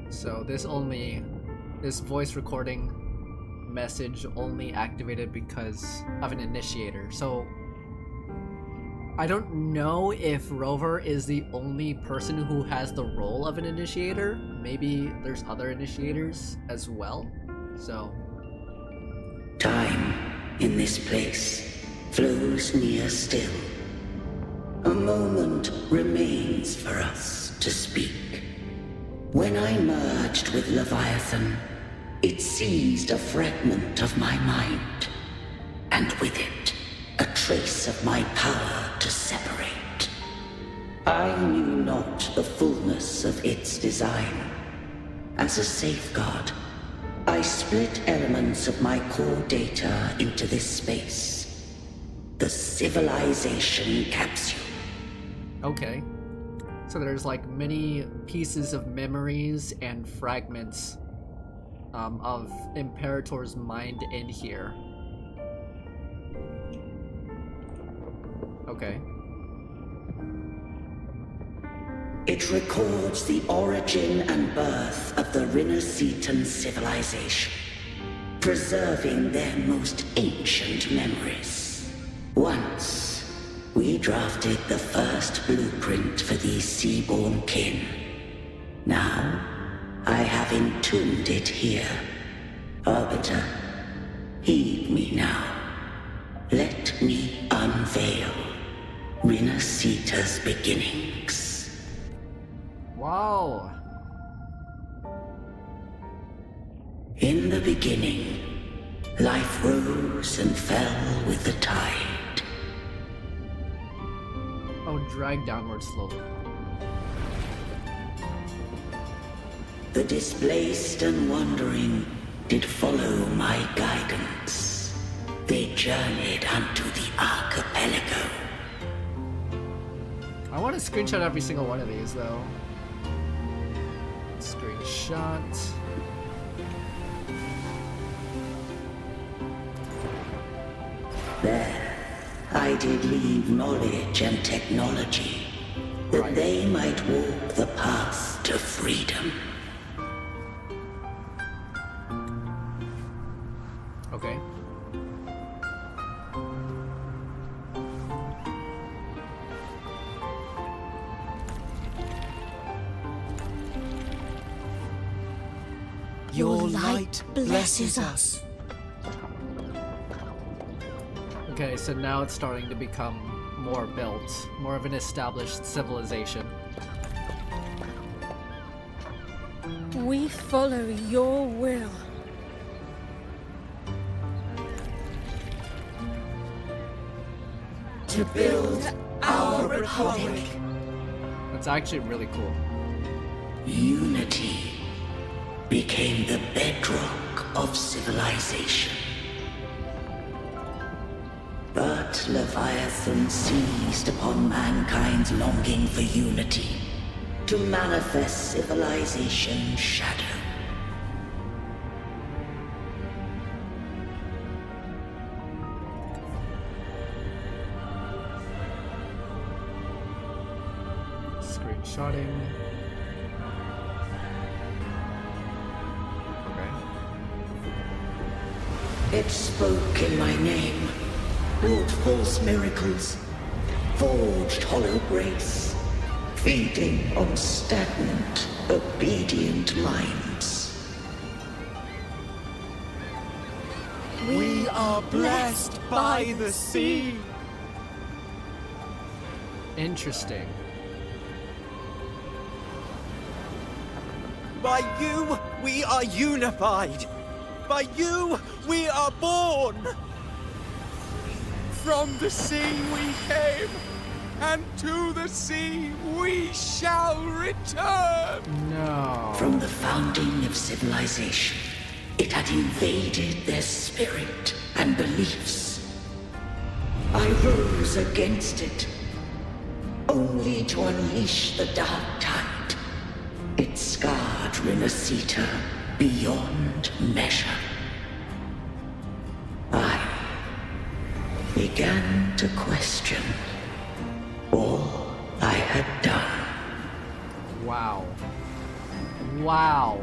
So this only This voice recording message only activated because of an initiator. So I don't know if Rover is the only person who has the role of an initiator. Maybe there's other initiators as well. So time in this place flows near still. A moment remains for us to speak. When I merged with Leviathan, it seized a fragment of my mind, and with it, a trace of my power to separate. I knew not the fullness of its design. As a safeguard, I split elements of my core data into this space. The civilization capsule. okay. So there's like many pieces of memories and fragments of Imperator's mind in here. Okay. It records the origin and birth of the Rinnocetan civilization, preserving their most ancient memories. Once, we drafted the first blueprint for these seaborn kin. Now, I have entombed it here. Arbiter, heed me now. Let me unveil Rinnoceta's beginnings. Wow. In the beginning, life rose and fell with the tide. Oh, drag downward slowly. The displaced and wandering did follow my guidance. They journeyed unto the archipelago. I want to screenshot every single one of these, though. Screenshot. There, I did leave knowledge and technology, that they might walk the path to freedom. Okay. Your light blesses us. Okay, so now it's starting to become more built, more of an established civilization. We follow your will. To build our republic. That's actually really cool. Unity became the bedrock of civilization. But Leviathan seized upon mankind's longing for unity to manifest civilization's shadow. Screenshotting. It spoke in my name, wrought false miracles, forged hollow grace, feeding on stagnant, obedient minds. We are blessed by the sea. Interesting. By you, we are unified. By you, we are born. From the sea we came, and to the sea we shall return. No. From the founding of civilization, it had invaded their spirit and beliefs. I rose against it, only to unleash the dark tide. It scarred Rinnoceta beyond measure. I began to question all I had done. Wow. Wow.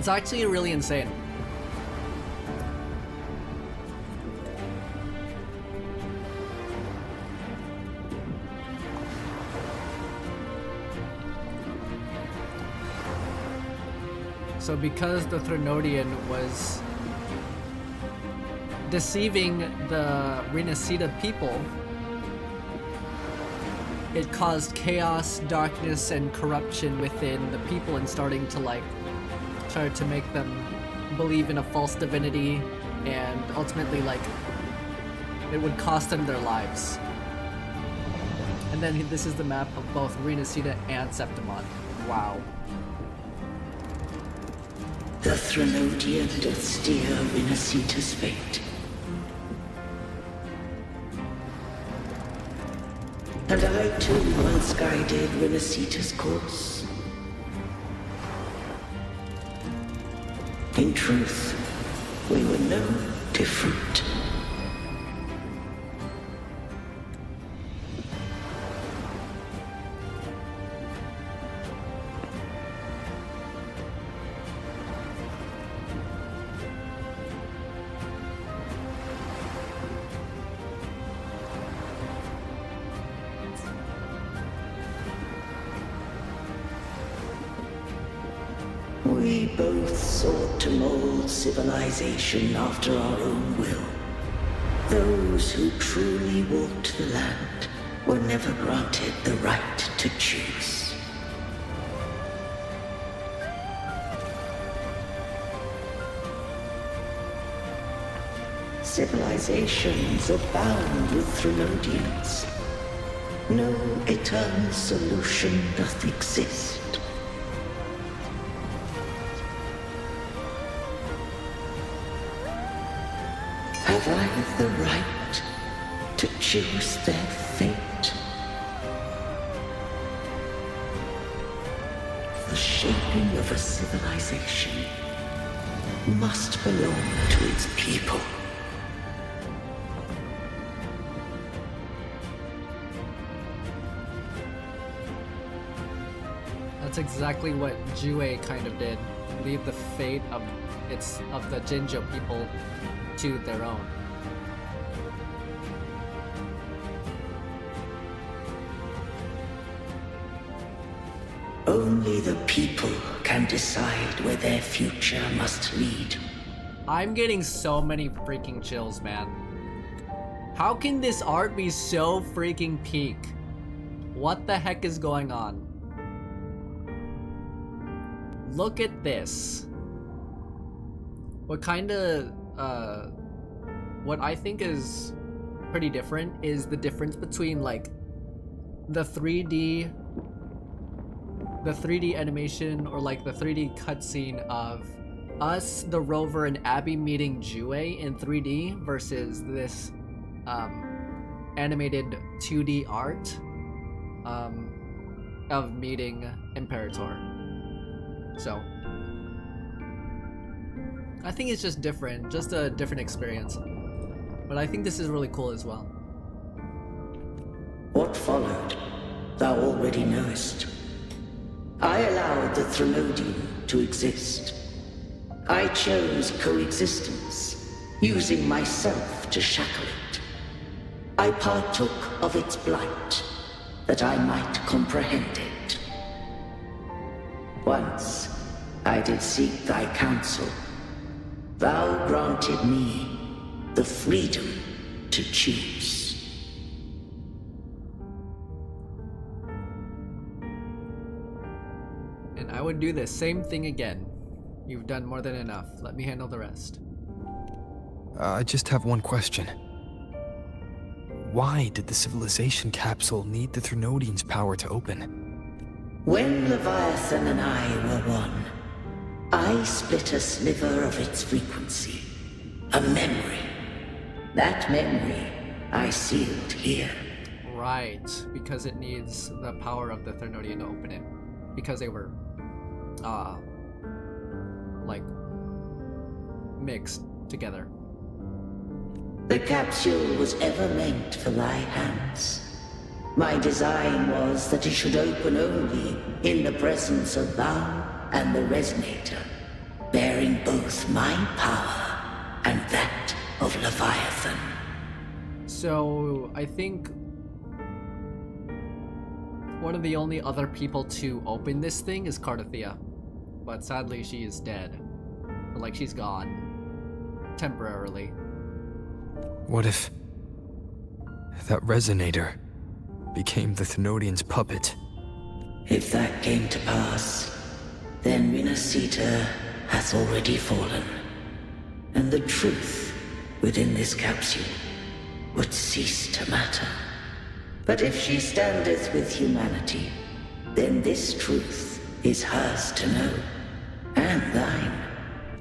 It's actually really insane. So because the Threnodian was deceiving the Renacida people, it caused chaos, darkness, and corruption within the people, and starting to like try to make them believe in a false divinity, and ultimately like it would cost them their lives. And then this is the map of both Renacida and Septimon. Wow. The Threnodian doth steer Renacida's fate. And I too once guided Renacida's course. In truth, we were no different. We both sought to mold civilization after our own will. Those who truly walked the land were never granted the right to choose. Civilizations abound with Threnodians. No eternal solution doth exist. Have I the right to choose their fate? The shaping of a civilization must belong to its people. That's exactly what WuWa kind of did. Leave the fate of the Jinjo people to their own. Only the people can decide where their future must lead. I'm getting so many freaking chills, man. How can this art be so freaking peak? What the heck is going on? Look at this. What I think is pretty different is the difference between like the 3D animation, or like the 3D cutscene of us, the Rover, and Abby meeting WuWa in 3D versus this animated 2D art of meeting Imperator. So I think it's just different, just a different experience. But I think this is really cool as well. What followed, thou already knowest. I allowed the Threnodian to exist. I chose coexistence, using myself to shackle it. I partook of its blight, that I might comprehend it. Once, I did seek thy counsel. Thou granted me the freedom to choose. And I would do the same thing again. You've done more than enough. Let me handle the rest. I just have one question. Why did the civilization capsule need the Threnodian's power to open? When Leviathan and I were one, I split a sliver of its frequency. A memory. That memory I sealed here. Right, because it needs the power of the Threnodian to open it. Because they were, like, mixed together. The capsule was ever meant for thy hands. My design was that it should open only in the presence of thou and the Resonator, bearing both my power and that of Leviathan. So, I think one of the only other people to open this thing is Cardathea. But sadly, she is dead. Like, she's gone. Temporarily. What if that resonator became the Thenodian's puppet? If that came to pass, then Rinasita hath already fallen, and the truth within this capsule would cease to matter. But if she standeth with humanity, then this truth is hers to know, and thine.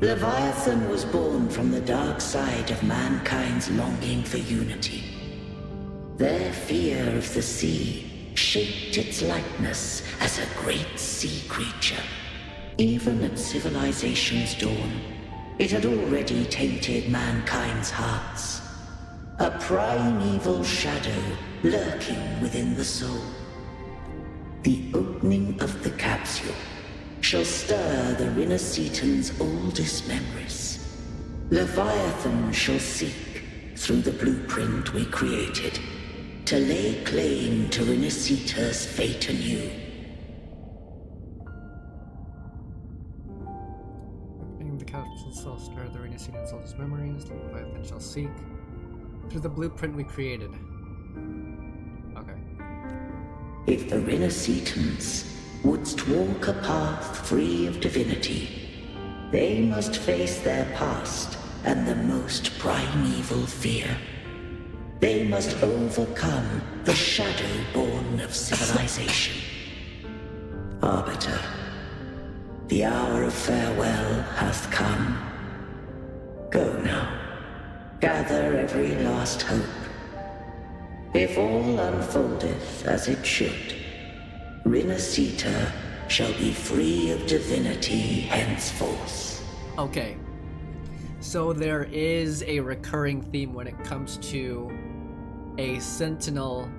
Leviathan was born from the dark side of mankind's longing for unity. Their fear of the sea shaped its likeness as a great sea creature. Even at civilization's dawn, it had already tainted mankind's hearts. A primeval shadow lurking within the soul. The opening of the capsule shall stir the Rinascitan's oldest memories. Leviathan shall seek, through the blueprint we created, to lay claim to Rinascita's fate anew. Opening the capsule shall stir the Rinascitan's oldest memories. Leviathan shall seek, through the blueprint we created. Okay. If the Rinascitans wouldst walk a path free of divinity, they must face their past and the most primeval fear. They must overcome the shadow born of civilization. Arbiter, the hour of farewell hath come. Go now, gather every last hope. If all unfoldeth as it should, Rinascita shall be free of divinity henceforth. Okay. So there is a recurring theme when it comes to a sentinel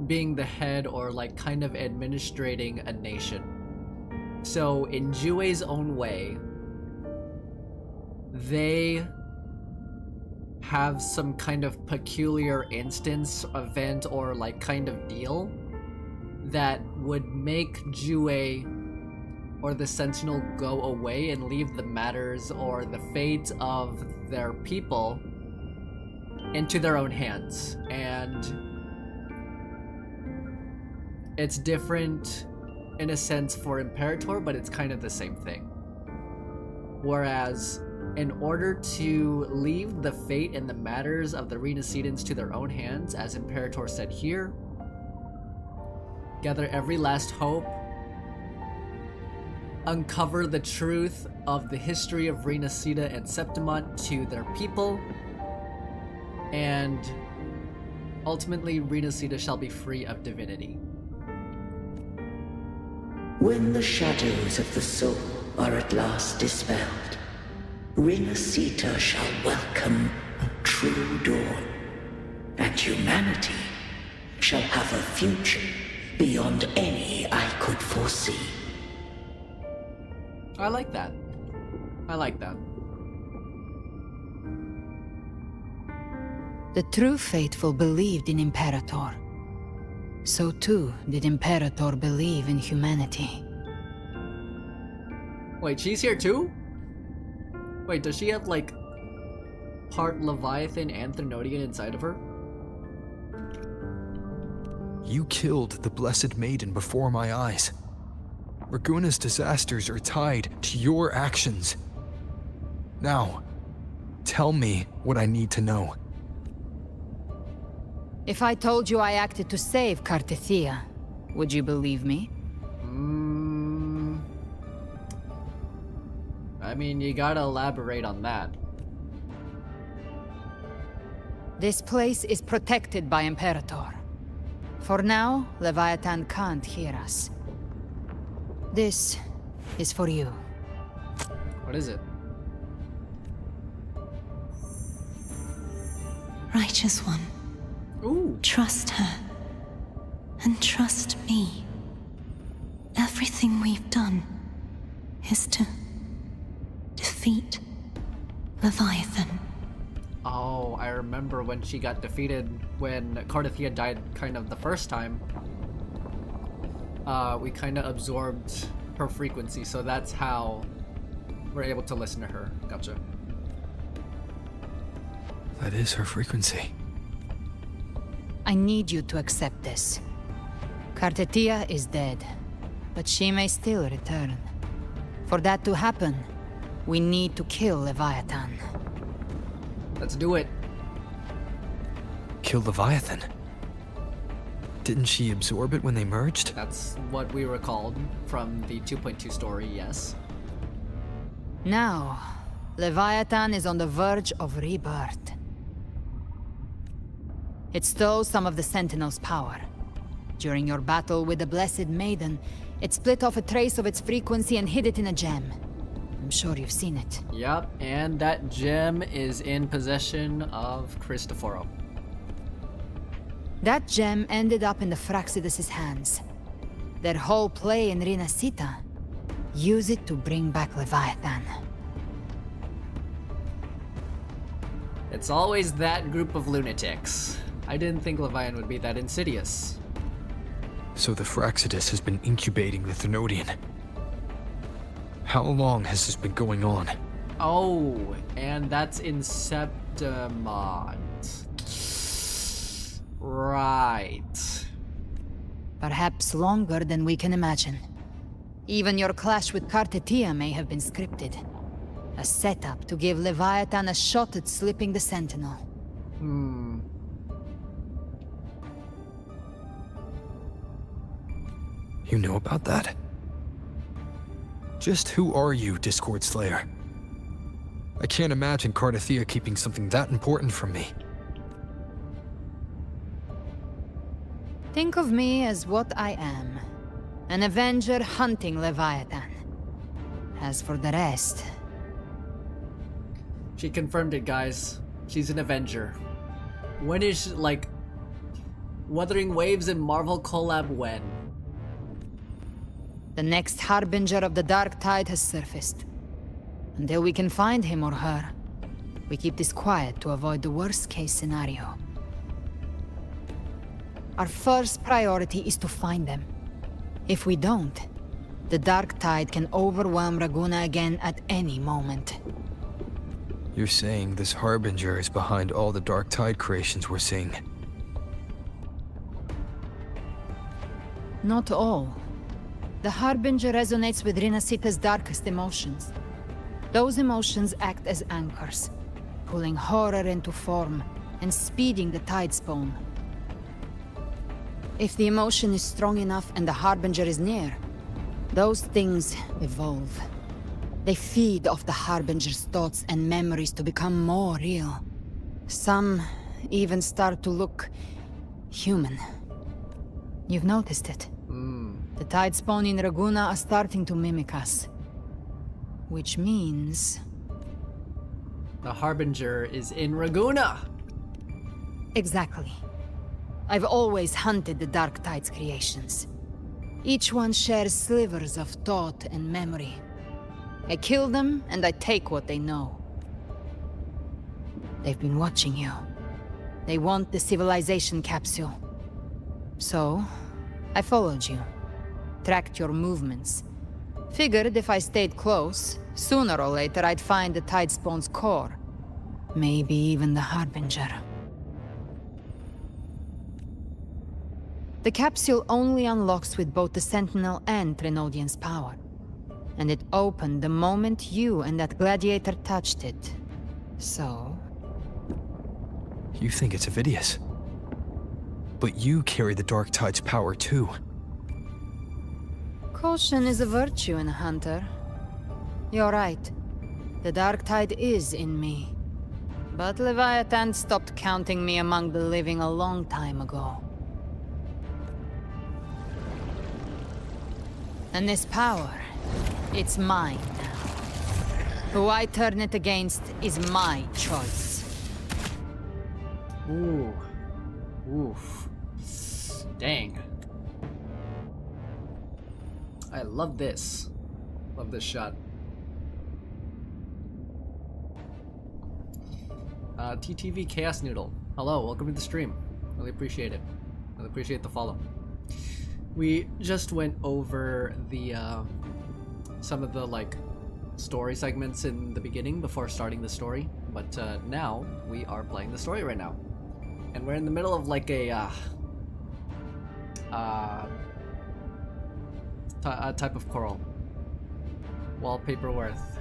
being the head or like kind of administrating a nation. So in Jue's own way, they have some kind of peculiar instance, event, or like kind of deal that would make Jue or the Sentinel go away and leave the matters or the fate of their people into their own hands. And it's different in a sense for Imperator, but it's kind of the same thing. Whereas in order to leave the fate and the matters of the Renascitans to their own hands, as Imperator said here, gather every last hope, uncover the truth of the history of Renascita and Septimont to their people, and ultimately Renascita shall be free of divinity. When the shadows of the soul are at last dispelled, Rinascita shall welcome a true dawn, and humanity shall have a future beyond any I could foresee. I like that. I like that. The true faithful believed in Imperator. So too did Imperator believe in humanity. Wait, she's here too? Wait, does she have like part Leviathan and Thenodian inside of her? You killed the Blessed Maiden before my eyes. Raguna's disasters are tied to your actions. Now, tell me what I need to know. If I told you I acted to save Cardathea, would you believe me? I mean, you gotta elaborate on that. This place is protected by Imperator. For now, Leviathan can't hear us. This is for you. What is it? Righteous One. Ooh. Trust her. And trust me. Everything we've done is to defeat Leviathan. Oh, I remember when she got defeated when Cardathia died kind of the first time. We kind of absorbed her frequency, so that's how we're able to listen to her. Gotcha. That is her frequency. I need you to accept this. Cardathia is dead, but she may still return. For that to happen, we need to kill Leviathan. Let's do it. Kill Leviathan? Didn't she absorb it when they merged? That's what we recalled from the 2.2 story, yes. Now, Leviathan is on the verge of rebirth. It stole some of the Sentinel's power. During your battle with the Blessed Maiden, it split off a trace of its frequency and hid it in a gem. I'm sure you've seen it. Yep, and that gem is in possession of Cristoforo. That gem ended up in the Fraxidus' hands. Their whole play in Rinasita. Use it to bring back Leviathan. It's always that group of lunatics. I didn't think Leviathan would be that insidious. So the Fraxidus has been incubating the Thenodian. How long has this been going on? Oh, and that's in Septimont. Right. Perhaps longer than we can imagine. Even your clash with Cardathia may have been scripted. A setup to give Leviathan a shot at slipping the Sentinel. You know about that? Just who are you, Discord Slayer? I can't imagine Cardathia keeping something that important from me. Think of me as what I am. An Avenger hunting Leviathan. As for the rest... She confirmed it, guys. She's an Avenger. When is, like... Wuthering Waves and Marvel collab when? The next Harbinger of the Dark Tide has surfaced. Until we can find him or her, we keep this quiet to avoid the worst-case scenario. Our first priority is to find them. If we don't, the Dark Tide can overwhelm Raguna again at any moment. You're saying this Harbinger is behind all the Dark Tide creations we're seeing? Not all. The Harbinger resonates with Rinasita's darkest emotions. Those emotions act as anchors, pulling horror into form and speeding the tide spawn. If the emotion is strong enough and the Harbinger is near, those things evolve. They feed off the Harbinger's thoughts and memories to become more real. Some even start to look human. You've noticed it. The tide spawn in Raguna are starting to mimic us. Which means... The Harbinger is in Raguna! Exactly. I've always hunted the Dark Tide's creations. Each one shares slivers of thought and memory. I kill them, and I take what they know. They've been watching you. They want the civilization capsule. So, I followed you. Tracked your movements. Figured if I stayed close, sooner or later I'd find the Tide Spawn's core. Maybe even the Harbinger. The capsule only unlocks with both the Sentinel and Trinodian's power. And it opened the moment you and that gladiator touched it. So... You think it's Avidius. But you carry the Dark Tide's power too. Caution is a virtue in a hunter. You're right. The Dark Tide is in me. But Leviathan stopped counting me among the living a long time ago. And this power, it's mine now. Who I turn it against is my choice. Ooh. Oof. Dang. I love this. Love this shot. TTV Chaos Noodle. Hello, welcome to the stream. Really appreciate it. Really appreciate the follow. We just went over the some of the like story segments in the beginning before starting the story, but now we are playing the story right now, and we're in the middle of like a type of coral. Wallpaper worth.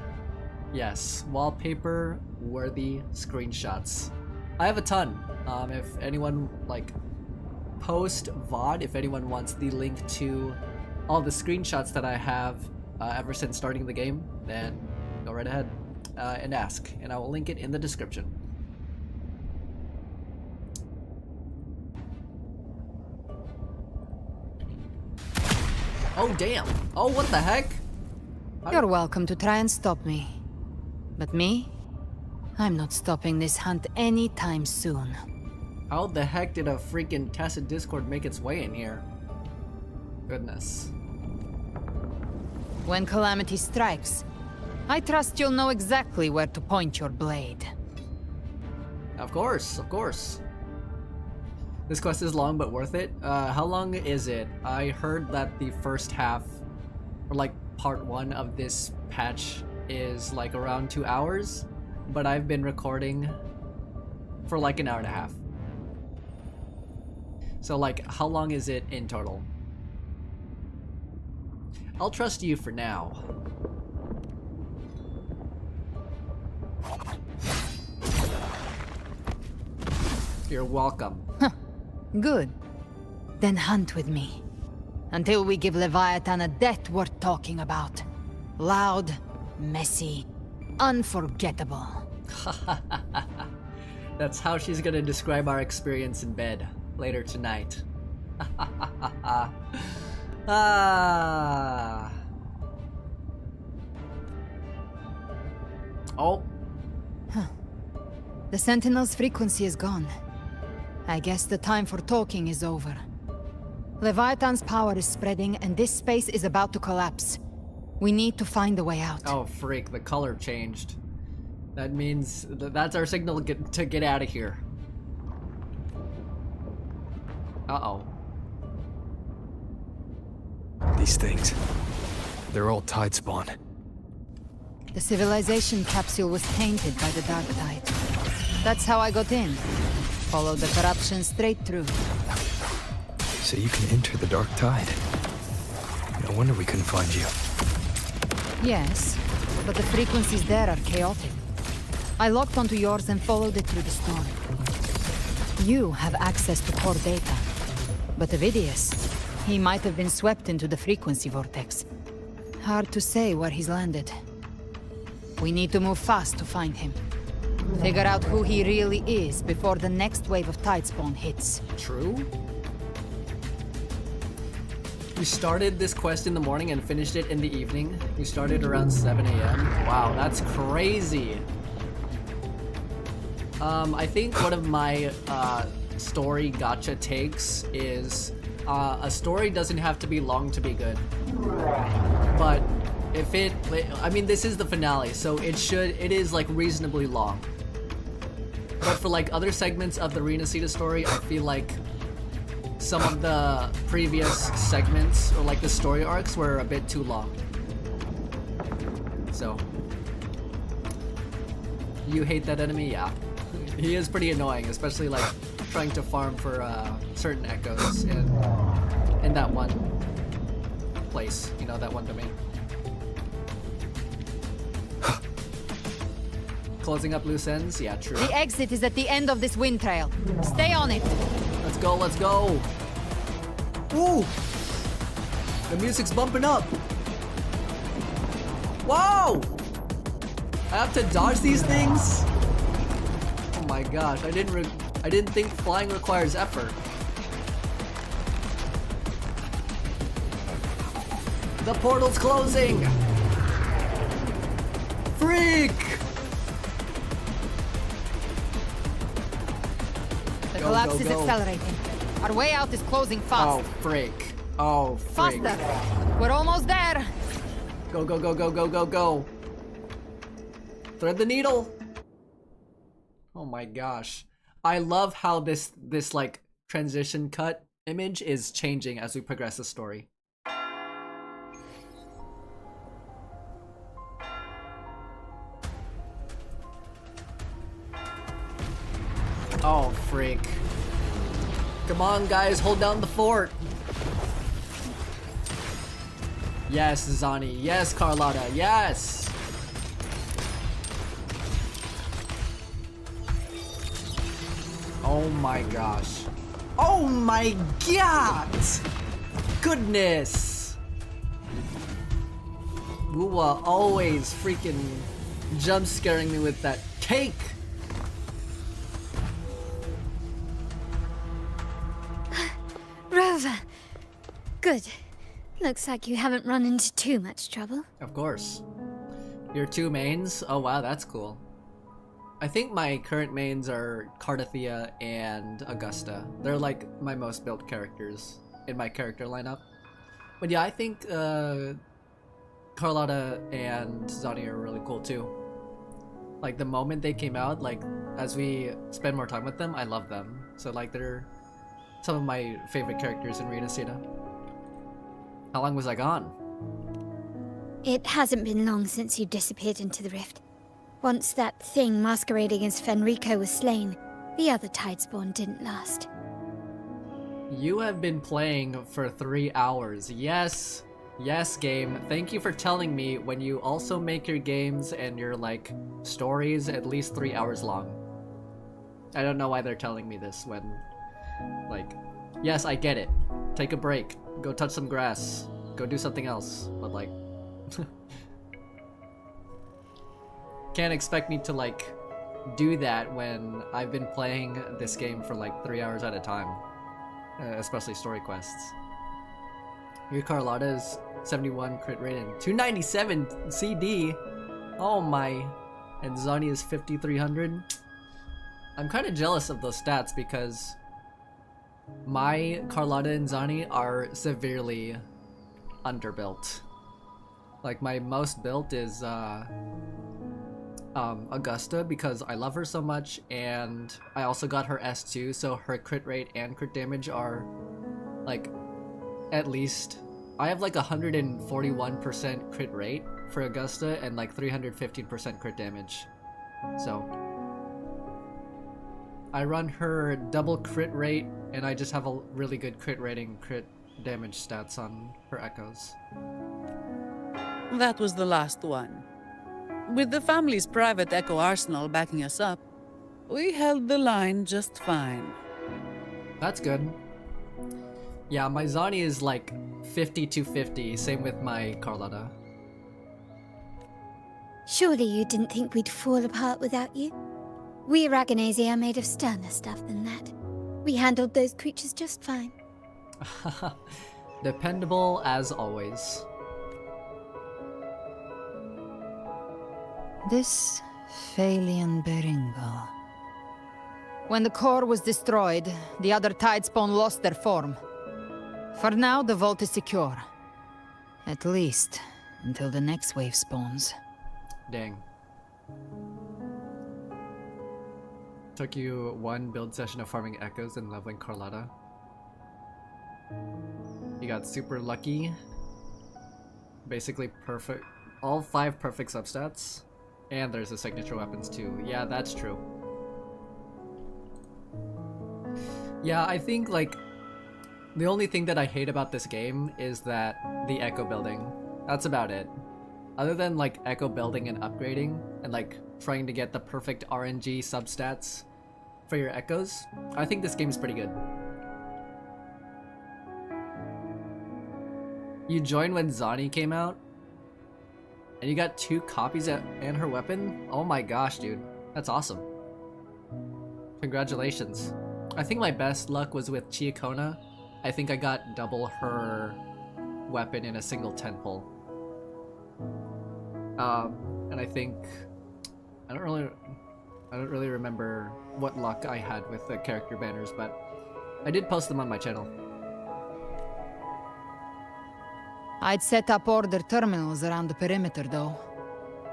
Yes, wallpaper worthy screenshots. I have a ton. If anyone like post VOD, if anyone wants the link to all the screenshots that I have ever since starting the game, then go right ahead and ask, and I will link it in the description. Oh damn! Oh, what the heck? You're welcome to try and stop me. But me? I'm not stopping this hunt anytime soon. How the heck did a freaking Tacit Discord make its way in here? Goodness. When calamity strikes, I trust you'll know exactly where to point your blade. Of course, of course. This quest is long but worth it. How long is it? I heard that the first half, or like part 1 of this patch is like around 2 hours, but I've been recording for like an hour and a half. So like, how long is it in total? I'll trust you for now. You're welcome. Good. Then hunt with me. Until we give Leviathan a death worth talking about. Loud, messy, unforgettable. That's how she's gonna describe our experience in bed later tonight. Oh. Huh. The Sentinel's frequency is gone. I guess the time for talking is over. Leviathan's power is spreading, and this space is about to collapse. We need to find a way out. Oh, freak, the color changed. That means that's our signal to get out of here. Uh-oh. These things, they're all tide spawn. The civilization capsule was tainted by the dark tide. That's how I got in. Followed the corruption straight through. So you can enter the dark tide. No wonder we couldn't find you. Yes, but the frequencies there are chaotic. I locked onto yours and followed it through the storm. You have access to core data. But Avidius, he might have been swept into the frequency vortex. Hard to say where he's landed. We need to move fast to find him. Figure out who he really is before the next wave of tidespawn hits. True? You started this quest in the morning and finished it in the evening. You started around 7 a.m. Wow, that's crazy. I think one of my story gotcha takes is a story doesn't have to be long to be good. But if it, I mean, this is the finale, so it is like reasonably long. But for like other segments of the Renacita story, I feel like some of the previous segments or like the story arcs were a bit too long. So, you hate that enemy? Yeah. He is pretty annoying, especially like trying to farm for certain echoes in that one place, you know, that one domain. Closing up loose ends? Yeah, true. The exit is at the end of this wind trail. Stay on it. Let's go, let's go. Ooh! The music's bumping up. Whoa! I have to dodge these things? Oh my gosh, I didn't think flying requires effort. The portal's closing! Freak! The collapse is accelerating. Our way out is closing fast. Oh, freak. Oh, freak. Faster! We're almost there! Go, go, go, go, go, go, go. Thread the needle. Oh my gosh. I love how this like transition cut image is changing as we progress the story. Oh, freak. Come on, guys, hold down the fort. Yes, Zani. Yes, Carlotta. Yes. Oh my gosh. Oh my god! Goodness! WuWa always freaking jump scaring me with that cake! Rover. Good. Looks like you haven't run into too much trouble. Of course. Your two mains? Oh wow, that's cool. I think my current mains are Cardathea and Augusta. They're like my most built characters in my character lineup. But yeah, I think Carlotta and Zani are really cool too. Like the moment they came out, like as we spend more time with them, I love them. So like they're some of my favorite characters in Rena Seda. How long was I gone? It hasn't been long since you disappeared into the rift. Once that thing masquerading as Fenrico was slain, the other Tidespawn didn't last. You have been playing for 3 hours. Yes. Yes, game. Thank you for telling me when you also make your games and your, like, stories at least 3 hours long. I don't know why they're telling me this when, like, yes, I get it. Take a break. Go touch some grass. Go do something else. But, like... Can't expect me to like do that when I've been playing this game for like 3 hours at a time, especially story quests. Your Carlotta is 71 crit rate and 297 CD. Oh my. And Zani is 5300. I'm kind of jealous of those stats because my Carlotta and Zani are severely underbuilt. Like my most built is Augusta because I love her so much, and I also got her S2, so her crit rate and crit damage are like at least I have like 141% crit rate for Augusta and like 315% crit damage. So I run her double crit rate and I just have a really good crit rating, crit damage stats on her echoes. That was the last one. With the family's private echo arsenal backing us up, we held the line just fine. That's good. Yeah, my Zani is like 50-50, same with my Carlotta. Surely you didn't think we'd fall apart without you? We Aragonese are made of sterner stuff than that. We handled those creatures just fine. Dependable as always. This Phalian Beringal. When the core was destroyed, the other Tidespawn lost their form. For now, the vault is secure. At least, until the next wave spawns. Dang. Took you one build session of farming echoes and leveling Carlotta. You got super lucky. Basically perfect. All 5 perfect substats. And there's the signature weapons too. Yeah, that's true. Yeah, I think like the only thing that I hate about this game is that the echo building. That's about it. Other than like echo building and upgrading and like trying to get the perfect RNG substats for your echoes, I think this game is pretty good. You joined when Zani came out? And you got 2 copies and her weapon? Oh my gosh, dude. That's awesome. Congratulations. I think my best luck was with Chiacona. I think I got double her weapon in a single 10 pull. And I think I don't really remember what luck I had with the character banners, but I did post them on my channel. I'd set up order terminals around the perimeter, though.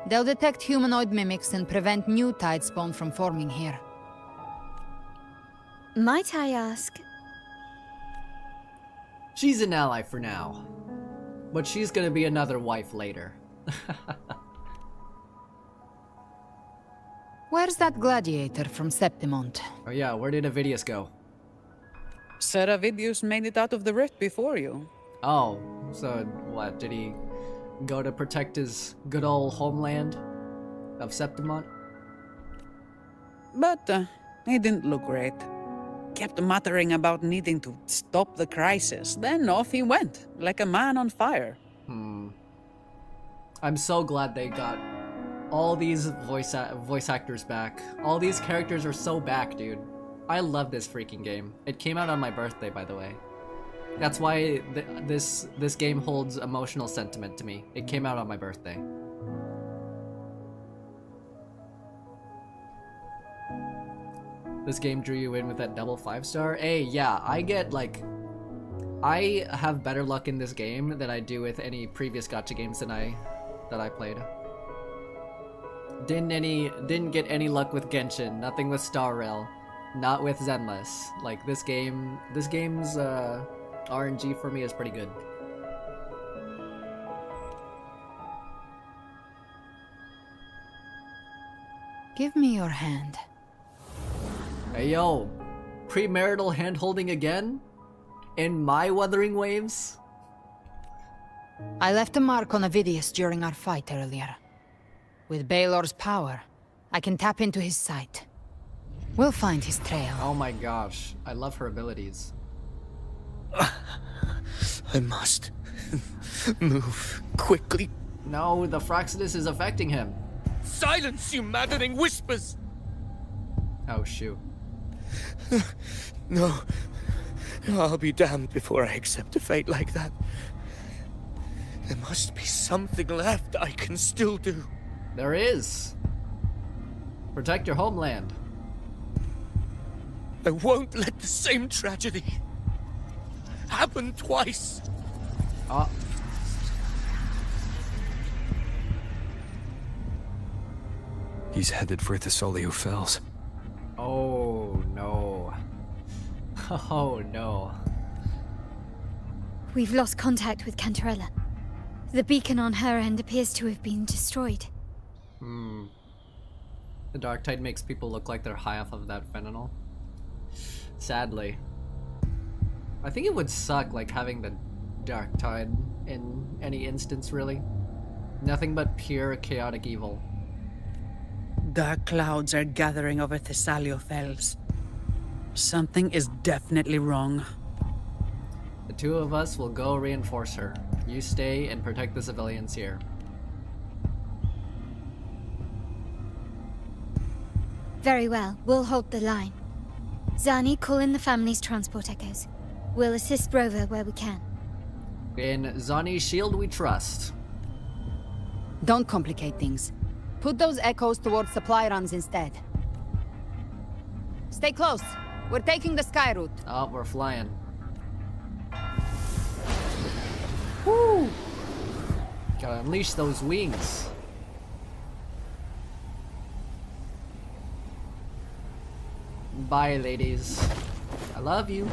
They'll detect humanoid mimics and prevent new Tidespawn from forming here. Might I ask? She's an ally for now, but she's gonna be another wife later. Where's that gladiator from Septimont? Oh yeah, where did Avidius go? Seravidius made it out of the rift before you. Oh, so what, did he go to protect his good old homeland of Septimont? But he didn't look great. Kept muttering about needing to stop the crisis. Then off he went, like a man on fire. I'm so glad they got all these voice actors back. All these characters are so back, dude. I love this freaking game. It came out on my birthday, by the way. That's why this game holds emotional sentiment to me. It came out on my birthday. This game drew you in with that double 5-star? Hey, yeah, I have better luck in this game than I do with any previous gacha games that I played. Didn't get any luck with Genshin, nothing with Star Rail, not with Zenless. Like this game's RNG for me is pretty good. Give me your hand. Hey yo, premarital hand-holding again? In my Wuthering Waves? I left a mark on Avidius during our fight earlier. With Baelor's power, I can tap into his sight. We'll find his trail. Oh my gosh, I love her abilities. I must move quickly. No, the Fraxidus is affecting him. Silence, you maddening whispers! Oh shoot. No, I'll be damned before I accept a fate like that. There must be something left I can still do. There is. Protect your homeland. I won't let the same tragedy happen twice. He's headed for Thessalio Fells. Oh no. Oh no. We've lost contact with Cantarella. The beacon on her end appears to have been destroyed. The Dark Tide makes people look like they're high off of that fentanyl. Sadly. I think it would suck, like, having the Dark Tide in any instance, really. Nothing but pure chaotic evil. Dark clouds are gathering over Thessalio Fells. Something is definitely wrong. The two of us will go reinforce her. You stay and protect the civilians here. Very well, we'll hold the line. Zani, call in the family's transport echoes. We'll assist Rover where we can. In Zani's shield we trust. Don't complicate things. Put those echoes towards supply runs instead. Stay close. We're taking the sky route. Oh, we're flying. Woo! Gotta unleash those wings. Bye, ladies. I love you.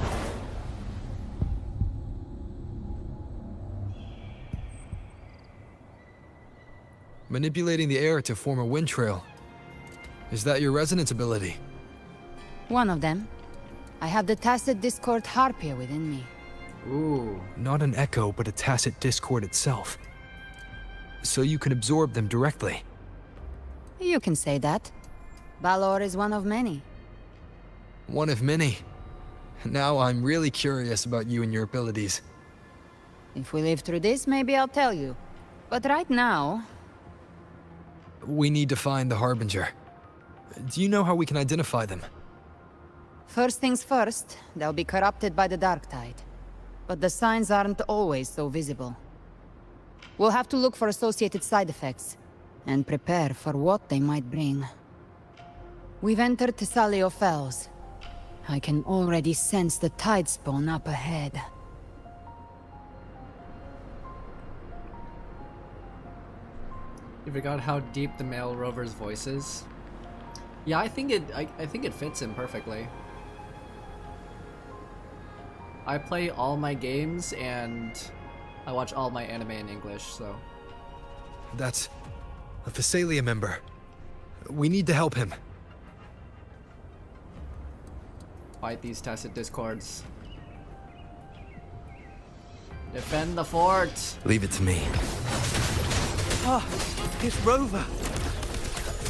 Manipulating the air to form a wind trail. Is that your resonance ability? One of them. I have the tacit discord harpia within me. Ooh. Not an echo, but a tacit discord itself. So you can absorb them directly. You can say that. Balor is one of many. One of many. Now I'm really curious about you and your abilities. If we live through this, maybe I'll tell you. But right now... We need to find the Harbinger. Do you know how we can identify them? First things first, they'll be corrupted by the Dark Tide. But the signs aren't always so visible. We'll have to look for associated side effects, and prepare for what they might bring. We've entered Thessalio Fells. I can already sense the tide spawn up ahead. You forgot how deep the male rover's voice is? Yeah, I think it fits him perfectly. I play all my games and I watch all my anime in English, so... That's a Physalia member. We need to help him. Fight these tacit discords. Defend the fort! Leave it to me. Ah, it's Rover.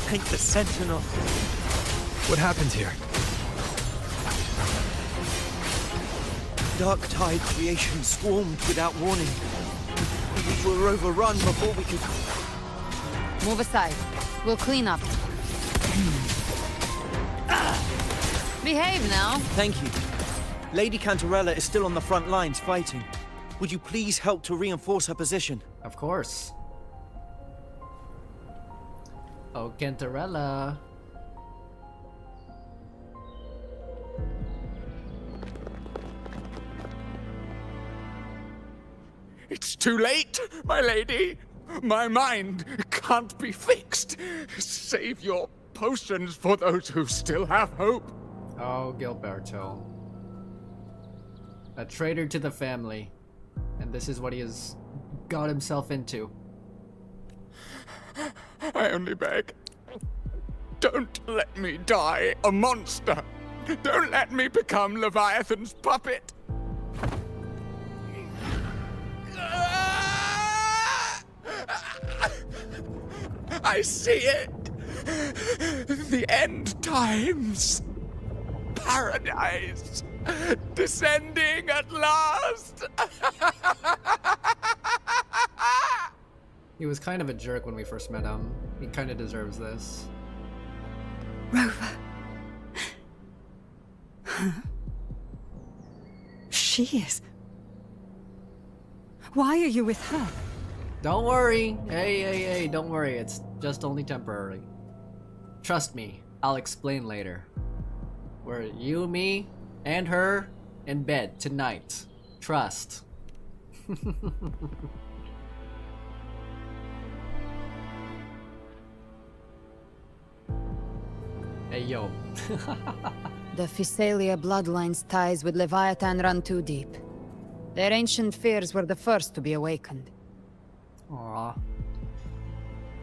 Thank the Sentinel. What happened here? Dark Tide creation swarmed without warning. We were overrun before we could... Move aside. We'll clean up. Behave now. Thank you. Lady Cantarella is still on the front lines fighting. Would you please help to reinforce her position? Of course. Oh, Cantarella. It's too late, my lady. My mind can't be fixed. Save your potions for those who still have hope. Oh, Gilberto. A traitor to the family. And this is what he has got himself into. I only beg. Don't let me die a monster. Don't let me become Leviathan's puppet. I see it. The end times. Paradise. Descending at last. He was kind of a jerk when we first met him. He kind of deserves this. Rover. Huh? She is. Why are you with her? Don't worry. Hey, don't worry. It's just only temporary. Trust me, I'll explain later. We're you, me, and her in bed tonight. Trust. Hey, yo. The Physalia bloodline's ties with Leviathan run too deep. Their ancient fears were the first to be awakened. Aww.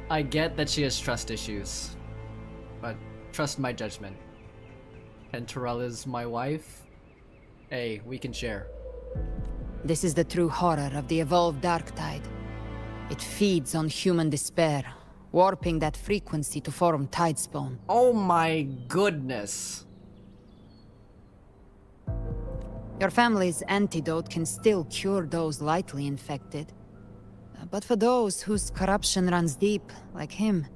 I get that she has trust issues, but trust my judgment. Cantarella's my wife. Hey, we can share. This is the true horror of the evolved Dark Tide. It feeds on human despair, warping that frequency to form Tidespawn. Oh my goodness. Your family's antidote can still cure those lightly infected. But for those whose corruption runs deep, like him,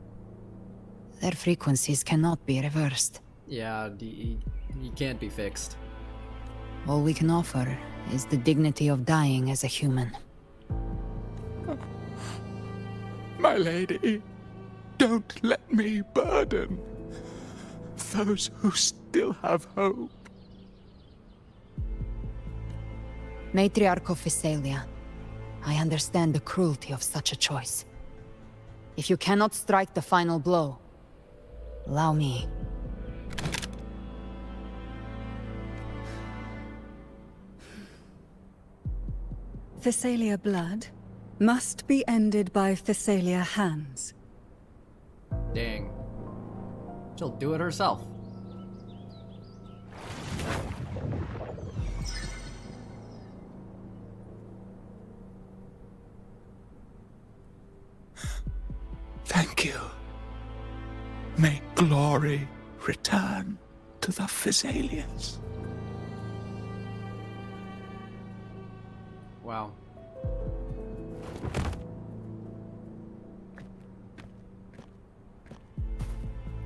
their frequencies cannot be reversed. Yeah, he can't be fixed. All we can offer is the dignity of dying as a human. My lady, don't let me burden those who still have hope. Matriarch of Physalia, I understand the cruelty of such a choice. If you cannot strike the final blow, allow me. Physalia blood must be ended by Physalia hands. Dang. She'll do it herself. Thank you. May glory return to the Physalians. Wow.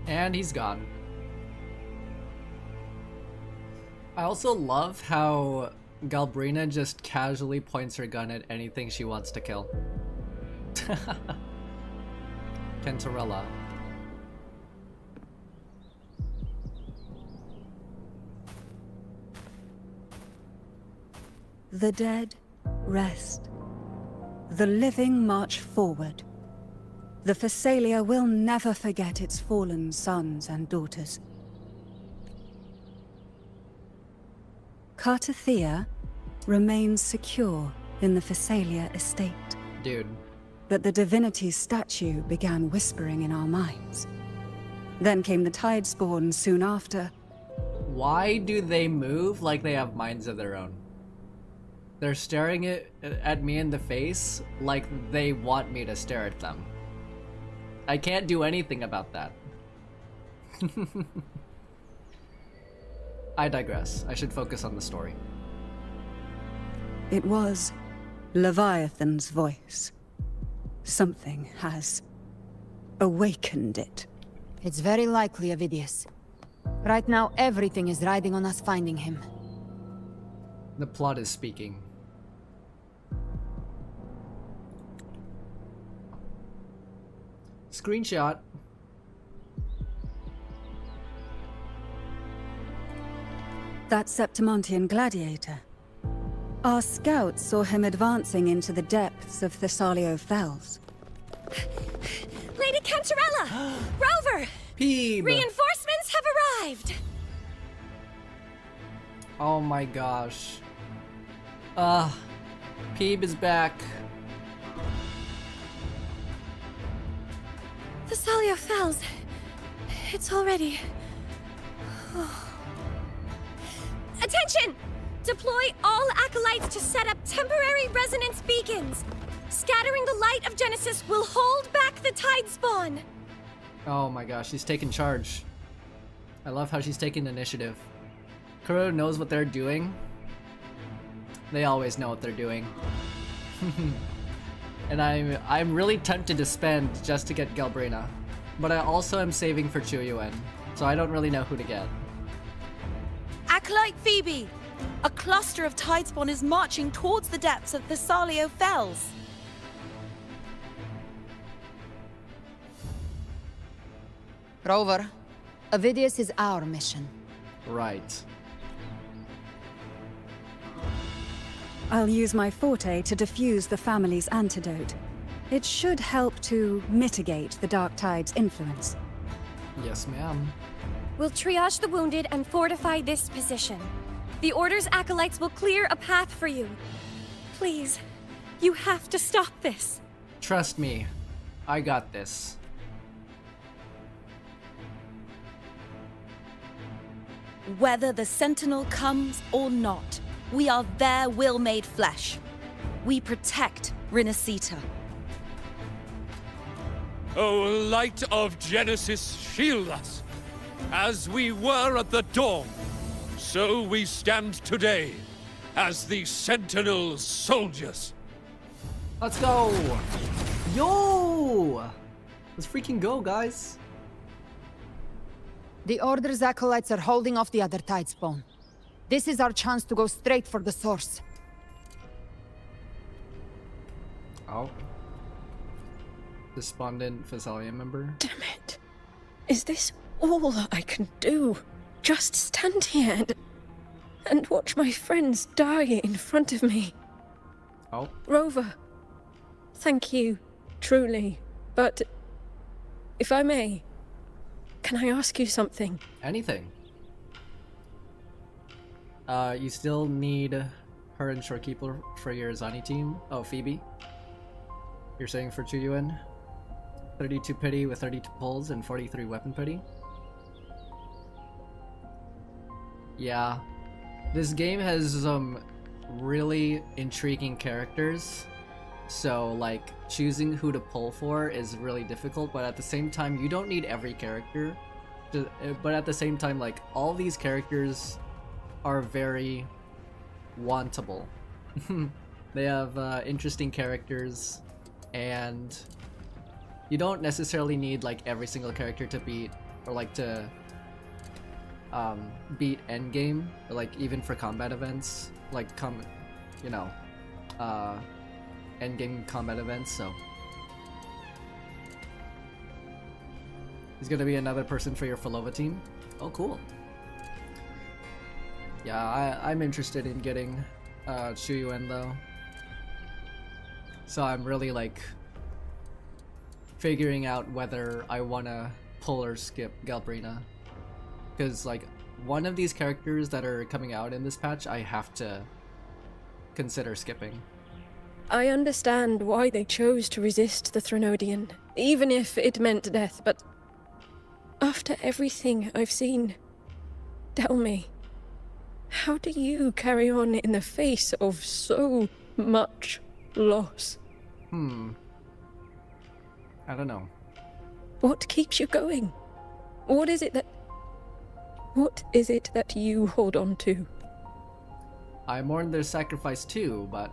And he's gone. I also love how Galbrina just casually points her gun at anything she wants to kill. Cantarella. The dead rest. The living march forward. The Physalia will never forget its fallen sons and daughters. Cartathea remains secure in the Phasalia estate. Dude. But the divinity's statue began whispering in our minds. Then came the Tidespawn soon after. Why do they move like they have minds of their own? They're staring at me in the face like they want me to stare at them. I can't do anything about that. I digress. I should focus on the story. It was Leviathan's voice. Something has awakened it. It's very likely, Avidius. Right now, everything is riding on us finding him. The plot is speaking. Screenshot. That Septimontian gladiator. Our scouts saw him advancing into the depths of Thessalio Fells. Lady Cantarella! Rover! Peeb! Reinforcements have arrived! Oh my gosh. Peeb is back. Thessalio Fells. It's already... Attention! Deploy all acolytes to set up temporary resonance beacons. Scattering the light of Genesis will hold back the Tidespawn. Oh my gosh, she's taking charge. I love how she's taking initiative. Kuro knows what they're doing. They always know what they're doing. And I'm really tempted to spend just to get Galbrina. But I also am saving for Chuyuan, so I don't really know who to get. Acolyte Phoebe! A cluster of Tidespawn is marching towards the depths of Thessalio Fells. Rover, Avidius is our mission. Right. I'll use my forte to defuse the family's antidote. It should help to mitigate the Dark Tide's influence. Yes, ma'am. We'll triage the wounded and fortify this position. The Order's acolytes will clear a path for you. Please, you have to stop this. Trust me, I got this. Whether the Sentinel comes or not, we are their will made flesh. We protect Rinasita. O light of Genesis, shield us. As we were at the dawn, so we stand today as the Sentinel's soldiers. Let's go! Yo! Let's freaking go, guys. The Order's acolytes are holding off the other Tidespawn. This is our chance to go straight for the source. Oh. Despondent Phasalia member. Damn it. Is this all I can do? Just stand here and watch my friends die in front of me. Oh. Rover, thank you, truly. But if I may, can I ask you something? Anything. You still need her and Shorekeeper for your Zani team. Oh, Phoebe. You're saying for Chuyuan? 32 pity with 32 pulls and 43 weapon pity? Yeah. This game has some really intriguing characters. So, like, choosing who to pull for is really difficult, but at the same time, you don't need every character. But at the same time, like, all these characters are very wantable. They have interesting characters, and you don't necessarily need, like, every single character to beat, or, like, to beat endgame, or, like, even for combat events, like, endgame combat events, so. He's gonna be another person for your Falova team? Oh, cool. Yeah, I'm interested in getting Chuyuan though. So I'm really, like, figuring out whether I wanna pull or skip Galbrina. Because, like, one of these characters that are coming out in this patch, I have to consider skipping. I understand why they chose to resist the Threnodian, even if it meant death, but after everything I've seen, tell me, how do you carry on in the face of so much loss? I don't know. What keeps you going? What is it that you hold on to? I mourn their sacrifice too, but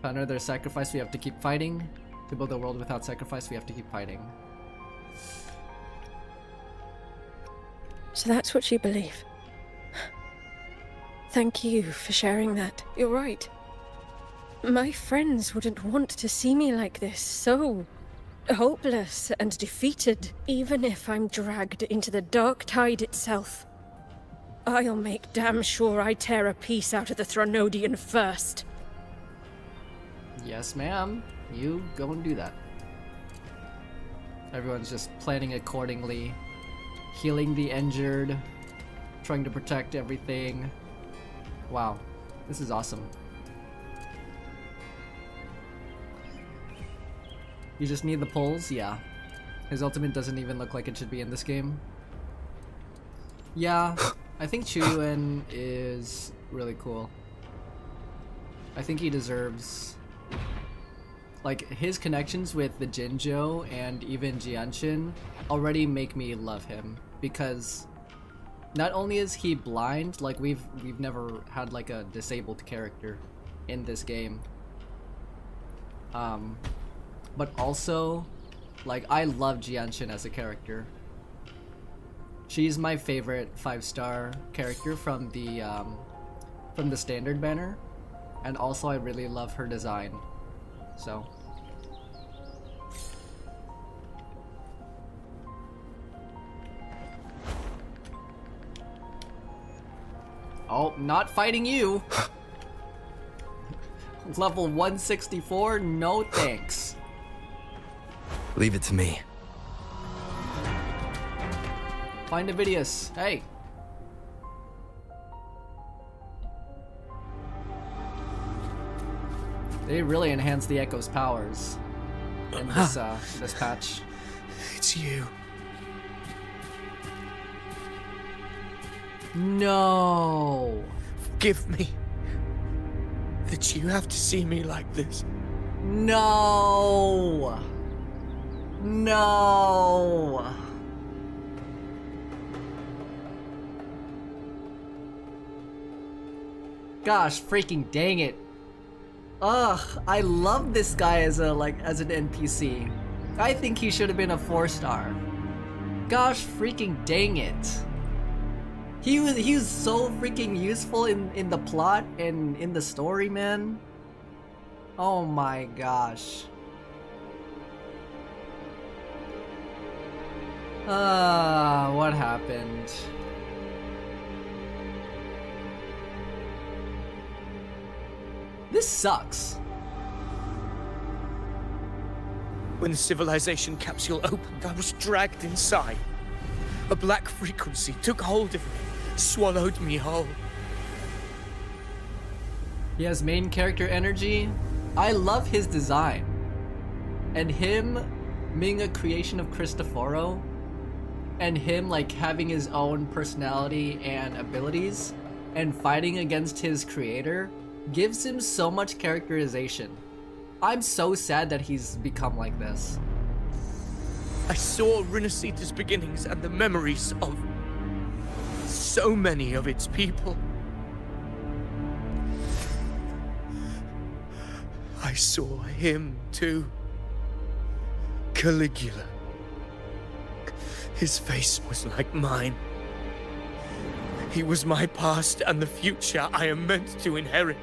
to honor their sacrifice, we have to keep fighting. To build a world without sacrifice, we have to keep fighting. So that's what you believe. Thank you for sharing that. You're right. My friends wouldn't want to see me like this, so hopeless and defeated, even if I'm dragged into the dark tide itself. I'll make damn sure I tear a piece out of the Threnodian first. Yes, ma'am. You go and do that. Everyone's just planning accordingly. Healing the injured. Trying to protect everything. Wow. This is awesome. You just need the pulls? Yeah. His ultimate doesn't even look like it should be in this game. Yeah. I think Chuyuan is really cool. I think he deserves... like, his connections with the Jinzhou and even Jianshin already make me love him, because not only is he blind, like we've never had like a disabled character in this game, but also, like, I love Jianshin as a character. She's my favorite 5-star character from the standard banner, and also I really love her design. So oh, not fighting you. Level 164, no thanks. Leave it to me. Find Avidius. Hey. They really enhanced the Echo's powers in this patch. It's you. No. Forgive me that you have to see me like this. No. No. Gosh, freaking dang it. Ugh, I love this guy as an NPC. I think he should have been a 4-star. Gosh, freaking dang it. He was so freaking useful in the plot and in the story, man. Oh my gosh. What happened? This sucks. When the civilization capsule opened, I was dragged inside. A black frequency took hold of me, swallowed me whole. He has main character energy. I love his design. And him being a creation of Cristoforo, and him like having his own personality and abilities, and fighting against his creator, gives him so much characterization. I'm so sad that he's become like this. I saw Rinasita's beginnings and the memories of so many of its people. I saw him too. Caligula. His face was like mine. He was my past and the future I am meant to inherit.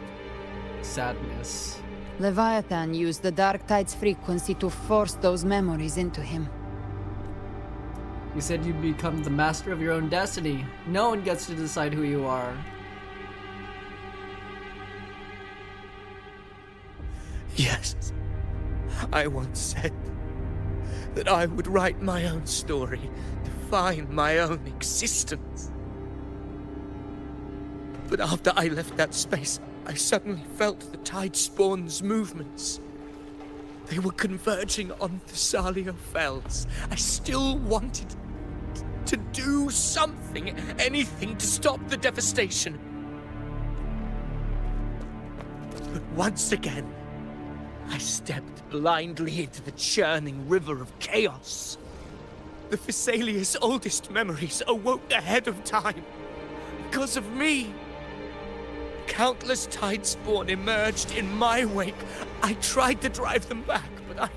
Sadness. Leviathan used the Dark Tide's frequency to force those memories into him. You said you'd become the master of your own destiny. No one gets to decide who you are. Yes, I once said that I would write my own story, define my own existence. But after I left that space, I suddenly felt the tide spawn's movements. They were converging on the Salio Fells. I still wanted to do something, anything to stop the devastation. But once again, I stepped blindly into the churning river of chaos. The Thessalia's oldest memories awoke ahead of time. Because of me. Countless tidespawn emerged in my wake. I tried to drive them back, but I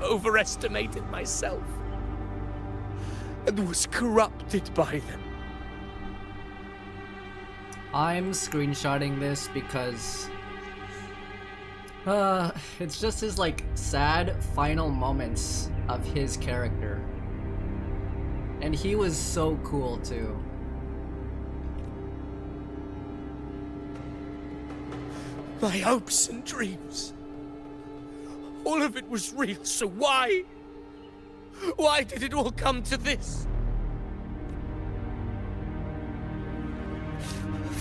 overestimated myself and was corrupted by them. I'm screenshotting this because it's just his like sad final moments of his character. And he was so cool too. My hopes and dreams. All of it was real, so why? Why did it all come to this?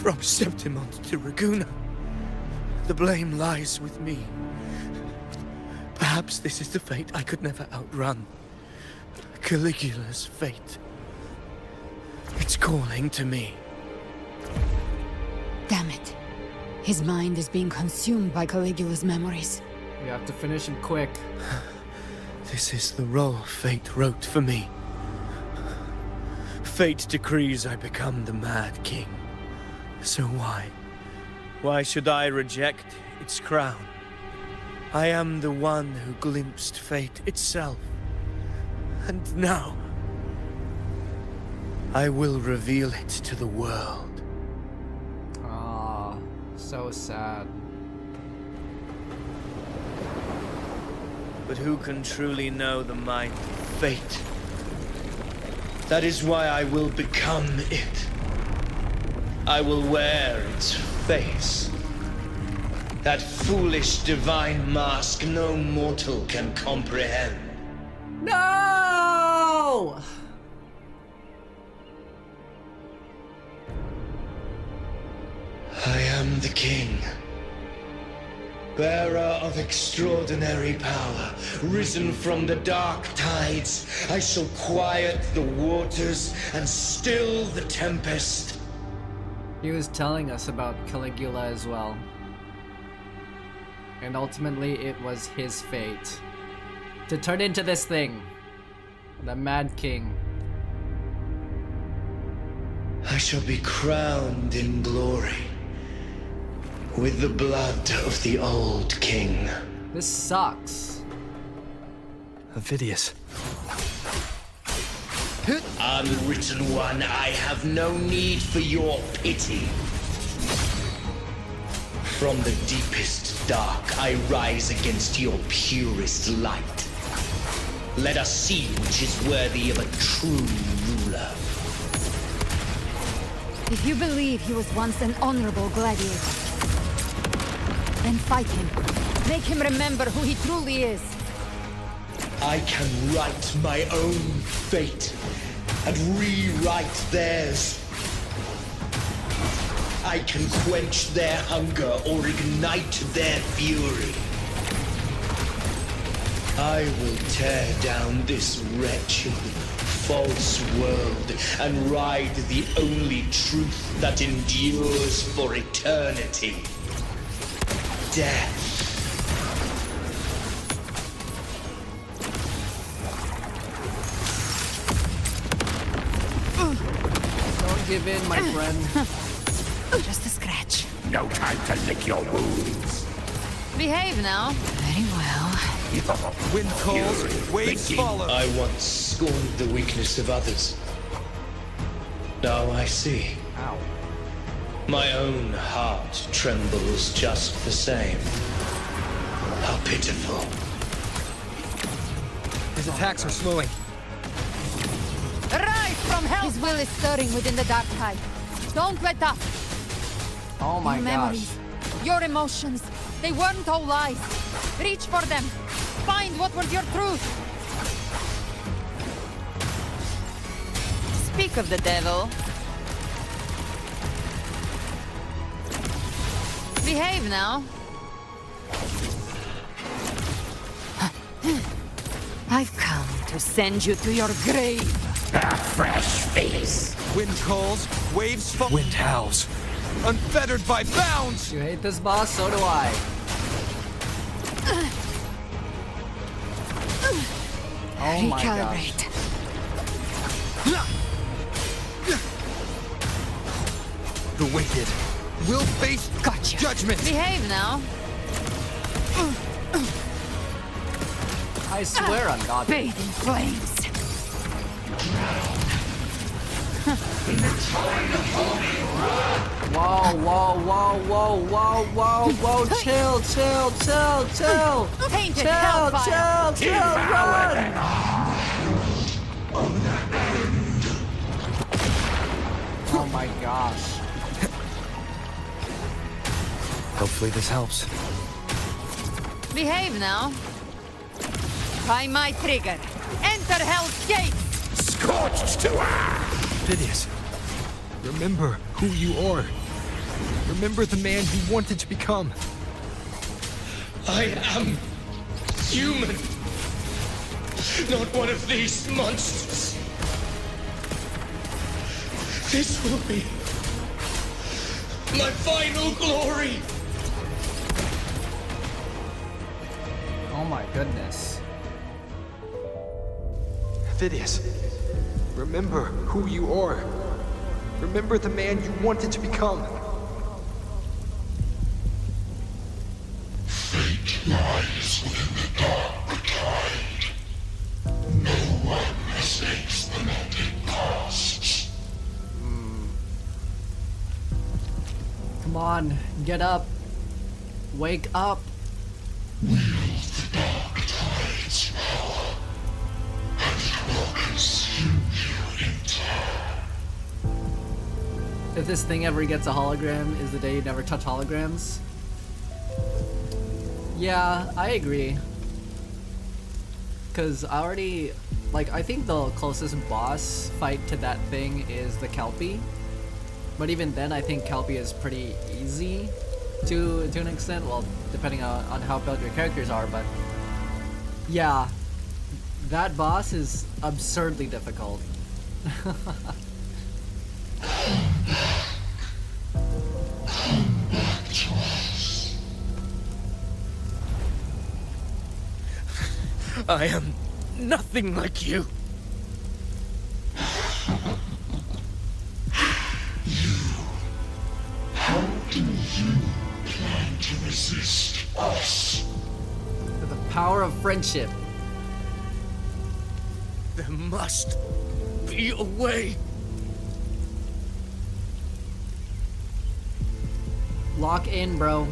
From Septimont to Raguna, the blame lies with me. Perhaps this is the fate I could never outrun. Caligula's fate. It's calling to me. Damn it. His mind is being consumed by Caligula's memories. We have to finish him quick. This is the role fate wrote for me. Fate decrees I become the Mad King. So why? Why should I reject its crown? I am the one who glimpsed fate itself. And now, I will reveal it to the world. Ah, so sad. But who can truly know the mind of fate? That is why I will become it. I will wear its face. That foolish divine mask no mortal can comprehend. No! I am the king. Bearer of extraordinary power, risen from the dark tides, I shall quiet the waters and still the tempest. He was telling us about Caligula as well. And ultimately it was his fate to turn into this thing. The Mad King. I shall be crowned in glory. With the blood of the old king. This sucks. Avidius. Unwritten one, I have no need for your pity. From the deepest dark, I rise against your purest light. Let us see which is worthy of a true ruler. If you believe he was once an honorable gladiator, then fight him. Make him remember who he truly is. I can write my own fate and rewrite theirs. I can quench their hunger or ignite their fury. I will tear down this wretched, false world and ride the only truth that endures for eternity. Death. Don't give in, my friend. Just a scratch. No time to lick your wounds. Behave now. Very well. Wind calls, waves follow. I once scorned the weakness of others. Now I see. Ow. My own heart trembles just the same. How pitiful. His attacks are slowing. Rise from hell! His will is stirring within the dark tide. Don't let up. Oh my Your gosh. memories, your emotions, they weren't all lies. Reach for them. Find what was your truth. Speak of the devil. Behave now. I've come to send you to your grave. A fresh face. Wind calls, waves fall. Wind howls. Unfettered by bounds. You hate this boss? So do I. Oh my gosh. Recalibrate. The wicked will face judgment. Behave now. I swear I'm not. Bathe in flames. Whoa, whoa, whoa, whoa, whoa, whoa, whoa, chill, chill, chill, chill. Painted chill, hellfire. chill, chill, run. Oh my gosh. Hopefully this helps. Behave now. By my trigger. Enter Hell's Gate. Scorched to Phineas, remember who you are. Remember the man you wanted to become. I am human. Not one of these monsters. This will be my final glory. Oh my goodness. Phineas, remember who you are. Remember the man you wanted to become. Fate lies within the dark tide. No one escapes the melting costs. Come on, get up. Wake up. Wield the dark tide's power, and it will consume you in turn. If this thing ever gets a hologram, is the day you never touch holograms? Yeah, I agree. Cause I already, like, I think the closest boss fight to that thing is the Kelpie. But even then, I think Kelpie is pretty easy to an extent. Well, depending on how built your characters are, but yeah, that boss is absurdly difficult. I am nothing like you. How do you plan to resist us? With the power of friendship. There must be a way. Lock in, bro.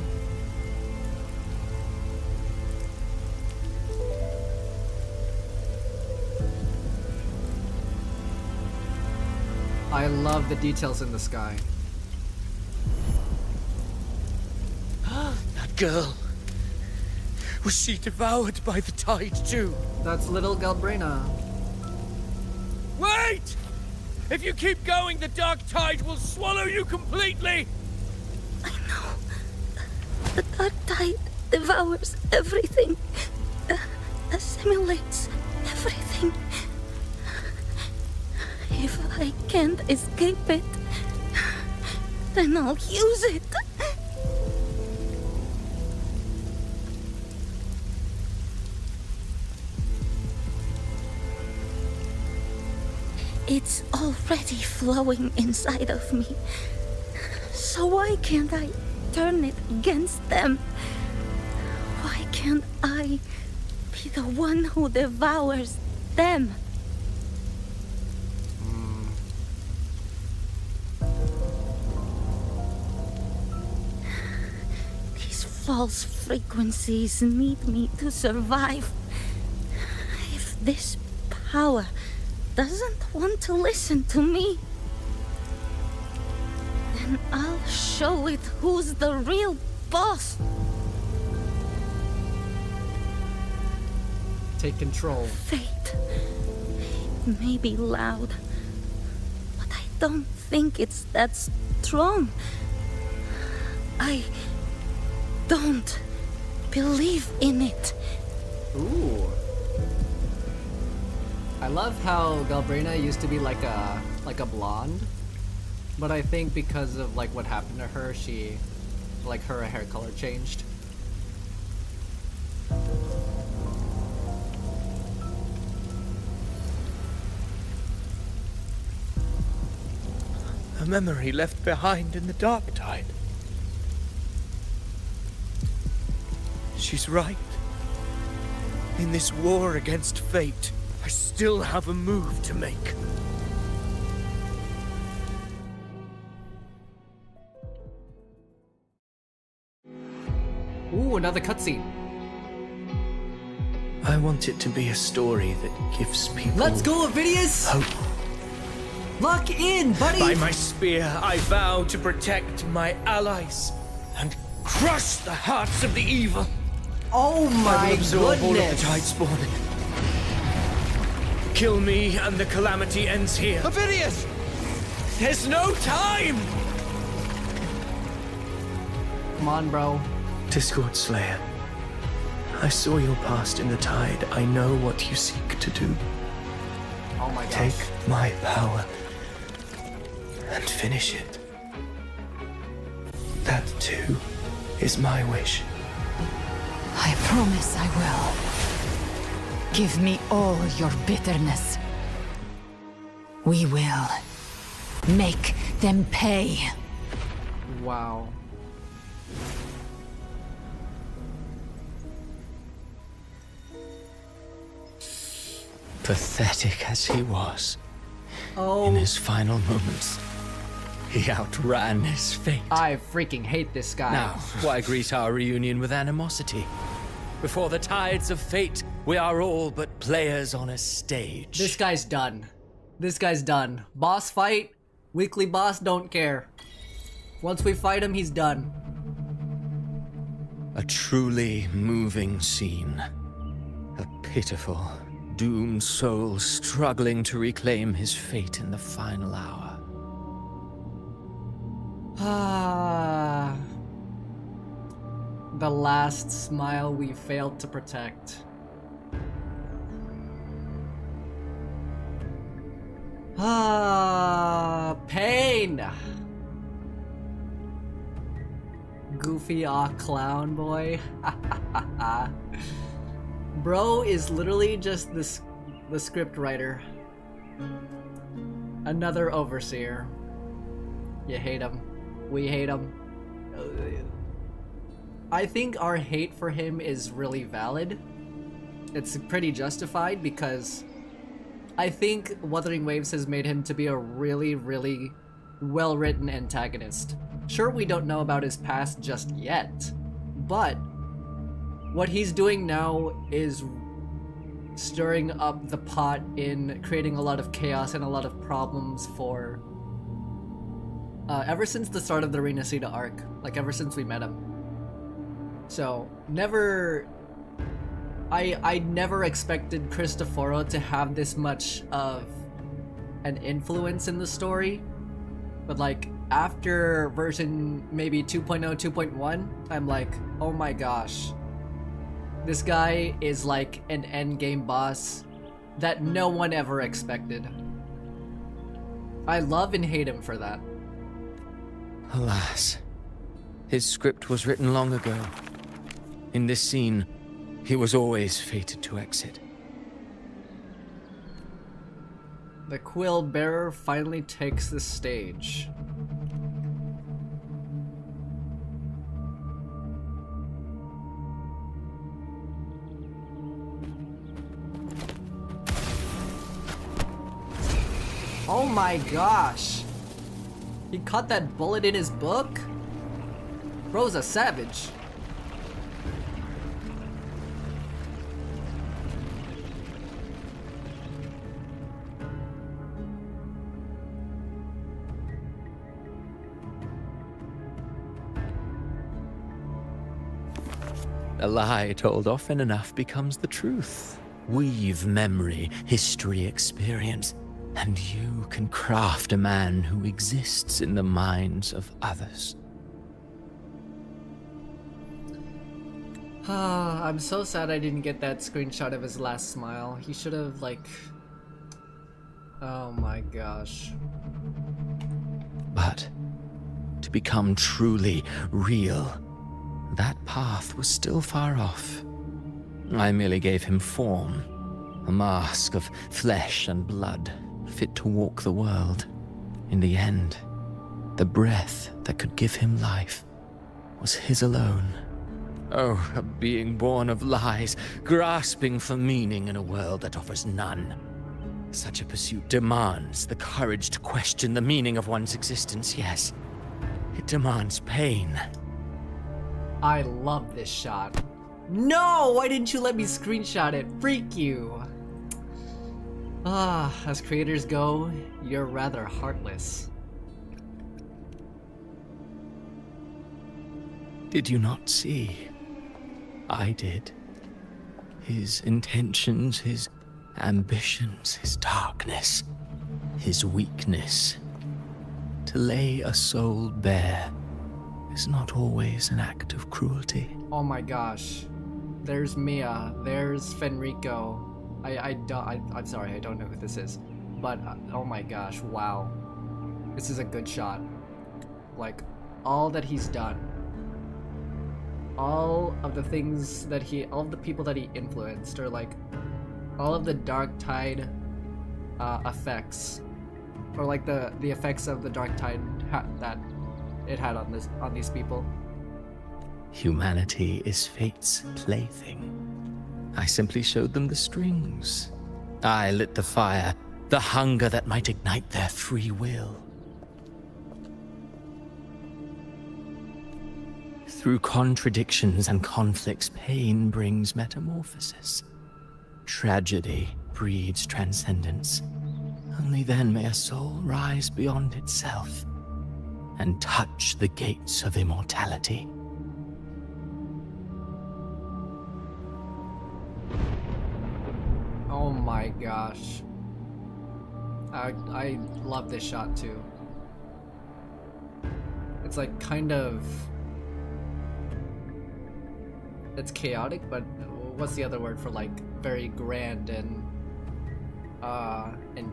I love the details in the sky. That girl. Was she devoured by the tide too? That's little Galbrina. Wait! If you keep going, the dark tide will swallow you completely! The dark tide devours everything, assimilates everything. If I can't escape it, then I'll use it. It's already flowing inside of me. So why can't I turn it against them? Why can't I be the one who devours them? These false frequencies need me to survive. If this power doesn't want to listen to me, then I'll show it who's the real boss. Take control. Fate may be loud, but I don't think it's that strong. I don't believe in it. Ooh. I love how Galbrina used to be like a blonde, but I think because of like what happened to her, her hair color changed. A memory left behind in the dark tide. She's right. In this war against fate, I still have a move to make. Ooh, another cutscene. I want it to be a story that gives people... Let's go, Avidius! Hope. Lock in, buddy! By my spear, I vow to protect my allies and crush the hearts of the evil. Oh my goodness! All of the Tidespawn. Kill me and the calamity ends here. Avidius! There's no time! Come on, bro. Discord Slayer, I saw your past in the tide. I know what you seek to do. Oh my gosh. Take my power and finish it. That too is my wish. I promise I will. Give me all your bitterness. We will make them pay. Wow. Pathetic as he was, Oh. in his final moments, he outran his fate. I freaking hate this guy. Now, why greet our reunion with animosity? Before the tides of fate, we are all but players on a stage. This guy's done. This guy's done. Boss fight, weekly boss, don't care. Once we fight him, he's done. A truly moving scene. A pitiful, doomed soul struggling to reclaim his fate in the final hour. Ah. The last smile we failed to protect. Ah, pain. Goofy clown boy. Bro is literally just the script writer. Another overseer. You hate him. We hate him. I think our hate for him is really valid. It's pretty justified because I think Wuthering Waves has made him to be a really, really well-written antagonist. Sure, we don't know about his past just yet, but what he's doing now is stirring up the pot in creating a lot of chaos and a lot of problems for ever since the start of the Renacida arc, like ever since we met him. So I never expected Cristoforo to have this much of an influence in the story, but like after version maybe 2.0, 2.1, I'm like, oh my gosh, this guy is like an endgame boss that no one ever expected. I love and hate him for that. Alas, his script was written long ago. In this scene, he was always fated to exit. The Quill Bearer finally takes the stage. Oh my gosh! He caught that bullet in his book? Bro's a savage. A lie told often enough becomes the truth. Weave memory, history, experience, and you can craft a man who exists in the minds of others. I'm so sad I didn't get that screenshot of his last smile. He should have, like... Oh my gosh. But to become truly real, that path was still far off. I merely gave him form, a mask of flesh and blood, fit to walk the world. In the end, the breath that could give him life was his alone. Oh, a being born of lies, grasping for meaning in a world that offers none. Such a pursuit demands the courage to question the meaning of one's existence, yes. It demands pain. I love this shot. No! Why didn't you let me screenshot it? Freak you! As creators go, you're rather heartless. Did you not see? I did. His intentions, his ambitions, his darkness, his weakness. To lay a soul bare is not always an act of cruelty. Oh my gosh. There's Mia, there's Fenrico. I'm sorry, I don't know who this is. But, oh my gosh, wow. This is a good shot. Like, all that he's done. All of the things that all of the people that he influenced, or like, all of the Dark Tide effects, or like the effects of the Dark Tide that it had on these people. Humanity is fate's plaything. I simply showed them the strings. I lit the fire, the hunger that might ignite their free will. Through contradictions and conflicts, pain brings metamorphosis. Tragedy breeds transcendence. Only then may a soul rise beyond itself and touch the gates of immortality. Oh my gosh. I love this shot too. It's like kind of... It's chaotic, but what's the other word for like very grand and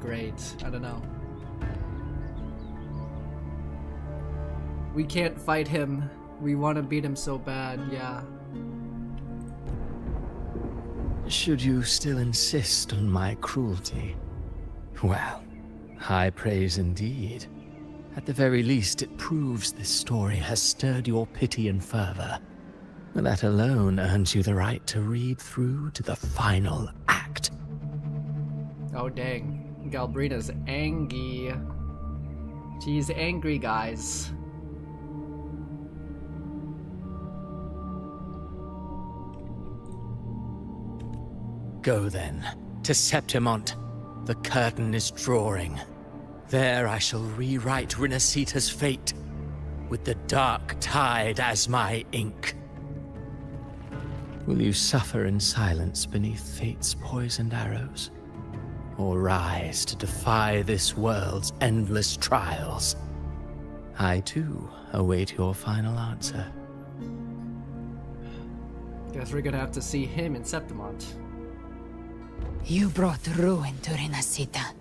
great? I don't know. We can't fight him. We want to beat him so bad, yeah. Should you still insist on my cruelty? Well, high praise indeed. At the very least, it proves this story has stirred your pity and fervor. That alone earns you the right to read through to the final act. Oh dang. Galbrina's angry. She's angry, guys. Go then, to Septimont. The curtain is drawing. There I shall rewrite Rinasita's fate, with the Dark Tide as my ink. Will you suffer in silence beneath fate's poisoned arrows? Or rise to defy this world's endless trials? I too await your final answer. Guess we're gonna have to see him in Septimont. You brought ruin to Rinasita.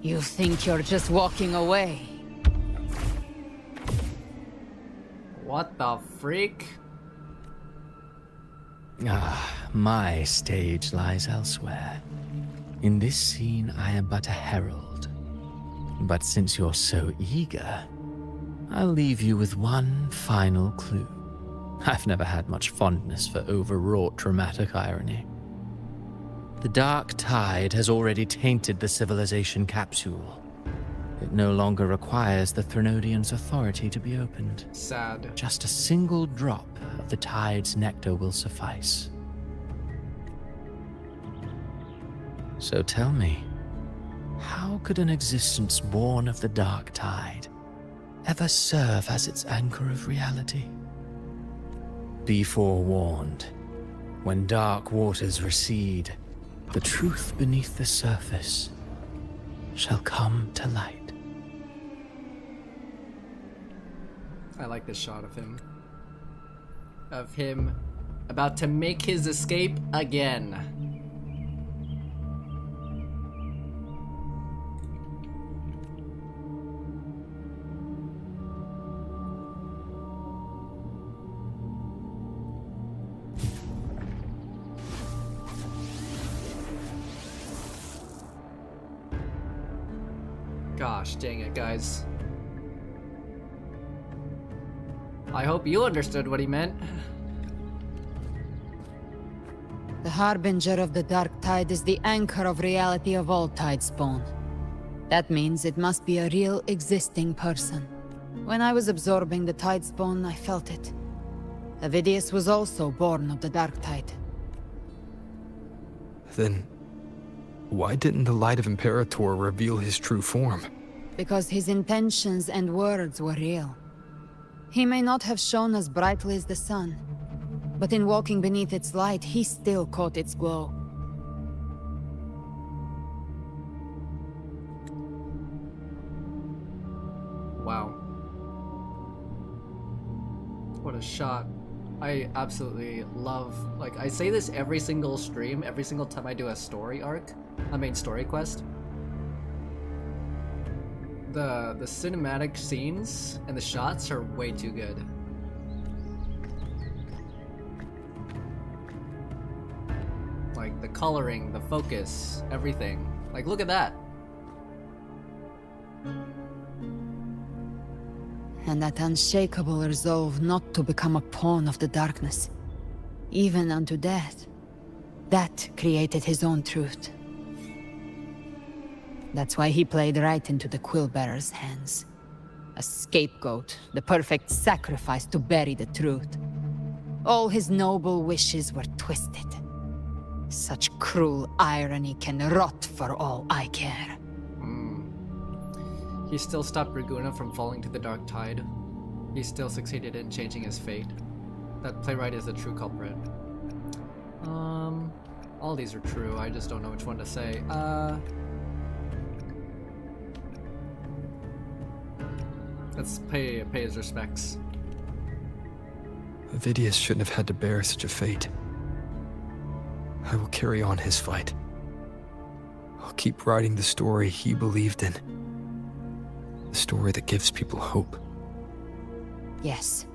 You think you're just walking away? What the freak? My stage lies elsewhere. In this scene, I am but a herald. But since you're so eager, I'll leave you with one final clue. I've never had much fondness for overwrought dramatic irony. The Dark Tide has already tainted the civilization capsule. It no longer requires the Threnodians' authority to be opened. Sad. Just a single drop of the tide's nectar will suffice. So tell me, how could an existence born of the Dark Tide ever serve as its anchor of reality? Be forewarned. When dark waters recede, the truth beneath the surface shall come to light. I like this shot of him. Of him about to make his escape again. Gosh dang it, guys. I hope you understood what he meant. The Harbinger of the Dark Tide is the anchor of reality of all Tidespawn. That means it must be a real existing person. When I was absorbing the Tidespawn, I felt it. Avidius was also born of the Dark Tide. Then, why didn't the Light of Imperator reveal his true form? Because his intentions and words were real. He may not have shone as brightly as the sun, but in walking beneath its light, he still caught its glow. Wow. What a shot. I absolutely love, like, I say this every single stream, every single time I do a story arc, a main story quest. The cinematic scenes and the shots are way too good. Like, the coloring, the focus, everything. Like, look at that. And that unshakable resolve not to become a pawn of the darkness, even unto death. That created his own truth. That's why he played right into the Quillbearer's hands. A scapegoat, the perfect sacrifice to bury the truth. All his noble wishes were twisted. Such cruel irony can rot for all I care. He still stopped Raguna from falling to the Dark Tide. He still succeeded in changing his fate. That playwright is the true culprit. All these are true, I just don't know which one to say. Let's pay his respects. Avidius shouldn't have had to bear such a fate. I will carry on his fight. I'll keep writing the story he believed in. The story that gives people hope. Yes.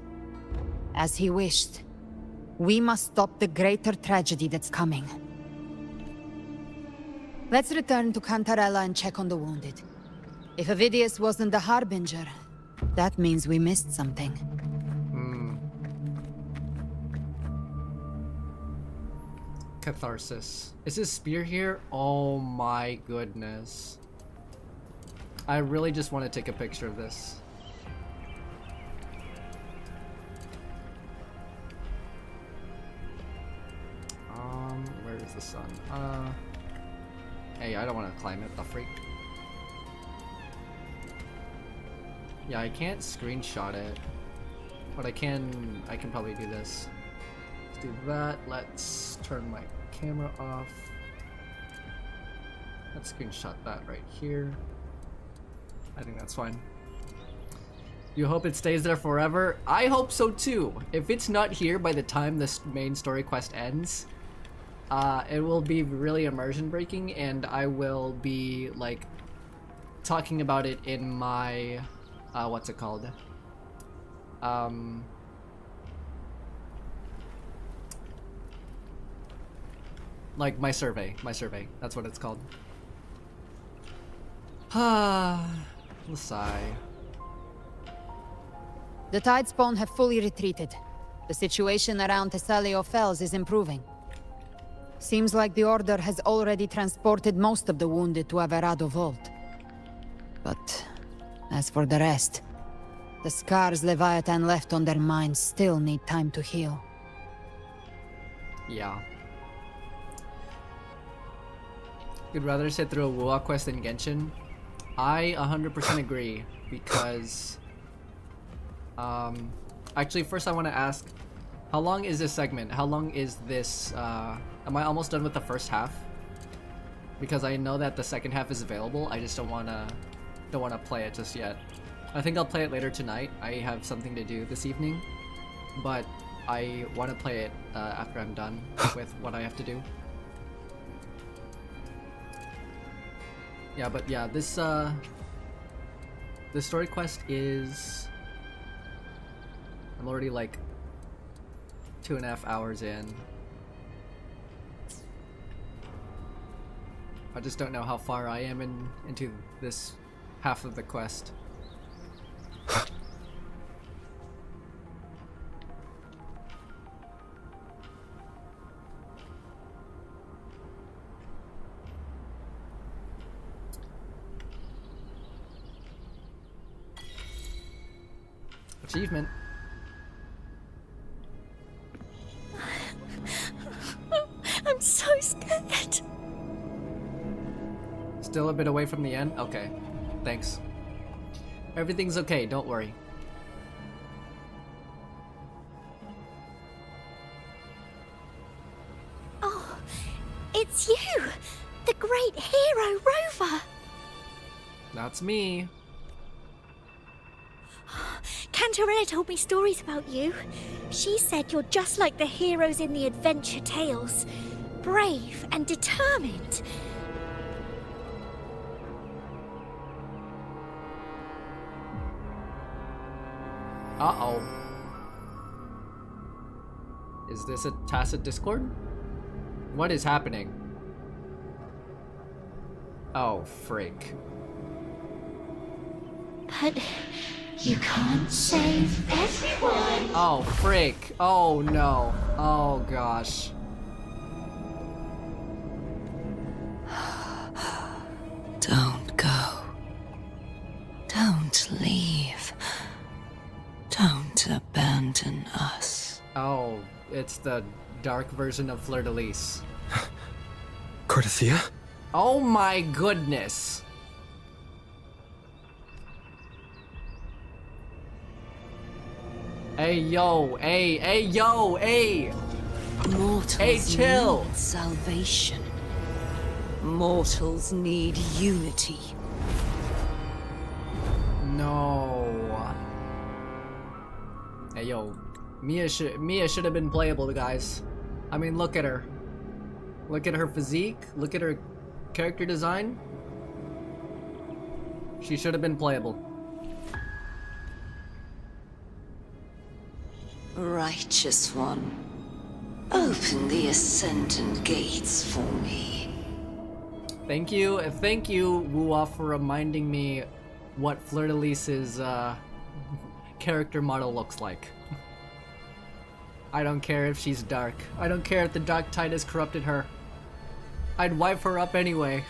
As he wished. We must stop the greater tragedy that's coming. Let's return to Cantarella and check on the wounded. If Avidius wasn't the Harbinger, that means we missed something. Catharsis. Is his spear here? Oh my goodness. I really just want to take a picture of this. Where is the sun? Hey, I don't want to climb it, the freak. Yeah, I can't screenshot it, but I can probably do this. Let's do that. Let's turn my camera off. Let's screenshot that right here. I think that's fine. You hope it stays there forever? I hope so too. If it's not here by the time this main story quest ends, it will be really immersion breaking, and I will be like talking about it in my what's it called? Like my survey. That's what it's called. Sigh. The Tidespawn have fully retreated. The situation around Thessalio Fells is improving. Seems like the Order has already transported most of the wounded to Averado Vault. But as for the rest, the scars Leviathan left on their minds still need time to heal. Yeah. You'd rather sit through a WuWa quest than Genshin? I 100% agree, because actually first I want to ask, how long is this segment? How long is this, am I almost done with the first half? Because I know that the second half is available, I just don't wanna play it just yet. I think I'll play it later tonight. I have something to do this evening, but I want to play it after I'm done with what I have to do. Yeah, but yeah, this story quest is... I'm already like 2.5 hours in. I just don't know how far I am into this half of the quest. Achievement. I'm so scared. Still a bit away from the end? Okay. Thanks. Everything's okay, don't worry. Oh, it's you! The great hero Rover! That's me. Cantarella told me stories about you. She said you're just like the heroes in the adventure tales. Brave and determined. Uh-oh. Is this a tacit discord? What is happening? Oh, freak. But you can't save everyone. Oh, freak. Oh, no. Oh, gosh. Don't go. Don't leave. Don't abandon us. Oh, it's the dark version of Fleur-de-Lis. Cartathea? Oh my goodness. Hey, yo, hey, yo, hey! Mortals hey, chill! need salvation. Mortals need unity. No. Hey, yo, Mia should have been playable, guys. I mean, look at her. Look at her physique. Look at her character design. She should have been playable. Righteous One, open the Ascendant gates for me. Thank you, WuWa, for reminding me what Fleur-de-Lis's character model looks like. I don't care if she's dark. I don't care if the dark tide has corrupted her. I'd wipe her up anyway.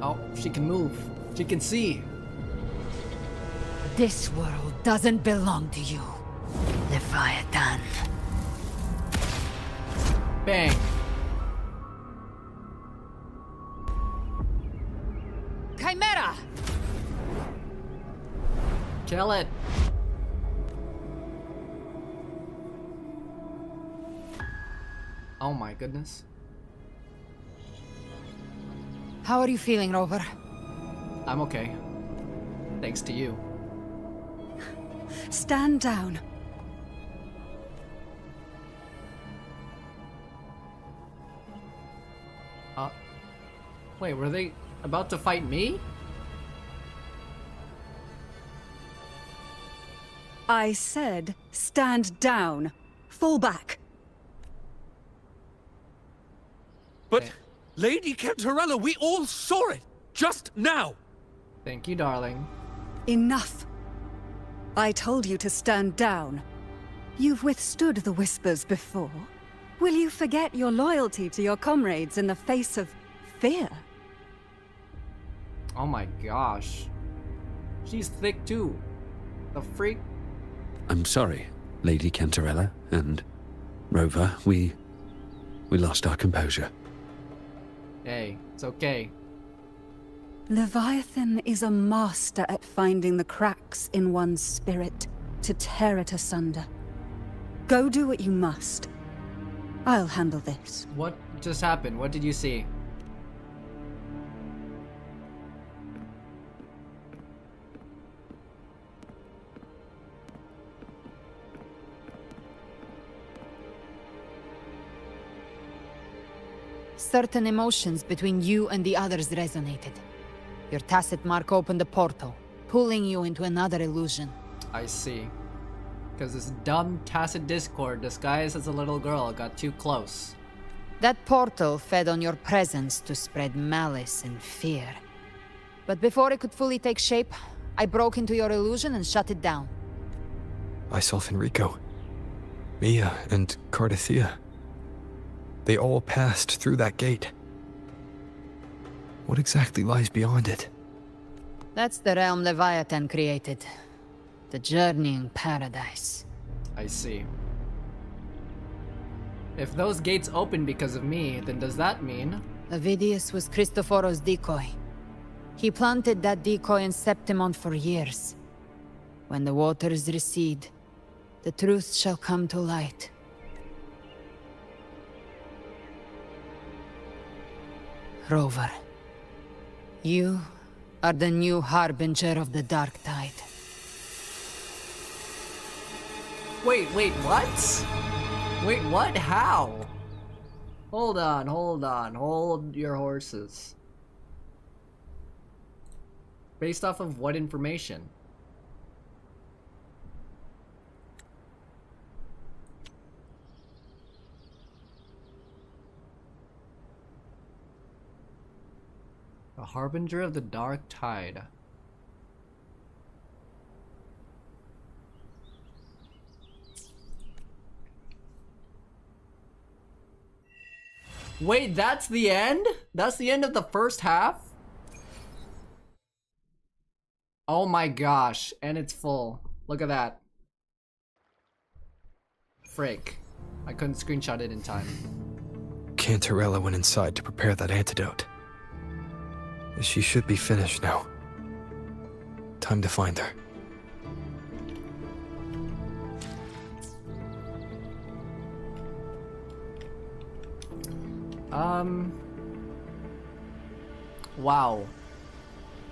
Oh, she can move. She can see. This world doesn't belong to you, Leviathan. Bang. Chimera! Kill it. Oh my goodness. How are you feeling, Rover? I'm okay. Thanks to you. Stand down. Wait, were they about to fight me? I said, stand down. Fall back. But, Lady Cantarella, we all saw it! Just now! Thank you, darling. Enough. I told you to stand down. You've withstood the whispers before. Will you forget your loyalty to your comrades in the face of fear? Oh my gosh. She's thick too. The freak. I'm sorry, Lady Cantarella and Rover. We lost our composure. Hey, it's okay. Leviathan is a master at finding the cracks in one's spirit to tear it asunder. Go do what you must. I'll handle this. What just happened? What did you see? certain emotions between you and the others resonated. Your tacit mark opened a portal, pulling you into another illusion. I see. Because this dumb tacit discord disguised as a little girl got too close. That portal fed on your presence to spread malice and fear. But before it could fully take shape, I broke into your illusion and shut it down. I saw Fenrico, Mia, and Cardathea. They all passed through that gate. What exactly lies beyond it? That's the realm Leviathan created. The journeying paradise. I see. If those gates open because of me, then does that mean... Avidius was Cristoforo's decoy. He planted that decoy in Septimon for years. When the waters recede, the truth shall come to light. Rover, you are the new harbinger of the dark tide. Wait, what? Wait, what? How? Hold on, hold your horses. Based off of what information? The Harbinger of the Dark Tide. Wait, that's the end? That's the end of the first half? Oh my gosh, and it's full. Look at that. Frick. I couldn't screenshot it in time. Cantarella went inside to prepare that antidote. She should be finished now. Time to find her. Wow.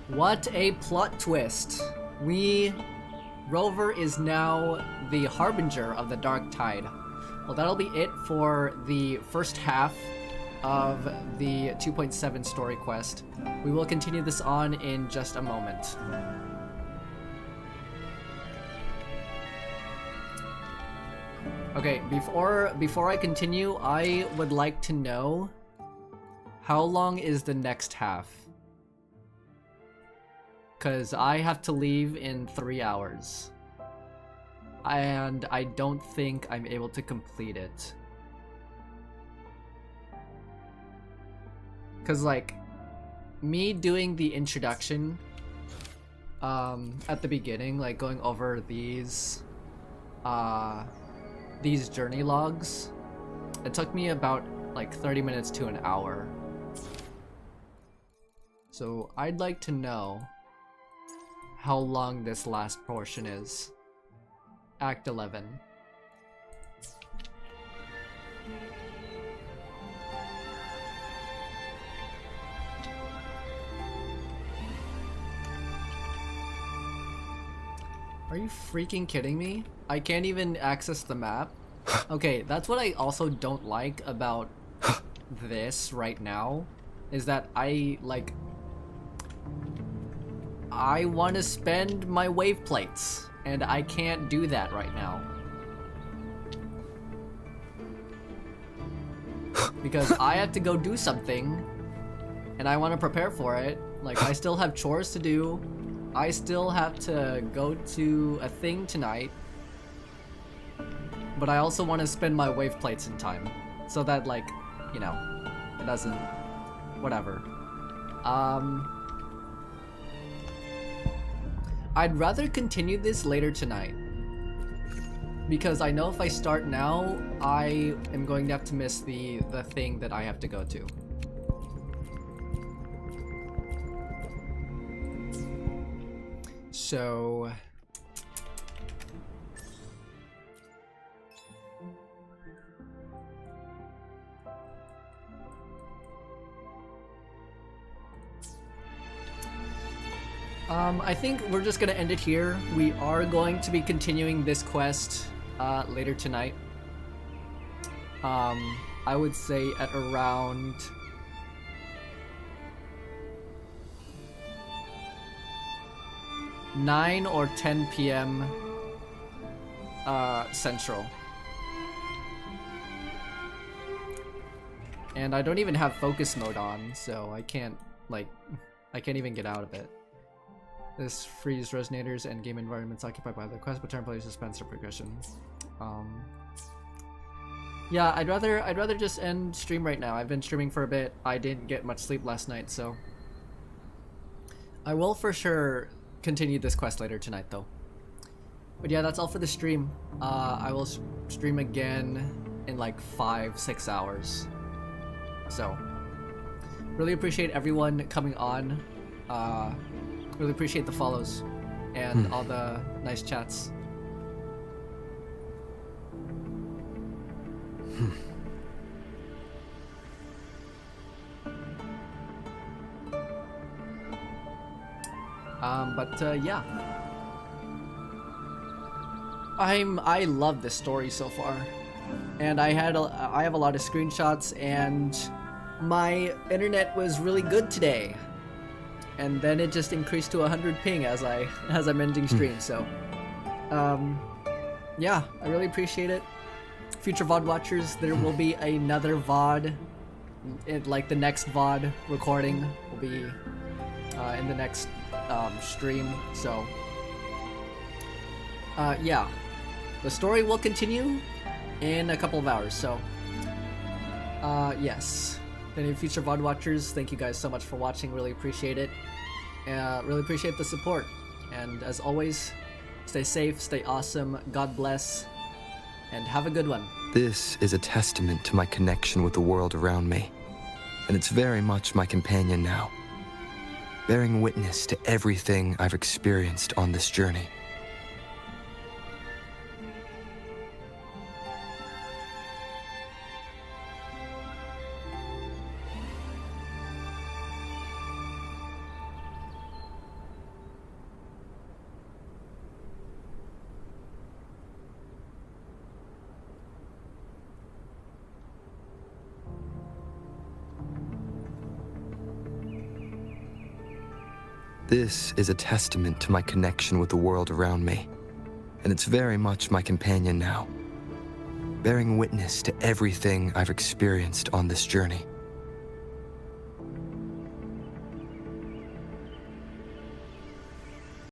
What a plot twist. Rover is now the Harbinger of the Dark Tide. Well, that'll be it for the first half of the 2.7 story quest. We will continue this on in just a moment. Okay, before I continue, I would like to know how long is the next half? Because I have to leave in 3 hours. And I don't think I'm able to complete it. Because, like, me doing the introduction at the beginning, like going over these journey logs, it took me about like 30 minutes to an hour. So I'd like to know how long this last portion is. Act 11. Are you freaking kidding me? I can't even access the map. Okay, that's what I also don't like about this right now, is that I want to spend my wave plates, and I can't do that right now. Because I have to go do something, and I want to prepare for it. Like, I still have chores to do. I still have to go to a thing tonight. But I also want to spend my wave plates in time. So that, like, you know, it doesn't... whatever. I'd rather continue this later tonight. Because I know if I start now, I am going to have to miss the thing that I have to go to. So... I think we're just gonna end it here. We are going to be continuing this quest later tonight. I would say at around 9 or 10 p.m. Central. And I don't even have focus mode on, so I can't, like, I can't even get out of it. This frees resonators and game environments occupied by the quest, but turn players suspense or progression. Yeah, I'd rather just end stream right now. I've been streaming for a bit. I didn't get much sleep last night, so I will for sure continue this quest later tonight, though. But yeah, that's all for the stream. I will stream again in like 5-6 hours. So, really appreciate everyone coming on. Really appreciate the follows and all the nice chats. Yeah. I love this story so far. And I have a lot of screenshots, and my internet was really good today. And then it just increased to 100 ping as I'm ending stream, so yeah, I really appreciate it. Future VOD watchers, there will be another VOD. Like the next VOD recording will be in the next stream. So yeah, the story will continue in a couple of hours. So yes, any future VOD watchers, thank you guys so much for watching. Really appreciate it. Really appreciate the support. And as always, stay safe, stay awesome, God bless, and have a good one. This is a testament to my connection with the world around me, and it's very much my companion now, bearing witness to everything I've experienced on this journey. This is a testament to my connection with the world around me, and it's very much my companion now, bearing witness to everything I've experienced on this journey.